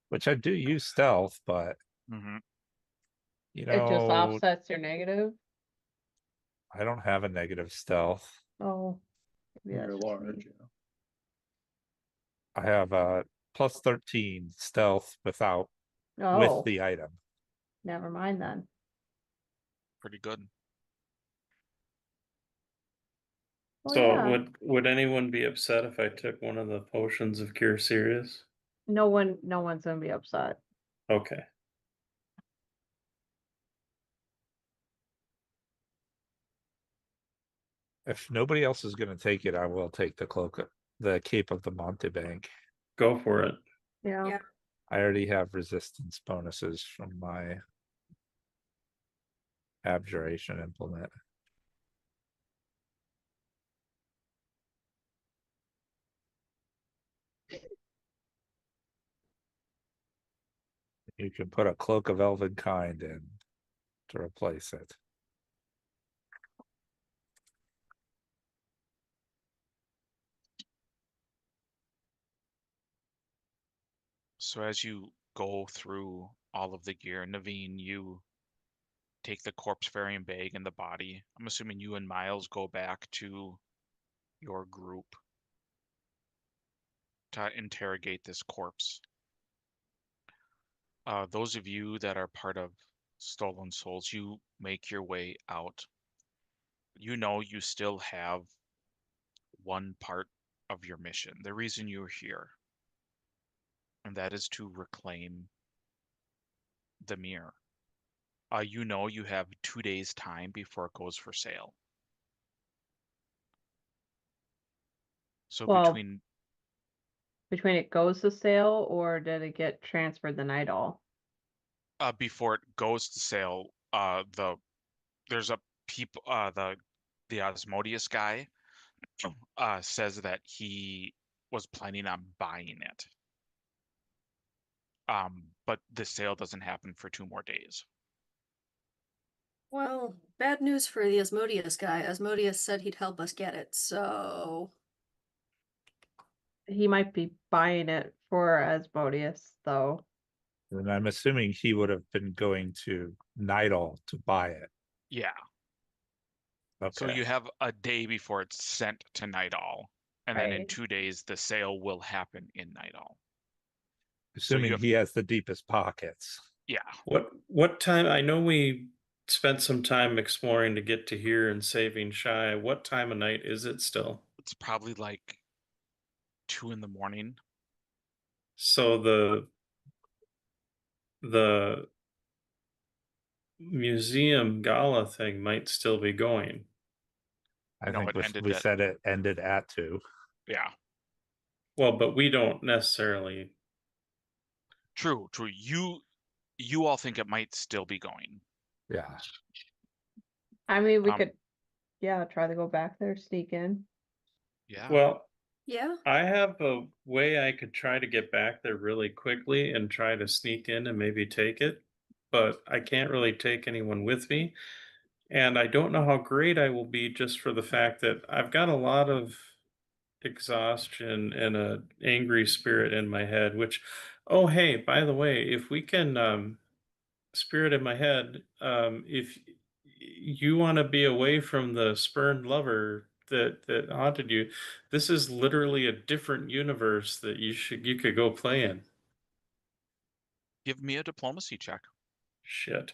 Which I do use stealth, but you know, it just offsets your negative. I don't have a negative stealth. Oh, You're large, yeah. I have a plus 13 stealth with the item. Never mind then. Pretty good. Well, So yeah. would anyone be upset if I took one of the potions of Cure Serious? No one's gonna be upset. Okay. If nobody else is going to take it, I will take the Cape of the Montebank. Go for it. Yeah. I already have resistance bonuses from my Abjuration implement. You can put a Cloak of Elvenkind in to replace it. So as you go through all of the gear, Naveen, you take the corpse variant bag and the body. I'm assuming you and Miles go back to your group to interrogate this corpse. Those of you that are part of Stolen Souls, you make your way out. You know you still have one part of your mission, the reason you're here, and that is to reclaim the mirror. You know you have 2 days time before it goes for sale. So Well, between it goes to sale, or did it get transferred the night all? before it goes to sale, there's a people the Asmodeus guy says that he was planning on buying it. But the sale doesn't happen for 2 more days. Well, bad news for the Asmodeus guy. Asmodeus said he'd help us get it, so... He might be buying it for Asmodeus, though. And I'm assuming he would have been going to Nidal to buy it. Yeah. Okay. So you have a day before it's sent to Nidal, and then in 2 days the sale will happen in Nidal. Assuming he has the deepest pockets. Yeah. What time? I know we spent some time exploring to get to here and saving Shy. What time of night is it still? It's probably like 2 in the morning. So the museum gala thing might still be going. I think we said it ended at 2. Yeah. Well, but we don't necessarily. True. You all think it might still be going. Yeah. I mean, we could, try to go back there, sneak in. Yeah. Well, yeah. I have a way I could try to get back there really quickly and try to sneak in and maybe take it, but I can't really take anyone with me. And I don't know how great I will be just for the fact that I've got a lot of exhaustion and a angry spirit in my head, which, oh, hey, by the way, if we can, spirit in my head, if you want to be away from the spurned lover that haunted you, this is literally a different universe that you could go play in. Give me a diplomacy check. Shit.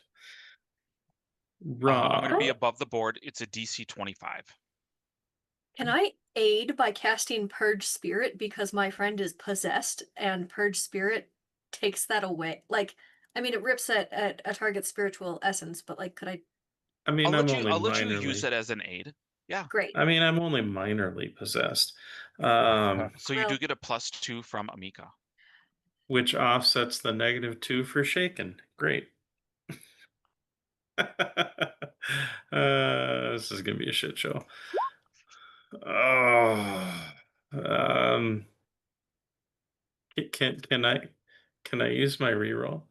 I'm going to be above the board. It's a DC 25. Can I aid by casting Purge Spirit because my friend is possessed and Purge Spirit takes that away? Like, I mean, it rips at a target's spiritual essence, but like, could I? I mean, I'll let you use it as an aid. Yeah. Great. I mean, I'm only minorly possessed. So you do get a +2 from Amika. Which offsets the -2 for Shaken. Great. This is gonna be a shit show. Oh, can I use my reroll?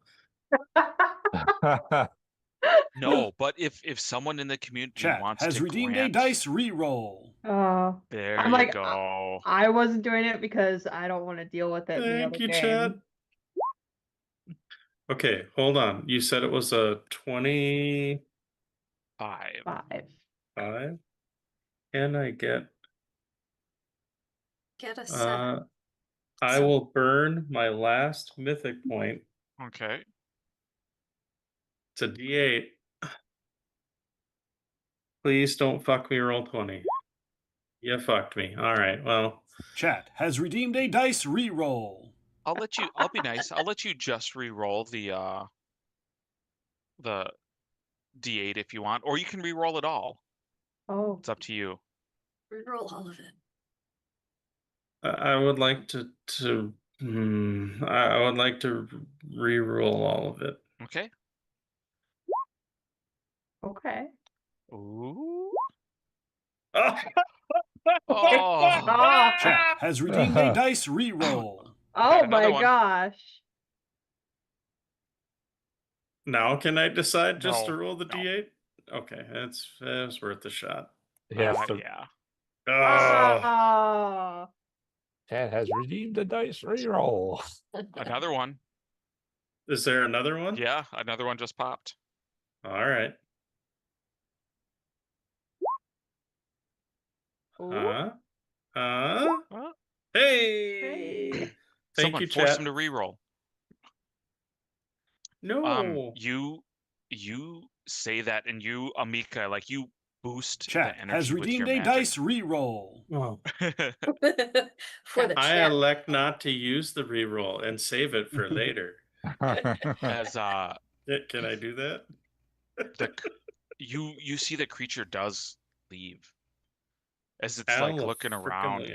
No, but if someone in the community wants has to redeemed grant... a dice reroll. There I'm you like, go. I wasn't doing it because I don't want to deal with it in the other Thank you, game. chat. Okay, hold on. You said it was a 25. 5. Can I get a 7? I will burn my last mythic point. Okay. It's a D8. Please don't fuck me, roll 20. You fucked me. All right, well. Chat has redeemed a dice reroll. I'll be nice. I'll let you just re-roll the D8 if you want, or you can re-roll it all. Oh. It's up to you. Reroll all of it. I would like to I would like to re-roll all of it. Okay. Okay. Ooh. Oh. Chat has redeemed a dice reroll. Oh my gosh. Now can I decide just to No, roll the no. D8? Okay, that's worth a shot. Yes, Yeah. Oh, Chad has redeemed a dice reroll. Another one. is there another one? Yeah, another one just popped. All right. Ooh. Hey! Thank Someone you, force chat. him to reroll. No. You say that, and you, Amika, like you boost Chat the energy has with your redeemed a magic. dice reroll. Oh. For the I chat. elect not to use the reroll and save it for later. As Can I do that? you see the creature does leave as it's like looking around.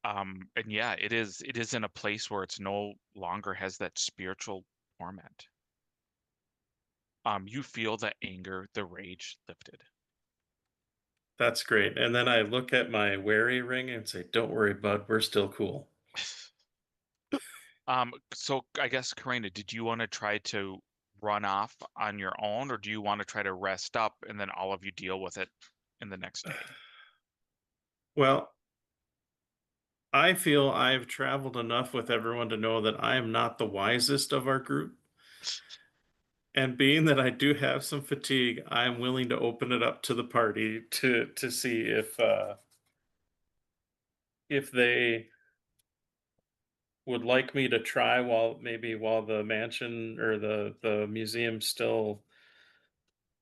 And yeah, it is in a place where it's no longer has that spiritual torment. You feel the anger, the rage lifted. That's great. And then I look at my wary ring and say, "Don't worry, bud, we're still cool." So I guess, Karina, did you want to try to run off on your own, or do you want to try to rest up and then all of you deal with it in the next day? Well, I feel I've traveled enough with everyone to know that I am not the wisest of our group. And being that I do have some fatigue, I'm willing to open it up to the party to see if they would like me to try while the mansion or the museum's still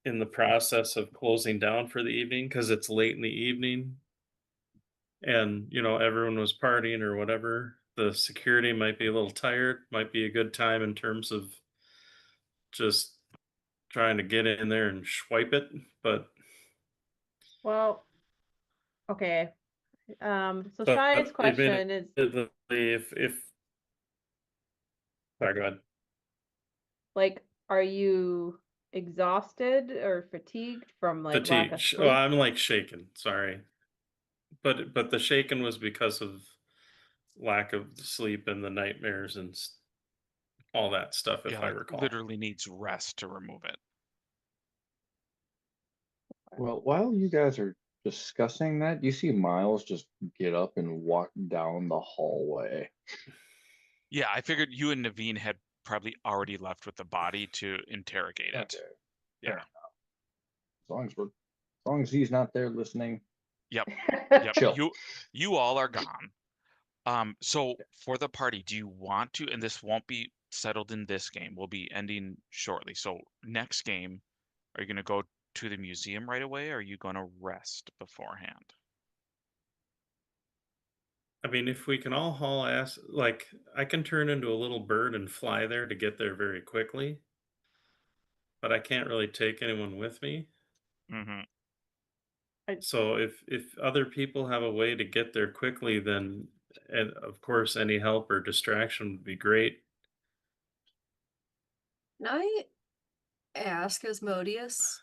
in the process of closing down for the evening, because it's late in the evening and everyone was partying or whatever. The security might be a little tired, might be a good time in terms of just trying to get in there and swipe it. But Well, okay. So Shai's question is, if sorry, go ahead. like, are you exhausted or fatigued from like lack of sleep? Oh, I'm like shaken. Sorry, but the shaken was because of lack of sleep and the nightmares and all that stuff. If I recall, literally needs rest to remove it. Well, while you guys are discussing that, you see Miles just get up and walk down the hallway. Yeah, I figured you and Naveen had probably already left with the body to interrogate it. Okay. Yeah. As long as he's not there listening. Yep. Chill. You all are gone. So for the party, do you want to, and this won't be settled in this game, we'll be ending shortly. So next game, are you going to go to the museum right away, or are you going to rest beforehand? I mean, if we can all haul ass, like I can turn into a little bird and fly there to get there very quickly, but I can't really take anyone with me. Mm-hmm. So if other people have a way to get there quickly, then and of course any help or distraction would be great. Can I ask Asmodeus,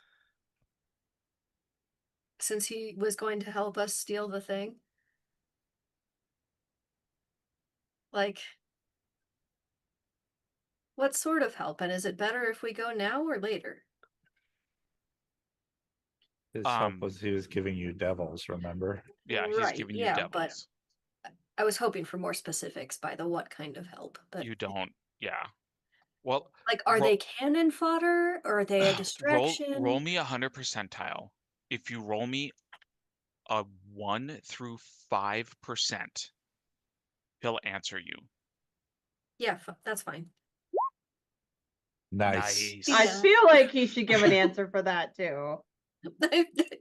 since he was going to help us steal the thing? Like, what sort of help? And is it better if we go now or later? His help was he was giving you devils, remember? Yeah, he's giving you devils. But I was hoping for more specifics by the what kind of help. But you don't, yeah. Well, like, are they cannon fodder or are they a distraction? Roll me 100 percentile. If you roll me a 1 through 5%, he'll answer you. Yeah, that's fine. Nice. I feel like he should give an answer for that too.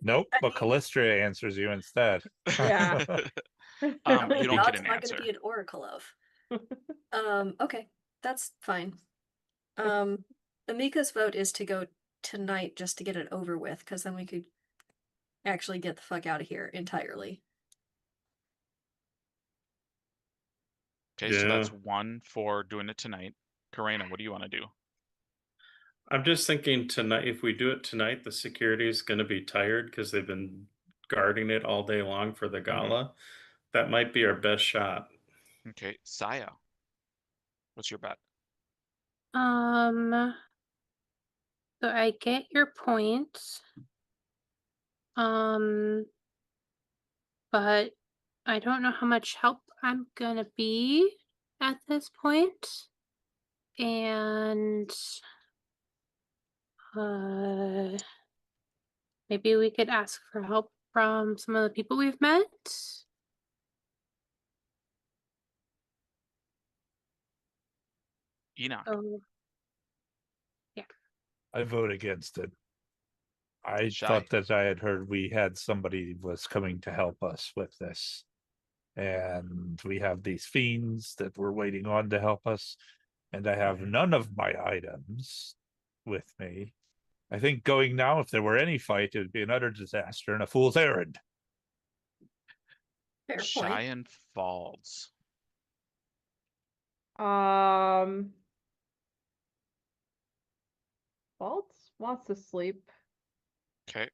Nope, but Calistria answers you instead. Yeah. You don't get an not answer. going to be an oracle of. Okay, that's fine. Amika's vote is to go tonight just to get it over with, because then we could actually get the fuck out of here entirely. Okay, so that's 1 for doing it tonight. Karina, what do you want to do? I'm just thinking tonight, if we do it tonight, the security is going to be tired because they've been guarding it all day long for the gala. That might be our best shot. Okay, Saya, what's your bet? So I get your point. But I don't know how much help I'm gonna be at this point. And maybe we could ask for help from some of the people we've met. Enoch. Oh, yeah. I vote against it. I Shy. thought that I had heard we had somebody was coming to help us with this. And we have these fiends that we're waiting on to help us. And I have none of my items with me. I think going now, if there were any fight, it would be an utter disaster and a fool's errand. Fair point. Cheyenne Falls. Waltz wants to sleep. Okay.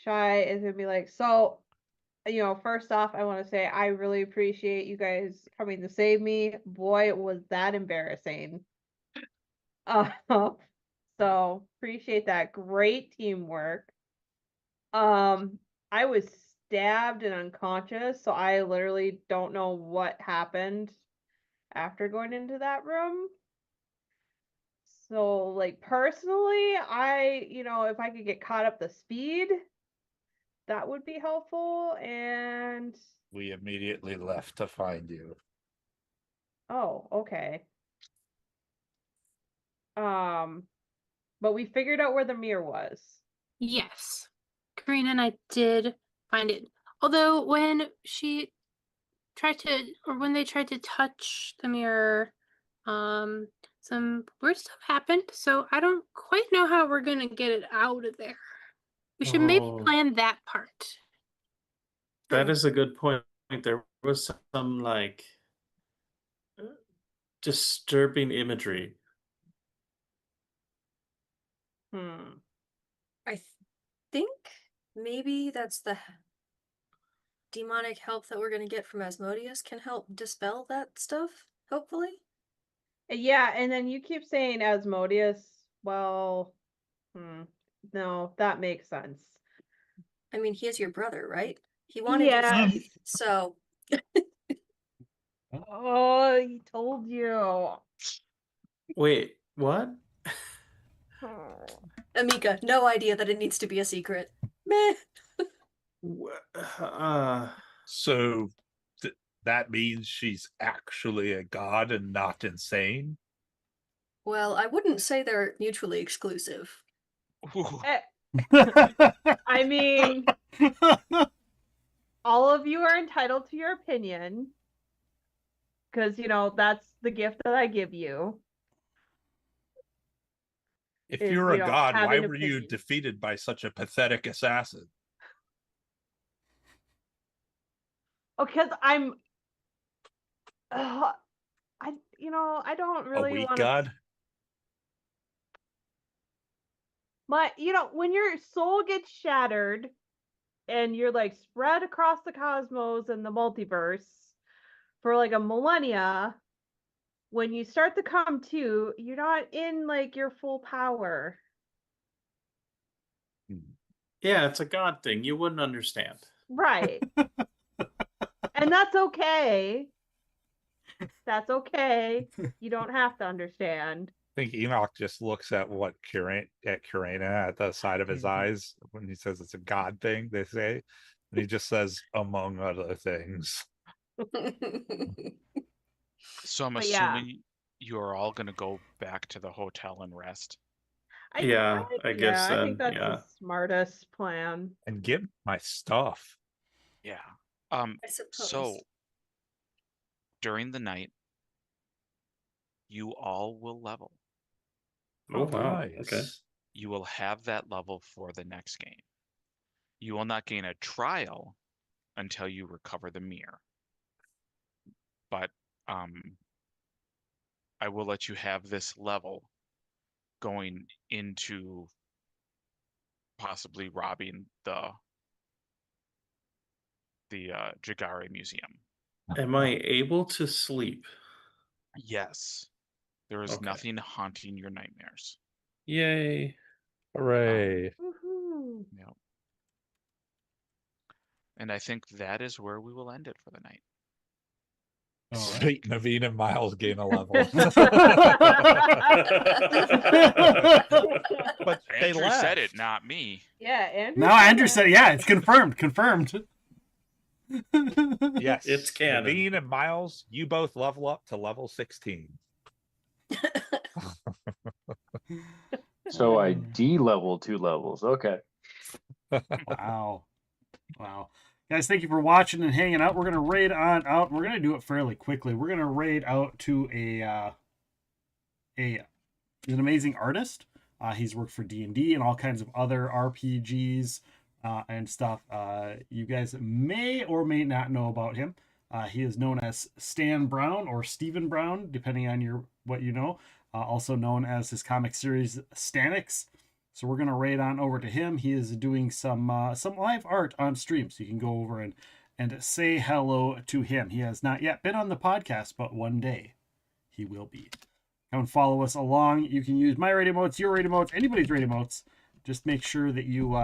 Shy is gonna be like, so, first off, I want to say I really appreciate you guys coming to save me. Boy, was that embarrassing. So appreciate that. Great teamwork. I was stabbed and unconscious, so I literally don't know what happened after going into that room. So, like, personally, if I could get caught up to speed, that would be helpful. And we immediately left to find you. Oh, okay. But we figured out where the mirror was. Yes. Karina and I did find it. Although when they tried to touch the mirror, some weird stuff happened, so I don't quite know how we're gonna get it out of there. We should maybe plan that part. That is a good point. There was some disturbing imagery. I think maybe that's the demonic help that we're going to get from Asmodeus can help dispel that stuff, hopefully. Yeah, and then you keep saying Asmodeus. Well, no, that makes sense. I mean, he is your brother, right? He wanted you safe, so. Oh, he told you. Wait, what? Amika, no idea that it needs to be a secret. Meh. So that means she's actually a god and not insane? Well, I wouldn't say they're mutually exclusive. I mean, all of you are entitled to your opinion. Because, that's the gift that I give you. If you're a god, why were you defeated by such a pathetic assassin? Because I don't really want to. God? When your soul gets shattered and you're like spread across the cosmos and the multiverse for like a millennia, when you start to come to, you're not in like your full power. Yeah, it's a god thing. You wouldn't understand. Right. And that's okay. That's okay. You don't have to understand. I think Enoch just looks at Karina at the side of his eyes when he says it's a god thing, they say. And he just says, among other things. So I'm assuming you are all going to go back to the hotel and rest. I guess I think that's the smartest plan. And get my stuff. Yeah. I suppose. So during the night, you all will level. Oh, wow. Nice. Okay. You will have that level for the next game. You will not gain a trial until you recover the mirror. But I will let you have this level going into possibly robbing the Jagari Museum. Am I able to sleep? Yes. There is Okay. nothing haunting your nightmares. Yay. Hooray. Woohoo. Yep. And I think that is where we will end it for the night. Sweet Naveen and Miles gain a level. But they Andrew left. said it, not me. Yeah, Andrew. No, Andrew said, yeah, it's confirmed. Confirmed. Yes, It's canon. Naveen and Miles, you both level up to level 16. So I D-level 2 levels. Okay. Wow. Wow. Guys, thank you for watching and hanging out. We're going to raid on out. We're going to do it fairly quickly. We're going to raid out to he's an amazing artist. He's worked for D&D and all kinds of other RPGs and stuff. You guys may or may not know about him. He is known as Stan Brown or Stephen Brown, depending on what you know. Also known as his comic series Stanix. So we're going to raid on over to him. He is doing some live art on stream, so you can go over and say hello to him. He has not yet been on the podcast, but one day he will be. Come and follow us along. You can use my raid emotes, your raid emotes, anybody's raid emotes. Just make sure that you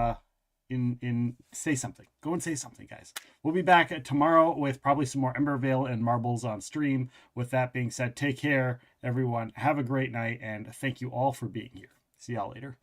say something. Go and say something, guys. We'll be back tomorrow with probably some more Embervale and Marbles on stream. With that being said, take care, everyone. Have a great night, and thank you all for being here. See y'all later.